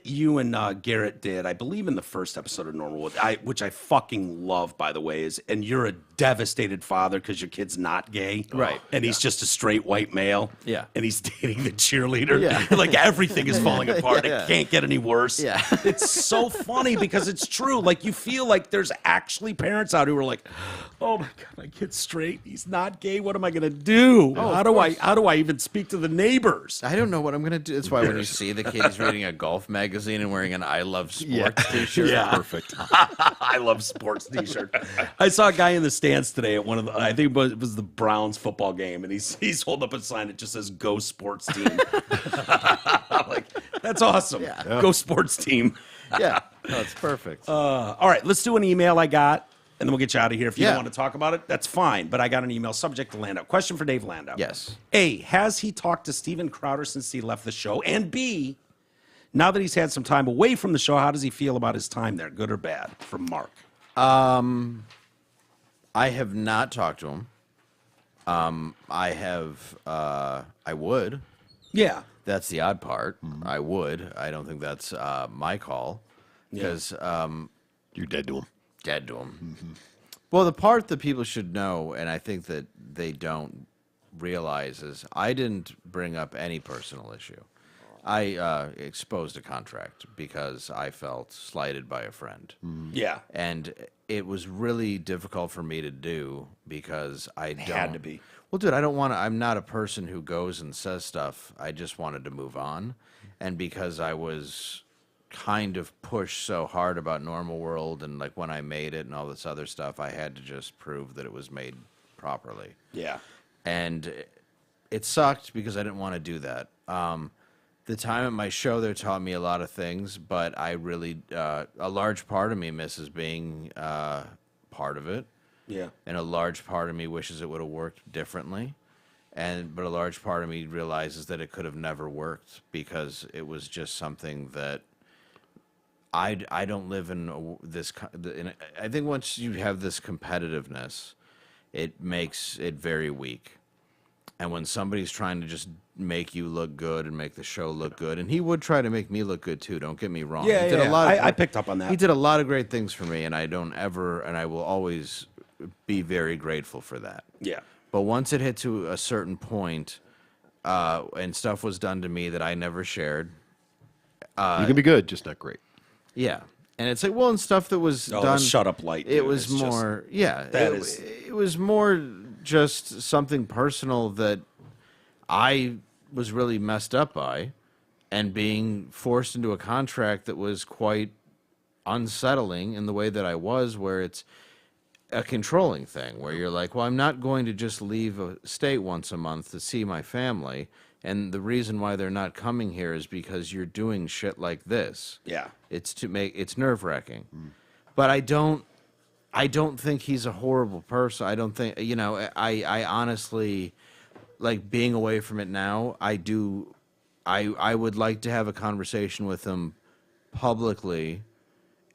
you and Garrett did, I believe, in the first episode of Normal, which I fucking love, by the way. And you're a devastated father because your kid's not gay, Right. And he's just a straight white male, Yeah. And he's dating the cheerleader, Yeah. Like everything is falling apart. Yeah. It can't get any worse. Yeah. It's so funny because it's true. Like you feel like there's actually parents out who are like, "Oh my god, my kid's straight. He's not gay. What am I gonna do? How do I even speak to the neighbors?" I don't know what I'm going to do. That's why when you see the kid, he's reading a golf magazine and wearing an I Love Sports t-shirt. Yeah. Perfect. I love sports t-shirt. I saw a guy in the stands today at one of the, I think it was the Browns football game, and he's holding up a sign that just says "Go Sports Team." Like, that's awesome. Yeah. Go Sports Team. Yeah. No, it's perfect. All right, let's do an email I got, and then we'll get you out of here. If you Yeah. don't want to talk about it, that's fine. But I got an email subject to Landau. Question for Dave Landau. Yes. A, has he talked to Steven Crowder since he left the show? And B, now that he's had some time away from the show, how does he feel about his time there, good or bad? From Mark. I have not talked to him. I would. Yeah. That's the odd part. I would. I don't think that's my call because You're dead to him. dead to him. Well, the part that people should know, and I think that they don't realize, is I didn't bring up any personal issue. I exposed a contract because I felt slighted by a friend. Yeah. And it was really difficult for me to do because I don't. Had to be. Well, dude, I'm not a person who goes and says stuff. I just wanted to move on. And because I was kind of pushed so hard about Normal World and like when I made it and all this other stuff, I had to just prove that it was made properly. Yeah. And it sucked because I didn't want to do that. The time at my show there taught me a lot of things, but I really, a large part of me misses being part of it. Yeah. And a large part of me wishes it would have worked differently. But a large part of me realizes that it could have never worked because it was just something that I don't live in I think once you have this competitiveness, it makes it very weak. And when somebody's trying to just make you look good and make the show look good, and he would try to make me look good too, don't get me wrong. Yeah, He did yeah. a lot of, I picked up on that. He did a lot of great things for me, and I will always be very grateful for that. Yeah. But once it hit to a certain point, and stuff was done to me that I never shared. You can be good, just not great. Yeah. And it's like, well, and stuff that was done. Shut up light. It dude. was It's just- more, yeah. that it, is- it was more just something personal that I was really messed up by, and being forced into a contract that was quite unsettling in the way that I was, where it's a controlling thing, where you're like, well, I'm not going to just leave a state once a month to see my family. And the reason why they're not coming here is because you're doing shit like this. Yeah. It's nerve-wracking. But I don't think he's a horrible person. I don't think, I honestly, like, being away from it now, I would like to have a conversation with him publicly,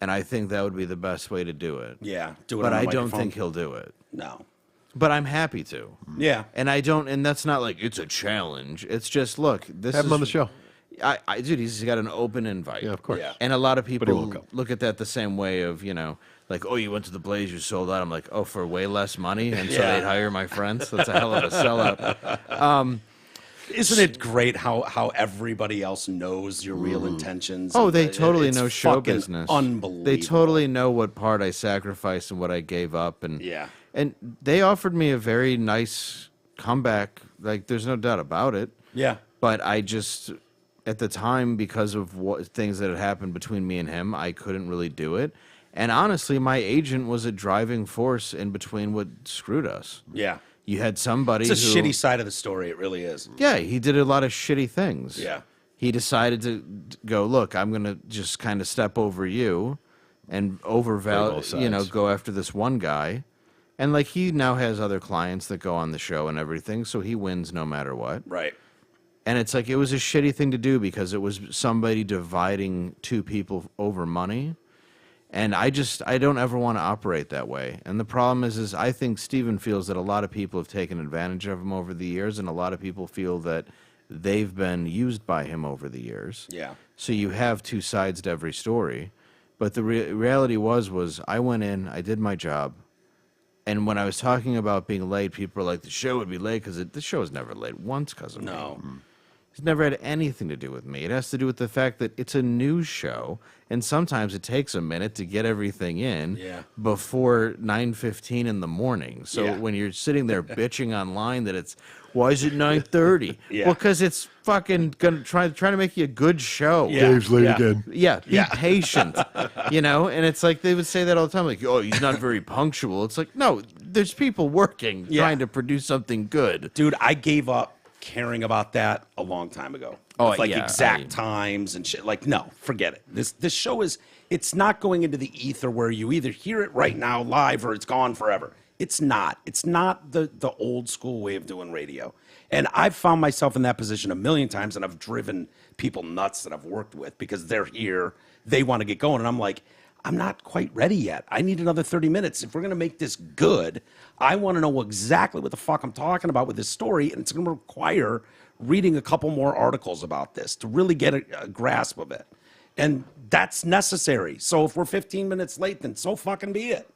and I think that would be the best way to do it. Yeah. Do it But on I the don't microphone. think he'll do it. No. But I'm happy to. Yeah. And that's not like it's a challenge. It's just, look, this Have is him on the show. Dude, he's got an open invite. Yeah, of course. Yeah. And a lot of he people won't go. look at that the same way of, like, oh, you went to the Blaze, you sold out. I'm like, oh, for way less money? And so Yeah. they'd hire my friends? That's a hell of a sellout. Isn't it great how everybody else knows your real intentions? Oh, they It- totally it's know show fucking business. Unbelievable. They totally know what part I sacrificed and what I gave up. And Yeah. And they offered me a very nice comeback. Like, there's no doubt about it. Yeah. But I just, at the time, because of things that had happened between me and him, I couldn't really do it. And honestly, my agent was a driving force in between what screwed us. Yeah. You had somebody It's a who, shitty side of the story. It really is. yeah, he did a lot of shitty things. Yeah. He decided to go, look, I'm going to just kind of step over you and Play both sides. go after this one guy. And, like, he now has other clients that go on the show and everything, so he wins no matter what. Right. And it's like, it was a shitty thing to do because it was somebody dividing two people over money. And I don't ever want to operate that way. And the problem is I think Steven feels that a lot of people have taken advantage of him over the years, and a lot of people feel that they've been used by him over the years. Yeah. So you have two sides to every story. But the reality was I went in, I did my job. And when I was talking about being late, people were like, the show would be late because the show is never late once because of me. No. It's never had anything to do with me. It has to do with the fact that it's a news show, and sometimes it takes a minute to get everything in Yeah. before 9:15 in the morning. So Yeah. when you're sitting there bitching online that it's, why is it 9:30? Yeah. Well, because it's fucking gonna try to make you a good show. Yeah. Dave's late Yeah. again. Yeah, be Yeah. patient, And it's like they would say that all the time, like, oh, he's not very punctual. It's like, no, there's people working Yeah. trying to produce something good. Dude, I gave up caring about that a long time ago. Oh, With, like yeah, exact times and shit. Like, no, forget it. This show it's not going into the ether where you either hear it right now live or it's gone forever. It's not. It's not the old school way of doing radio. And I've found myself in that position a million times, and I've driven people nuts that I've worked with because they're here, they want to get going, and I'm like, I'm not quite ready yet. I need another 30 minutes. If we're going to make this good, I want to know exactly what the fuck I'm talking about with this story, and it's going to require reading a couple more articles about this to really get a grasp of it. And that's necessary. So if we're 15 minutes late, then so fucking be it.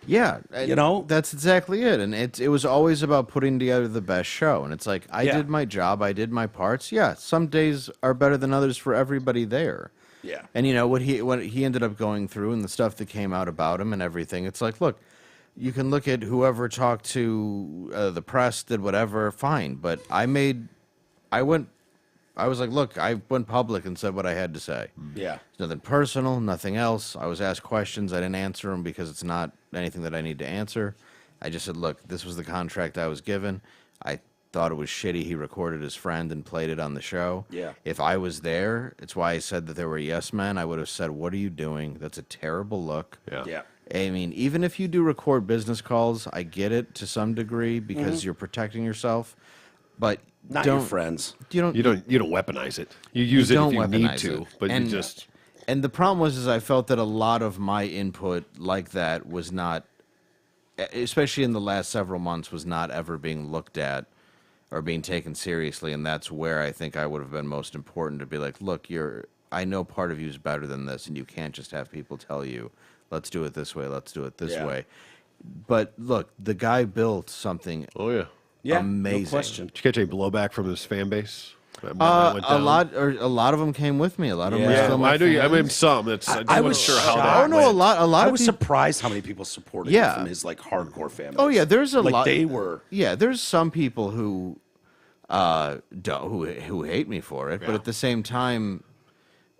Yeah, You know? that's exactly it. And it was always about putting together the best show. And it's like I Yeah. did my job, I did my parts. Yeah, some days are better than others for everybody there. Yeah. And you know what he ended up going through and the stuff that came out about him and everything. It's like, look, you can look at whoever talked to the press, did whatever, fine. But I was like, look, I went public and said what I had to say. Yeah. It's nothing personal, nothing else. I was asked questions. I didn't answer them because it's not anything that I need to answer. I just said, look, this was the contract I was given. I thought it was shitty he recorded his friend and played it on the show. Yeah. If I was there, it's why I said that there were yes men. I would have said, what are you doing? That's a terrible look. Yeah. Yeah. I mean, even if you do record business calls, I get it to some degree because you're protecting yourself. But Not don't, your friends. You don't. You don't weaponize it. You use it don't if you need weaponize to, it. but And- you just And the problem was, I felt that a lot of my input like that was not, especially in the last several months, was not ever being looked at or being taken seriously. And that's where I think I would have been most important to be like, look, I know part of you is better than this, and you can't just have people tell you, let's do it this way, let's do it this Yeah. way. But look, the guy built something oh yeah. Yeah. amazing. No question. Did you catch any blowback from his fan base? That went A down? lot of them came with me. A lot of them Yeah. were still my I knew. I fans. mean, some. That's, I, I wasn't was sure how shocked. that. Oh no, went. a lot I of was people. surprised how many people supported Yeah. him from his like hardcore family. Oh yeah, there's a like lot. they were. Yeah, there's some people who who hate me for it, but Yeah. at the same time,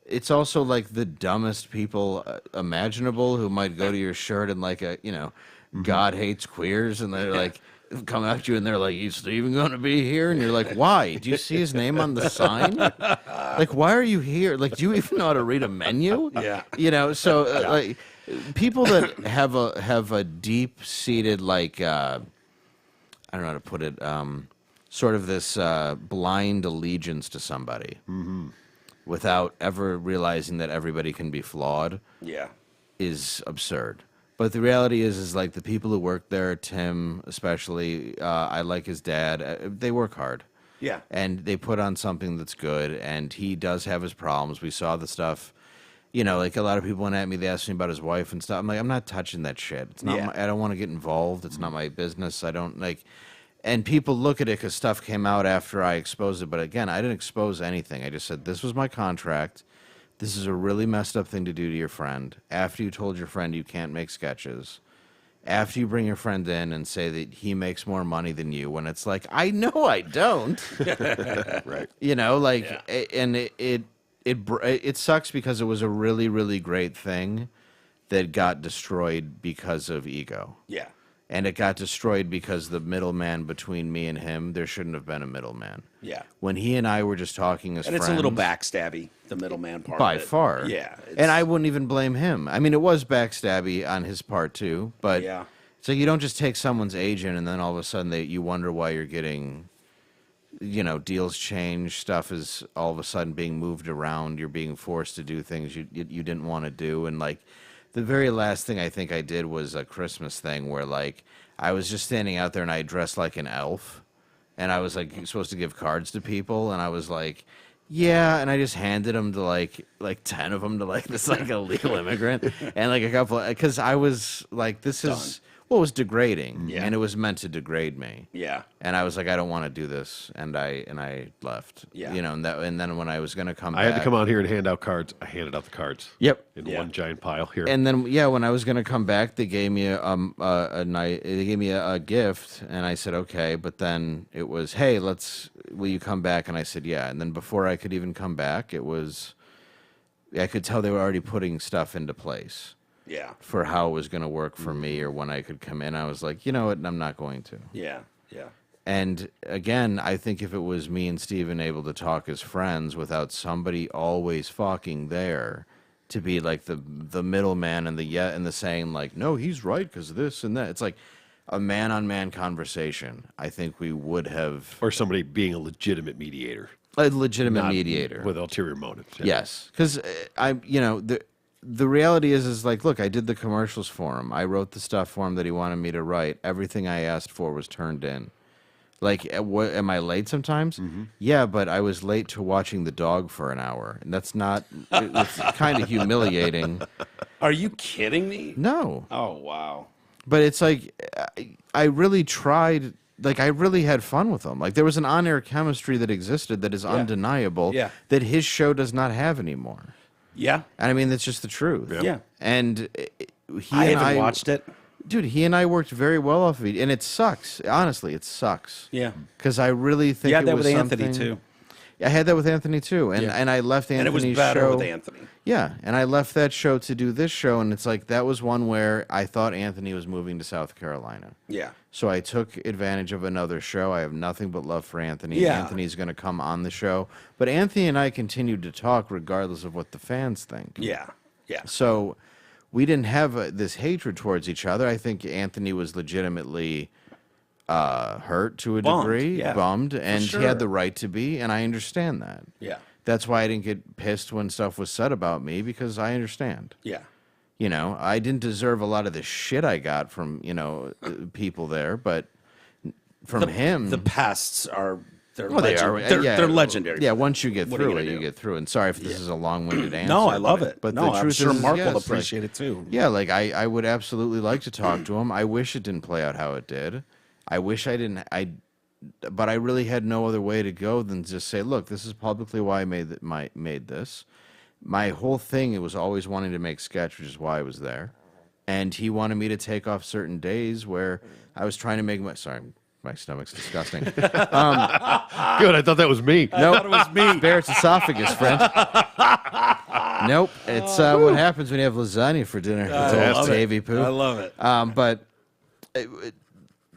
it's also like the dumbest people imaginable who might go to your shirt and like God hates queers, and they're like come at you and they're like, "You Steven going to be here?" And you're like, "Why? Do you see his name on the sign? Like, why are you here? Like, do you even know how to read a menu?" Yeah. You know, so like people that have a deep seated like I don't know how to put it, sort of this blind allegiance to somebody without ever realizing that everybody can be flawed Yeah. is absurd. But the reality is like the people who work there, Tim especially, I like his dad, they work hard. Yeah. And they put on something that's good, and he does have his problems. We saw the stuff, like a lot of people went at me, they asked me about his wife and stuff. I'm like, I'm not touching that shit. It's not. Yeah. I don't want to get involved. It's not my business. I don't like. And people look at it because stuff came out after I exposed it. But again, I didn't expose anything. I just said, this was my contract. This is a really messed up thing to do to your friend. After you told your friend you can't make sketches. After you bring your friend in and say that he makes more money than you, when it's like, I know I don't. Right. And it sucks because it was a really, really great thing that got destroyed because of ego. Yeah. And it got destroyed because the middleman between me and him, there shouldn't have been a middleman. Yeah. When he and I were just talking as And friends. it's a little backstabby, the middleman part. By of it. far. Yeah. And I wouldn't even blame him. I mean, it was backstabby on his part too, but Yeah. so you don't just take someone's agent and then all of a sudden you wonder why you're getting, deals change, stuff is all of a sudden being moved around, you're being forced to do things you didn't want to do, and like the very last thing I think I did was a Christmas thing where like I was just standing out there and I dressed like an elf, and I was like supposed to give cards to people, and I was like, yeah, and I just handed them to like 10 of them to like this like illegal immigrant, and like a couple, because I was like, this is what was degrading, Yeah. and it was meant to degrade me. Yeah. And I was like, I don't want to do this, and I left. Yeah. And then when I was gonna come I back, had to come out here and hand out cards. I handed out the cards. Yep. In Yeah. one giant pile here. And then when I was gonna come back, they gave me a night. They gave me a gift, and I said okay. But then it was, hey, will you come back? And I said yeah. And then before I could even come back, I could tell they were already putting stuff into place Yeah. for how it was gonna work for me or when I could come in. I was like, you know what, I'm not going to. Yeah. Yeah. And again, I think if it was me and Steven able to talk as friends without somebody always fucking there to be like the middleman and the saying like, no, he's right because this and that. It's like a man-on-man conversation. I think we would have or somebody being a legitimate mediator. a legitimate Not mediator. with ulterior motives. Yeah. Yes, because the reality is like, look, I did the commercials for him. I wrote the stuff for him that he wanted me to write. Everything I asked for was turned in. Like, am I late sometimes? Mm-hmm. Yeah, but I was late to watching the dog for an hour, and that's not. It's kind of humiliating. Are you kidding me? No, Oh wow. But it's like I really tried. Like, I really had fun with him. Like, there was an on-air chemistry that existed that is undeniable. Yeah. That his show does not have anymore. Yeah. And I mean, that's just the truth. Yeah. And I haven't watched it. Dude, he and I worked very well off of it, and it sucks. Honestly, it sucks. Yeah. Because I really think You had it that was with Anthony, something- too. I had that with Anthony too, and Yeah. and I left And it Anthony's was better show. with Anthony. Yeah, and I left that show to do this show, and it's like that was one where I thought Anthony was moving to South Carolina. Yeah. So I took advantage of another show. I have nothing but love for Anthony. Yeah. Anthony's going to come on the show, but Anthony and I continued to talk regardless of what the fans think. Yeah. Yeah. So we didn't have this hatred towards each other. I think Anthony was legitimately hurt to a Bummed, degree, yeah, bummed, and sure. he had the right to be, and I understand that. Yeah. That's why I didn't get pissed when stuff was said about me, because I understand. Yeah. You know, I didn't deserve a lot of the shit I got from, people there, but from him. The pests are they're Well, they are. they're legendary. Yeah, once you get What are you through it, gonna you do? get through it. And sorry if this is a long-winded answer. No, I love but it. But no, the I'm truth sure is, Mark yes, will appreciate it too. Yeah, like I would absolutely like to talk to him. I wish it didn't play out how it did. I wish I didn't. But I really had no other way to go than just say, look, this is publicly why I made this. My whole thing, it was always wanting to make sketch, which is why I was there. And he wanted me to take off certain days where I was trying to make my stomach's disgusting. Good. I thought that was me. Nope, it was me. Barrett's esophagus, friend. Nope, it's what happens when you have lasagna for dinner. love it. Davy poo. I love it. But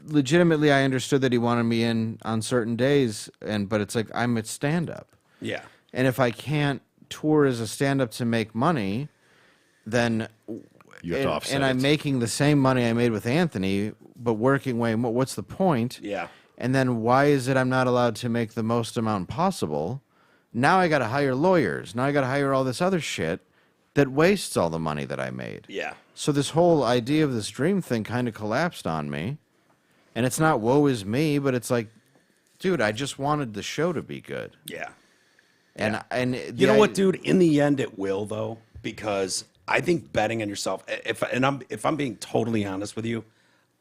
legitimately, I understood that he wanted me in on certain days, but it's like I'm at stand-up, Yeah. and if I can't tour as a stand-up to make money, then You have to offset and I'm it. making the same money I made with Anthony, but working way more. What's the point? Yeah. And then why is it I'm not allowed to make the most amount possible? Now I got to hire lawyers. Now I got to hire all this other shit that wastes all the money that I made. Yeah. So this whole idea of this dream thing kind of collapsed on me. And it's not woe is me, but it's like, dude, I just wanted the show to be good. Yeah. And You know what, dude? In the end, it will though, because I think betting on yourself. If I'm being totally honest with you,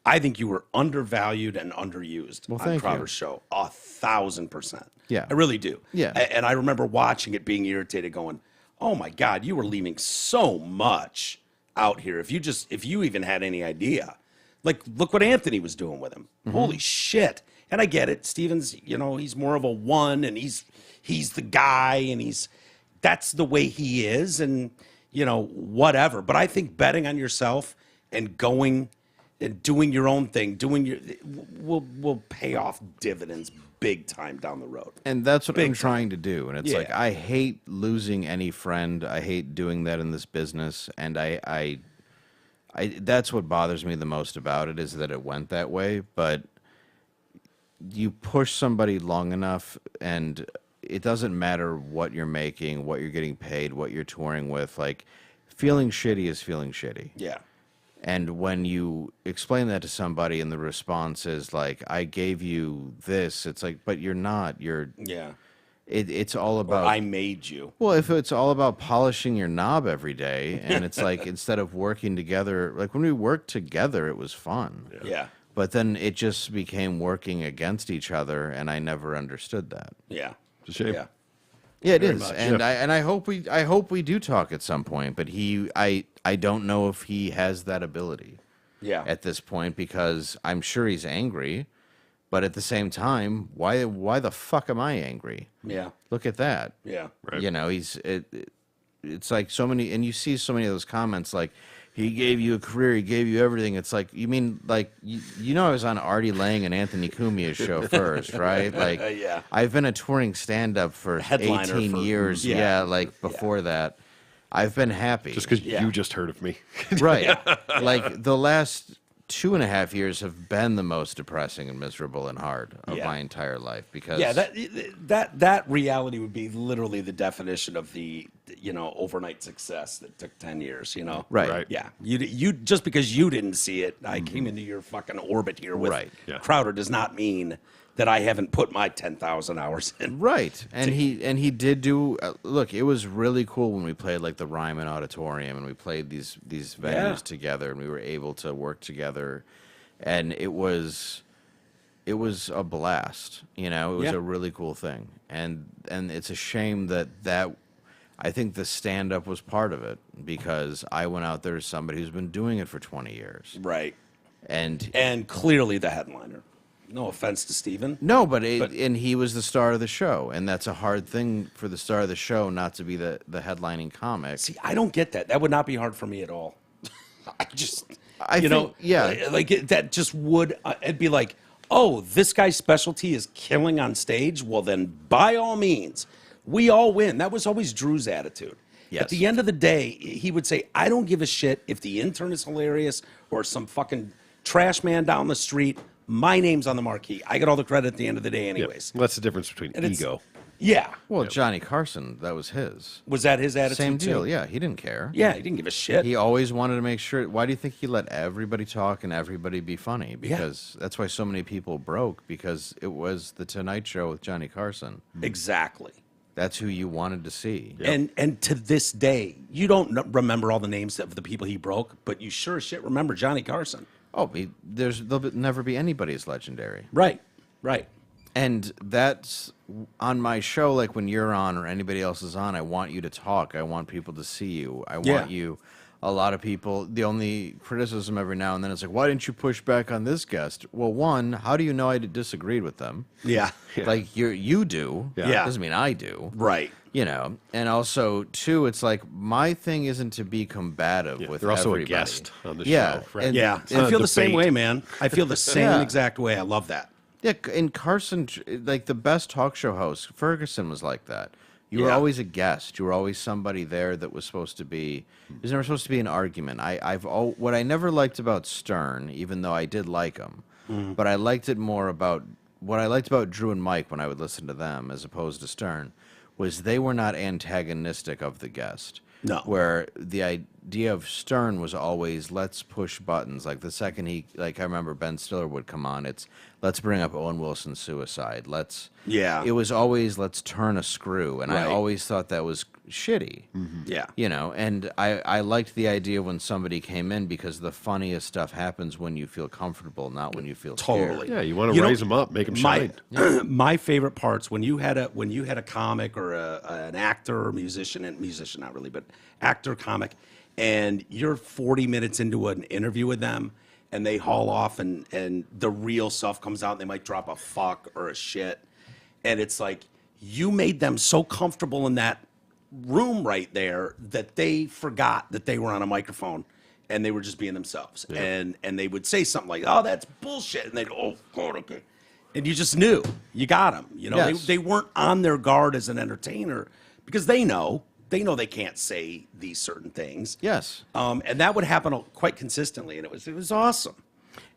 I think you were undervalued and underused on thank you. Crowder's show 1,000%. Yeah. I really do. Yeah. And I remember watching it, being irritated, going, "Oh my God, you were leaving so much out here. If you even had any idea, like look what Anthony was doing with him. Holy shit!" And I get it. Steven's, he's more of a one, and he's the guy, and that's the way he is, and whatever. But I think betting on yourself and going and doing your own thing, will pay off dividends big time down the road. And that's what Big I'm time. trying to do. And it's like, Yeah. I hate losing any friend. I hate doing that in this business. And I that's what bothers me the most about it, is that it went that way. But you push somebody long enough, and it doesn't matter what you're making, what you're getting paid, what you're touring with. Like, feeling shitty is feeling shitty. Yeah. And when you explain that to somebody and the response is like, I gave you this, it's like, but you're not. Yeah. It's all Or about. I made you. Well, if it's all about polishing your knob every day, and it's like, instead of working together, like when we worked together, it was fun. Yeah. But then it just became working against each other, and I never understood that. Yeah. It's a shame. Yeah. Yeah, it Very is, much. and Yeah. I hope we do talk at some point. But I don't know if he has that ability Yeah. at this point, because I'm sure he's angry, but at the same time, why the fuck am I angry? Yeah. Look at that. Yeah. Right. It's like so many, and you see so many of those comments like, he gave you a career, he gave you everything. It's like, you mean, like, I was on Artie Lang and Anthony Cumia's show first, right? Like, Yeah. I've been a touring stand-up for Headliner 18 for- years. yeah. Yeah, like before that. I've been happy. Just because Yeah. you just heard of me. Right. Like, the last 2.5 years have been the most depressing and miserable and hard of Yeah. my entire life, because Yeah, that reality would be literally the definition of the overnight success that took 10 years. Right. Right. Yeah, you just because you didn't see it, I came into your fucking orbit here with Right. Yeah. Crowder does not mean that I haven't put my 10,000 hours in. Right, and he did do. Look, it was really cool when we played like the Ryman Auditorium, and we played these venues together, and we were able to work together, and it was a blast. You know, it was a really cool thing, and it's a shame that I think the stand up was part of it, because I went out there as somebody who's been doing it for 20 years, Right. and clearly the headliner. No offense to Steven. no, but he was the star of the show, and that's a hard thing for the star of the show not to be the headlining comic. See, I don't get that. That would not be hard for me at all. I think, that just would, it'd be like, oh, this guy's specialty is killing on stage? Well, then by all means, we all win. That was always Drew's attitude. Yes. At the end of the day, he would say, I don't give a shit if the intern is hilarious or some fucking trash man down the street. My name's on the marquee. I get all the credit at the end of the day anyways. Well, that's the difference between ego. Yeah. Well, Johnny Carson, that was his. Was that his attitude Same deal, too? yeah. He didn't care. Yeah, he didn't give a shit. He always wanted to make sure. Why do you think he let everybody talk and everybody be funny? Because that's why so many people broke, because it was the Tonight Show with Johnny Carson. Exactly. That's who you wanted to see. And to this day, you don't remember all the names of the people he broke, but you sure as shit remember Johnny Carson. Oh, there'll never be anybody as legendary. Right. And that's on my show, like when you're on or anybody else is on, I want you to talk. I want people to see you. I want you. A lot of people, the only criticism every now and then is like, why didn't you push back on this guest? Well, one, how do you know I disagreed with them? Yeah. Like you do. Yeah. Doesn't mean I do. Right. You know, and also, two, it's like my thing isn't to be combative with They're also everybody. a guest on the Yeah, show. Right? and- Yeah. It's not I a feel the same debate. way, man. I feel the same Yeah. exact way. I love that. Yeah, and Carson, like the best talk show host, Ferguson was like that. You were Yeah. always a guest. You were always somebody there that was supposed to be. There's never supposed to be an argument. What I never liked about Stern, even though I did like him, but I liked it more about what I liked about Drew and Mike when I would listen to them as opposed to Stern, was they were not antagonistic of the guest. No. Where the idea of Stern was always, let's push buttons. Like the second I remember Ben Stiller would come on, it's let's bring up Owen Wilson's suicide. It was always, let's turn a screw. And I Right. always thought that was shitty. Yeah. You know, and I liked the idea when somebody came in, because the funniest stuff happens when you feel comfortable, not when you feel Totally. scared. Yeah, you want to raise them up, make them shine. My favorite parts when you had a comic or an actor or musician not really, but actor, comic, and you're 40 minutes into an interview with them and they haul off and the real self comes out and they might drop a fuck or a shit. And it's like, you made them so comfortable in that room right there that they forgot that they were on a microphone and they were just being themselves. Yeah. And they would say something like, oh, that's bullshit. And they'd go, oh, God, okay. And you just knew. You got them. You know, Yes. they weren't on their guard as an entertainer because they know they can't say these certain things. Yes. And that would happen quite consistently. And it was awesome.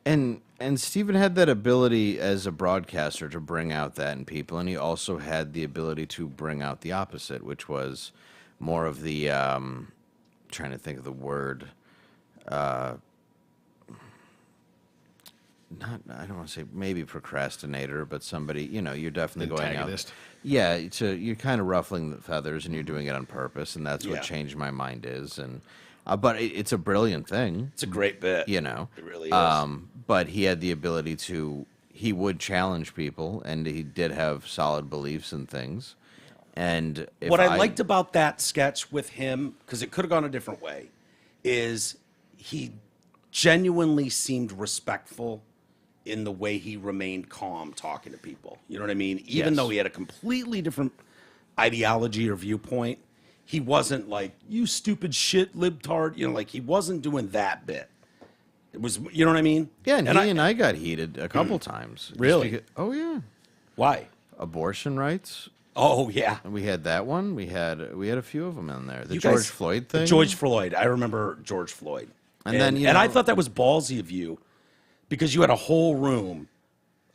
And Steven had that ability as a broadcaster to bring out that in people, and he also had the ability to bring out the opposite, which was more of the trying to think of the word. I don't want to say maybe procrastinator, but somebody, you know, you're definitely going out. Antagonist. Yeah, you're kind of ruffling the feathers, and you're doing it on purpose, and that's what Yeah. Changed My Mind is. And but it's a brilliant thing. It's a great bit. You know, It really is. But he had the ability to. He would challenge people, and he did have solid beliefs and things. And if What I liked about that sketch with him, because it could have gone a different way, is he genuinely seemed respectful in the way he remained calm talking to people. You know what I mean? Even Yes. though he had a completely different ideology or viewpoint, he wasn't like, you stupid shit libtard. You know, like he wasn't doing that bit. It was, you know what I mean? yeah, and he and I got heated a couple times. Just Really? because- oh yeah, Why? abortion rights. Oh, yeah. We had that one. We had a few of them in there. The You George guys- Floyd the thing. George Floyd. I remember George Floyd. And then, you and I know- thought that was ballsy of you because you had a whole room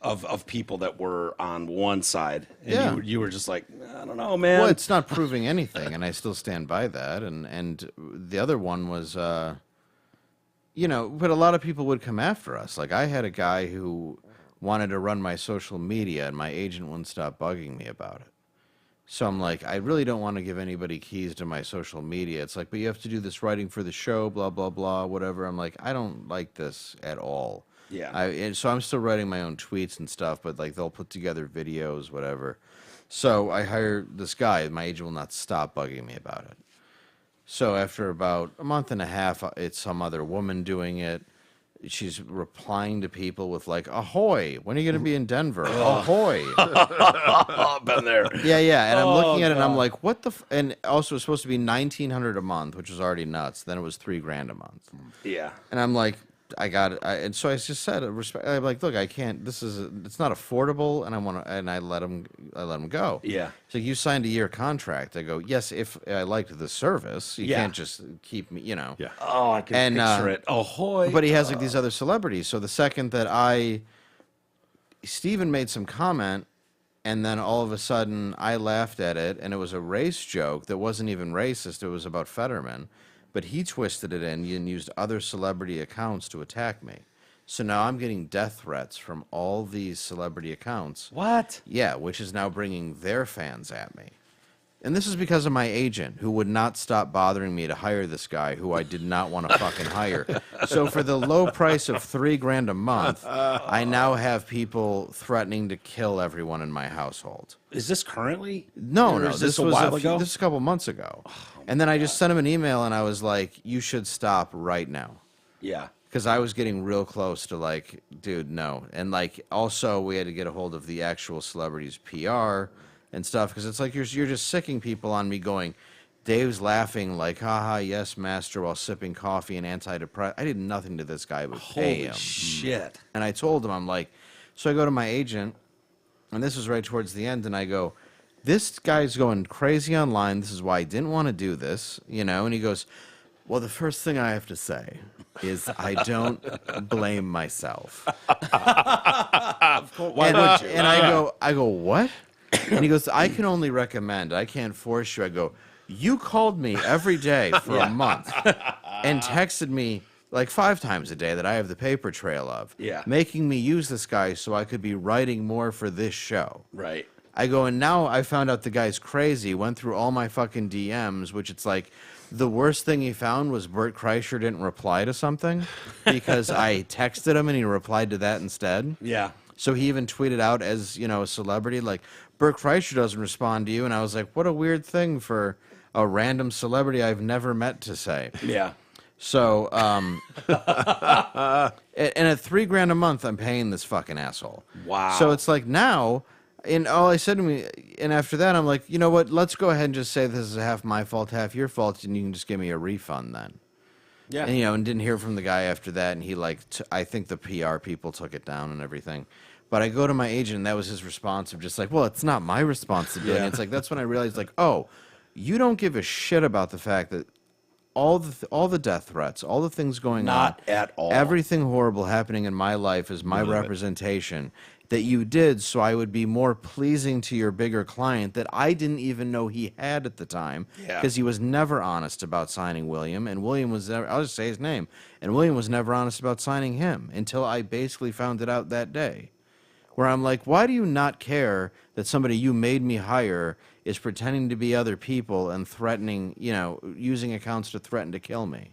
of people that were on one side. And Yeah. you were just like, I don't know, man. Well, it's not proving anything, and I still stand by that. And the other one was, you know, but a lot of people would come after us. Like I had a guy who wanted to run my social media, and my agent wouldn't stop bugging me about it. So I'm like, I really don't want to give anybody keys to my social media. It's like, but you have to do this writing for the show, blah, blah, blah, whatever. I'm like, I don't like this at all. Yeah. And so I'm still writing my own tweets and stuff, but like they'll put together videos, whatever. So I hire this guy. My agent will not stop bugging me about it. So after about a month and a half, it's some other woman doing it. She's replying to people with like, "Ahoy! When are you going to be in Denver? Ahoy!" Oh, been there. Yeah. And I'm looking at it, and I'm like, "What the?" And also, it's supposed to be $1,900 a month, which was already nuts. Then it was $3,000 a month. Yeah. And I'm like, I got it. And so I just said, I'm like, look, I can't. It's not affordable, and I let him go. Yeah. So you signed a year contract. I go, yes, if I liked the service, you can't just keep me, Yeah. Oh, I can picture it. Ahoy. But he has like these other celebrities. So the second that Steven made some comment, and then all of a sudden I laughed at it, and it was a race joke that wasn't even racist. It was about Fetterman. But he twisted it in and used other celebrity accounts to attack me. So now I'm getting death threats from all these celebrity accounts. What? Yeah, which is now bringing their fans at me. And this is because of my agent, who would not stop bothering me to hire this guy who I did not want to fucking hire. So for the low price of $3,000 a month, I now have people threatening to kill everyone in my household. Is this currently? No, Or no. is This a was while ago? This is a couple months ago. And then I just sent him an email, and I was like, you should stop right now. Yeah. Because I was getting real close to like, dude, no. And like, also, we had to get a hold of the actual celebrity's PR and stuff. Because it's like, you're just sicking people on me going, Dave's laughing like, haha, yes, master, while sipping coffee and antidepressant. I did nothing to this guy but pay Holy him. shit. And I told him, I'm like, so I go to my agent, and this was right towards the end, and I go, this guy's going crazy online. This is why I didn't want to do this, And he goes, well, the first thing I have to say is I don't blame myself. Why would you? And I go, what? And he goes, I can only recommend. I can't force you. I go, you called me every day for a month and texted me like 5 times a day that I have the paper trail of, making me use this guy so I could be writing more for this show. Right. I go, and now I found out the guy's crazy, went through all my fucking DMs, which it's like the worst thing he found was Bert Kreischer didn't reply to something because I texted him and he replied to that instead. Yeah. So he even tweeted out as, a celebrity, like, Bert Kreischer doesn't respond to you. And I was like, what a weird thing for a random celebrity I've never met to say. Yeah. So, and at $3,000 a month, I'm paying this fucking asshole. Wow. So it's like now, and all I said to me, and after that, I'm like, you know what? Let's go ahead and just say this is half my fault, half your fault, and you can just give me a refund then. Yeah. And, and didn't hear from the guy after that, and he I think the PR people took it down and everything. But I go to my agent, and that was his response of just like, well, it's not my responsibility. Yeah. It's like, that's when I realized, like, oh, you don't give a shit about the fact that all the death threats, all the things going on. Not at all. Everything horrible happening in my life is my representation that you did so I would be more pleasing to your bigger client that I didn't even know he had at the time because he was never honest about signing William, and William was never, I'll just say his name, and William was never honest about signing him until I basically found it out that day. Where I'm like, why do you not care that somebody you made me hire is pretending to be other people and threatening, using accounts to threaten to kill me?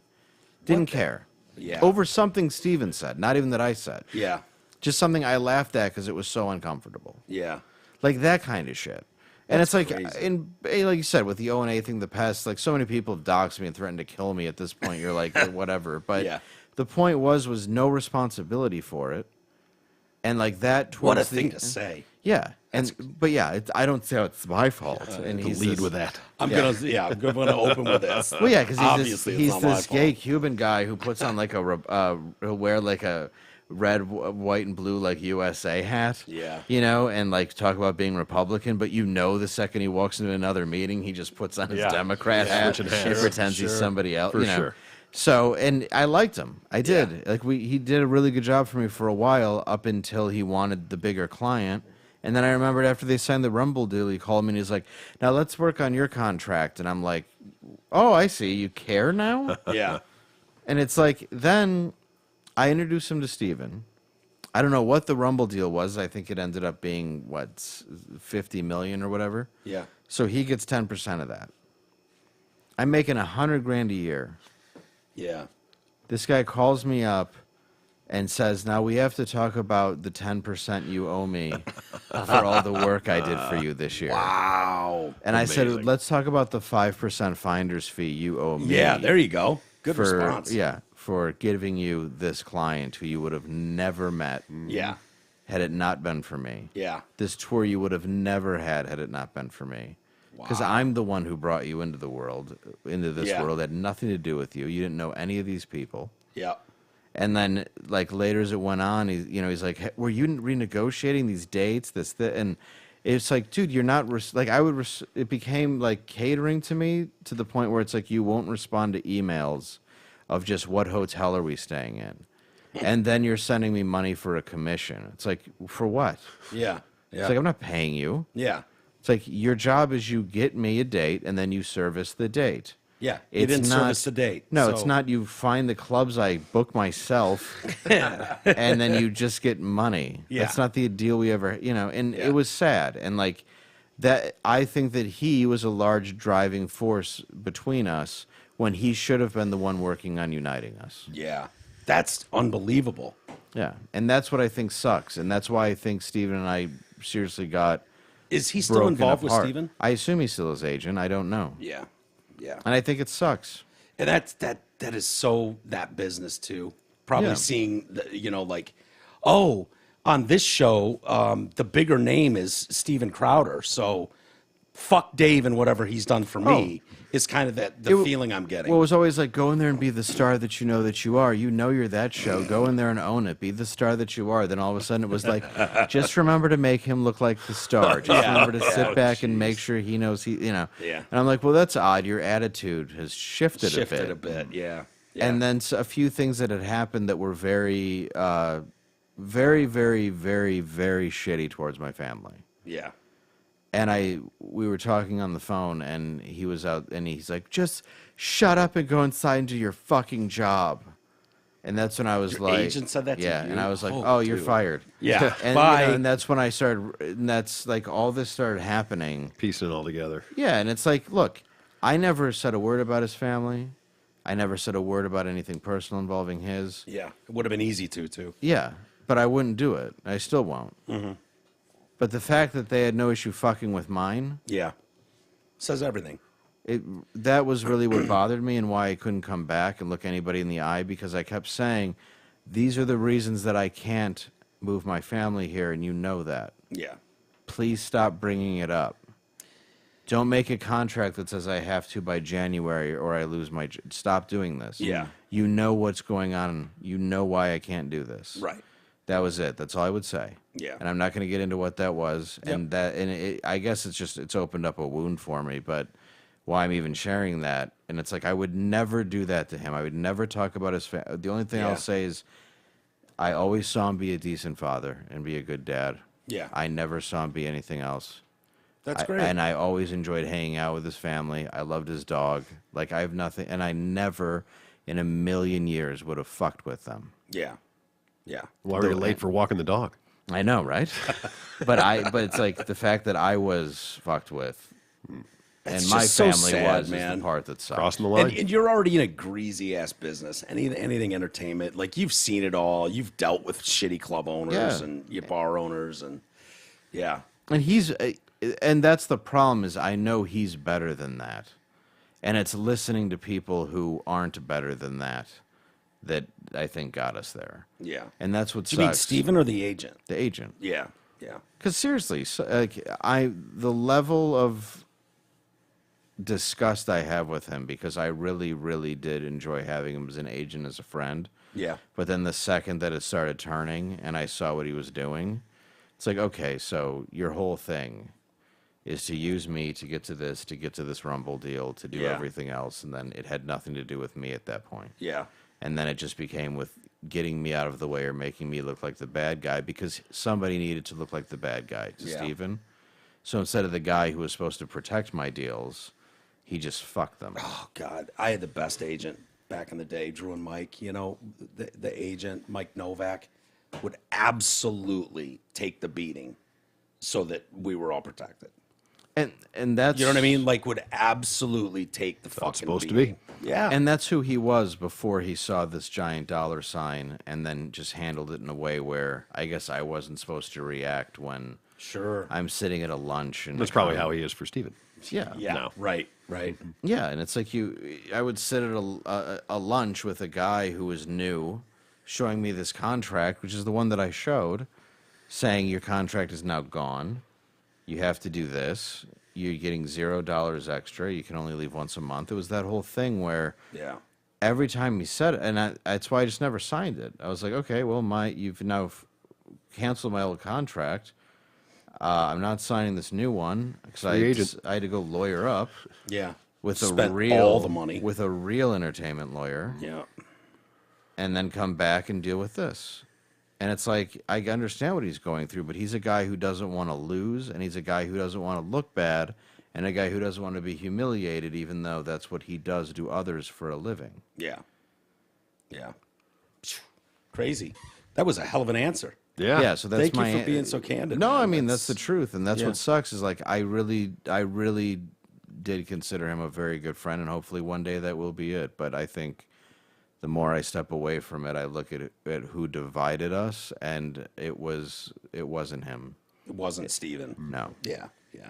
Didn't care. Yeah. Over something Steven said, not even that I said. Yeah. Just something I laughed at because it was so uncomfortable. Yeah. Like that kind of shit. And That's it's like, crazy. like you said, with the O&A thing, the past, like so many people have doxed me and threatened to kill me at this point. You're like, whatever. But the point was no responsibility for it. And like that towards What a thing to say. Yeah. But yeah, I don't say it's my fault. And To he's lead this- with that. I'm gonna open with this. Well, yeah, because Obviously, he's it's not my this gay fault. Cuban guy who puts on like he'll wear like a red, white, and blue like USA hat. Yeah. And like talk about being Republican, but the second he walks into another meeting, he just puts on his Democrat hat Switching and hats. pretends he's somebody else. For sure. So, and I liked him. I did. Like he did a really good job for me for a while up until he wanted the bigger client. And then I remembered after they signed the Rumble deal, he called me and he's like, now let's work on your contract. And I'm like, oh, I see. You care now? Yeah. And it's like, then I introduced him to Steven. I don't know what the Rumble deal was. I think it ended up being, what, 50 million or whatever? Yeah. So he gets 10% of that. I'm making $100,000 a year. Yeah. This guy calls me up and says, now we have to talk about the 10% you owe me for all the work I did for you this year. Wow. And I said, Amazing. let's talk about the 5% finder's fee you owe me. Yeah, there you go. Good for, response. Yeah, for giving you this client who you would have never met Yeah. had it not been for me. Yeah. This tour you would have never had it not been for me. Because I'm the one who brought you into the world, into this Yeah. world. It had nothing to do with you. You didn't know any of these people. Yeah. And then, like, later as it went on, he's like, hey, were you renegotiating these dates? And it's like, dude, you're not, it became like catering to me to the point where it's like, you won't respond to emails of just what hotel are we staying in? And then you're sending me money for a commission. It's like, for what? Yeah. Yeah. It's like, I'm not paying you. Yeah. It's like, your job is you get me a date and then you service the date. Yeah. You It's didn't not- service the date. No, so- it's not you find the clubs I book myself and then you just get money. Yeah. That's not the deal we ever, and Yeah. it was sad. And like that, I think that he was a large driving force between us when he should have been the one working on uniting us. Yeah. That's unbelievable. Yeah. And that's what I think sucks. And that's why I think Steven and I seriously got Is he still broken involved apart. with Steven? I assume he's still his agent. I don't know. Yeah. Yeah. And I think it sucks. And that is so that business too. Probably Yeah. seeing like, oh, on this show, the bigger name is Steven Crowder. So fuck Dave and whatever he's done for me is kind of the feeling I'm getting. Well, it was always like, go in there and be the star that you know that you are. You know you're that show. Go in there and own it. Be the star that you are. Then all of a sudden it was like, just remember to make him look like the star. Just Yeah. remember to sit Oh, back and make sure he knows Yeah. And I'm like, well, that's odd. Your attitude has shifted Shifted a a bit. bit. Yeah. Yeah. And then a few things that had happened that were very, very, very, very, very shitty towards my family. Yeah. And we were talking on the phone, and he was out, and he's like, just shut up and go inside and do your fucking job. And that's when I was Your like, agent said that to yeah, you? and I was like, Oh, oh, you're dude. fired. Yeah. And, Bye. and that's when I started, and that's like all this started happening. Piecing it all together. Yeah, and it's like, look, I never said a word about his family. I never said a word about anything personal involving his. Yeah. It would have been easy to, too. Yeah, but I wouldn't do it. I still won't. Mm-hmm. But the fact that they had no issue fucking with mine, Yeah. Says everything. that was really what bothered me and why I couldn't come back and look anybody in the eye, because I kept saying, these are the reasons that I can't move my family here, and you know that. Yeah. Please stop bringing it up. Don't make a contract that says I have to by January or I lose my... Stop doing this. Yeah. You know what's going on. You know why I can't do this. Right. That was it. That's all I would say. Yeah. And I'm not going to get into what that was. Yep. And I guess it's opened up a wound for me, but why I'm even sharing that. And it's like, I would never do that to him. I would never talk about his family. The only thing Yeah. I'll say is I always saw him be a decent father and be a good dad. Yeah. I never saw him be anything else. That's great. And I always enjoyed hanging out with his family. I loved his dog. Like, I have nothing, and I never in a million years would have fucked with them. Yeah. Yeah. Why were you late for walking the dog? I know, right? but it's like the fact that I was fucked with, That's and my just so family sad, is man. the part that sucks. Crossing the line? And you're already in a greasy ass business. Anything entertainment. Like, you've seen it all. You've dealt with shitty club owners Yeah. and your bar owners, and yeah. And that's the problem, is I know he's better than that, and it's listening to people who aren't better than that I think got us there. Yeah. And that's what Do you mean sucks. Steven or the agent? The agent. Yeah. Yeah. Because seriously, the level of disgust I have with him, because I really, really did enjoy having him as an agent, as a friend. Yeah. But then the second that it started turning and I saw what he was doing, it's like, okay, so your whole thing is to use me to get to this Rumble deal, to do Yeah. everything else, and then it had nothing to do with me at that point. Yeah. And then it just became with getting me out of the way or making me look like the bad guy, because somebody needed to look like the bad guy to Yeah. Steven. So instead of the guy who was supposed to protect my deals, he just fucked them. Oh God, I had the best agent back in the day, Drew and Mike. You know, the agent, Mike Novak. would absolutely take the beating so that we were all protected. And that's, You know what I mean? Like, would absolutely take the fucking supposed to beating. be. Yeah. And that's who he was before he saw this giant dollar sign and then just handled it in a way where I guess I wasn't supposed to react when sure. I'm sitting at a lunch. And That's probably how he is for Steven. Yeah. Yeah. No. Right. Yeah, and it's like I would sit at a lunch with a guy who was new, showing me this contract, which is the one that I showed, saying your contract is now gone. You have to do this. You're getting $0 extra. You can only leave once a month. It was that whole thing where Yeah. every time he said it, and that's why I just never signed it. I was like, okay, well, you've now canceled my old contract. I'm not signing this new one because I had to go lawyer up Yeah. with Spent a real all the money. with a real entertainment lawyer, Yeah. and then come back and deal with this. And it's like I understand what he's going through, but he's a guy who doesn't want to lose, and he's a guy who doesn't want to look bad, and a guy who doesn't want to be humiliated, even though that's what he does to others for a living. Yeah. Yeah. Crazy. That was a hell of an answer. Yeah. Yeah, so that's Thank my you for being so candid. No, man. I mean that's the truth, and that's Yeah. what sucks is like I really did consider him a very good friend, and hopefully one day that will be it. But I think the more I step away from it, I look at who divided us, and it wasn't him. It wasn't Steven. No. Yeah. Yeah.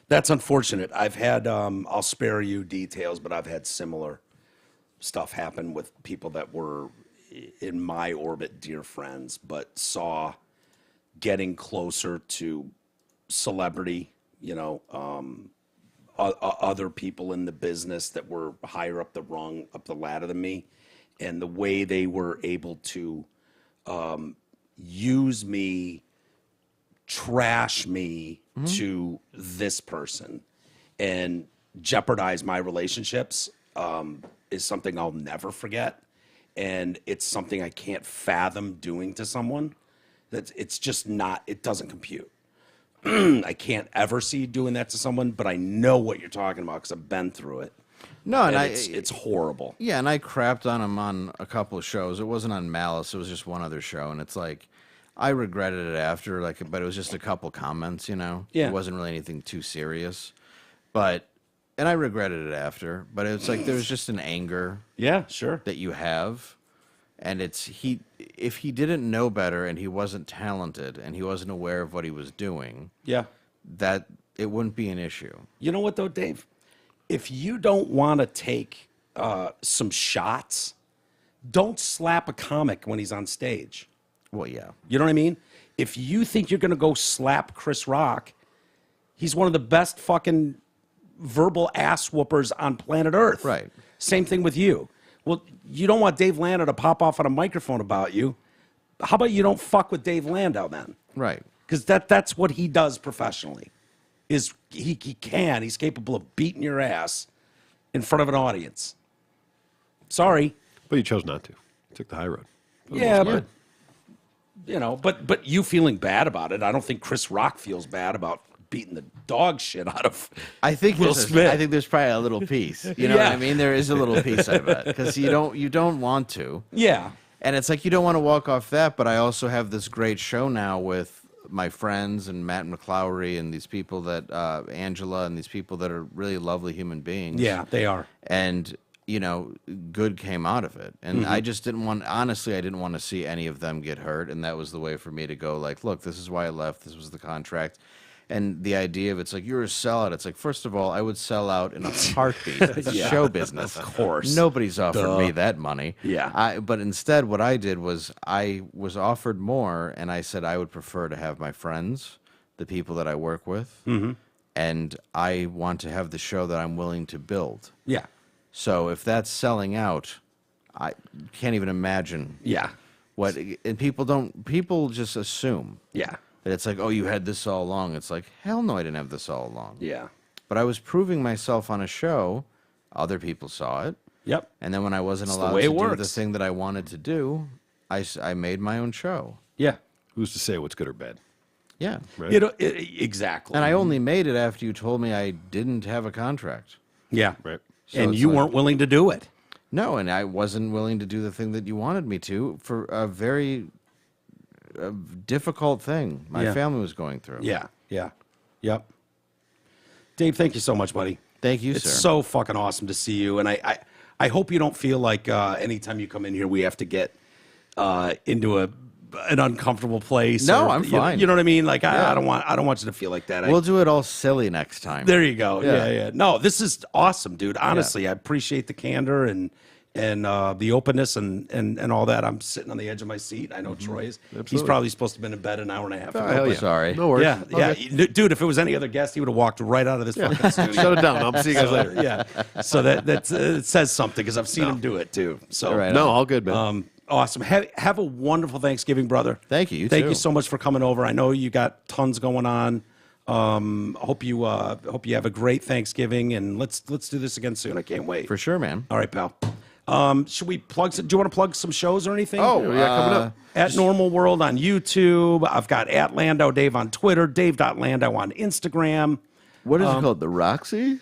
That's unfortunate. I've had, I'll spare you details, but I've had similar stuff happen with people that were in my orbit, dear friends, but saw getting closer to celebrity, other people in the business that were higher up the ladder than me, and the way they were able to use me, trash me to this person, and jeopardize my relationships is something I'll never forget, and it's something I can't fathom doing to someone. It's just not. It doesn't compute. I can't ever see you doing that to someone, but I know what you're talking about because I've been through it. No, and it's horrible. Yeah, and I crapped on him on a couple of shows. It wasn't on Malice. It was just one other show, and it's like I regretted it after, but it was just a couple comments, Yeah. It wasn't really anything too serious, and I regretted it after. But it's like there's just an anger Yeah, sure. that you have, and if he didn't know better and he wasn't talented and he wasn't aware of what he was doing, Yeah. that it wouldn't be an issue. You know what though, Dave? If you don't want to take some shots, don't slap a comic when he's on stage. Well, yeah. You know what I mean? If you think you're going to go slap Chris Rock, he's one of the best fucking verbal ass whoopers on planet Earth. Right. Same thing with you. Well, you don't want Dave Landau to pop off on a microphone about you. How about you don't fuck with Dave Landau then? Right. Because that's what he does professionally. Is he's capable of beating your ass in front of an audience. Sorry. But you chose not to. You took the high road. Yeah, but but you feeling bad about it. I don't think Chris Rock feels bad about beating the dog shit out of I think Will Smith. I think there's probably a little piece. You know what Yeah. I mean? There is a little piece, I bet, because you don't want to, Yeah. and it's like you don't want to walk off that. But I also have this great show now with my friends and Matt McClowry and these people that Angela and these people that are really lovely human beings. Yeah, they are. And good came out of it. And I just didn't want, honestly, I didn't want to see any of them get hurt. And that was the way for me to go, like, look, this is why I left. This was the contract. And the idea of it's like, you're a sellout. It's like, first of all, I would sell out in a heartbeat. It's a show business. Of course. Nobody's offered me that money. Yeah. But instead, what I did was I was offered more, and I said I would prefer to have my friends, the people that I work with, and I want to have the show that I'm willing to build. Yeah. So if that's selling out, I can't even imagine Yeah. what. And people just assume Yeah. that it's like, oh, you had this all along. It's like, hell no, I didn't have this all along. Yeah. But I was proving myself on a show. Other people saw it. Yep. And then when I wasn't It's the allowed way to it do the works. thing that I wanted to do, I made my own show. Yeah. Who's to say what's good or bad? Yeah. Right? Exactly. And I only made it after you told me I didn't have a contract. yeah. Right. So And it's you like- weren't willing to do it. No, and I wasn't willing to do the thing that you wanted me to for a very difficult thing my Yeah. family was going through. Yeah. Yep. Dave, thank you so much, buddy. Thank you, It's sir. so fucking awesome to see you, and I hope you don't feel like anytime you come in here we have to get into an uncomfortable place. No, or, I'm fine. You know what I mean? Like Yeah. I don't want you to feel like that. We'll do it all silly next time. There you go. Yeah. Yeah. No, this is awesome, dude. Honestly, I appreciate the candor and the openness and all that. I'm sitting on the edge of my seat. I know Troy is. He's Absolutely. probably supposed to have been in bed an hour and a half ago. hell Oh, yeah. sorry. No worries. Yeah, Okay. dude. If it was any other guest, he would have walked right out of this fucking studio. Shut it down. I'll see you guys later. Yeah, so that it says something because I've seen him do it too. So Right. No, all good, man. awesome. Have a wonderful Thanksgiving, brother. Thank you. You Thank too. you so much for coming over. I know you got tons going on. Hope you have a great Thanksgiving, and let's do this again soon. I can't wait. For sure, man. All right, pal. Should we plug? Do you want to plug some shows or anything? Oh, yeah, coming up. At Normal World on YouTube. I've got at Landau Dave on Twitter. Dave.Landau on Instagram. What is it called? The Roxy?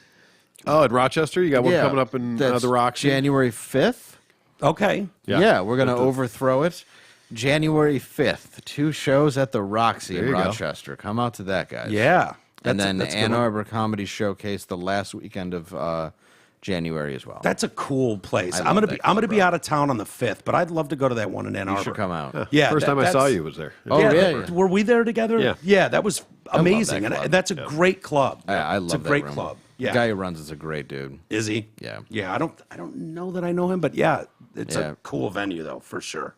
Oh, in Rochester, you got one coming up in That's the Roxy. January 5th. Okay. Yeah. We're going to overthrow it. January 5th. 2 shows at the Roxy in you go. Rochester. Come out to that, guys. Yeah. And then that's a good Ann one. Arbor Comedy Showcase the last weekend of January as well. That's a cool place. I I'm love gonna that be I'm gonna club, be bro. out of town on the 5th, but I'd love to go to that one in Ann Arbor. You should come out. Yeah, First time I saw that's- you was there. Oh, yeah. Were we there together? Yeah. that was love amazing, that and club. that's a great club. I love it's a that great room. club. The Yeah, guy who runs is a great dude. is he? Yeah. yeah. I don't know that I know him, but yeah, it's Yeah. a cool venue though for sure.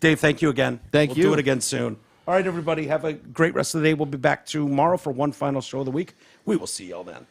Dave, thank you again. Thank we'll you. do it again soon. All right, everybody, have a great rest of the day. We'll be back tomorrow for one final show of the week. We will see y'all then.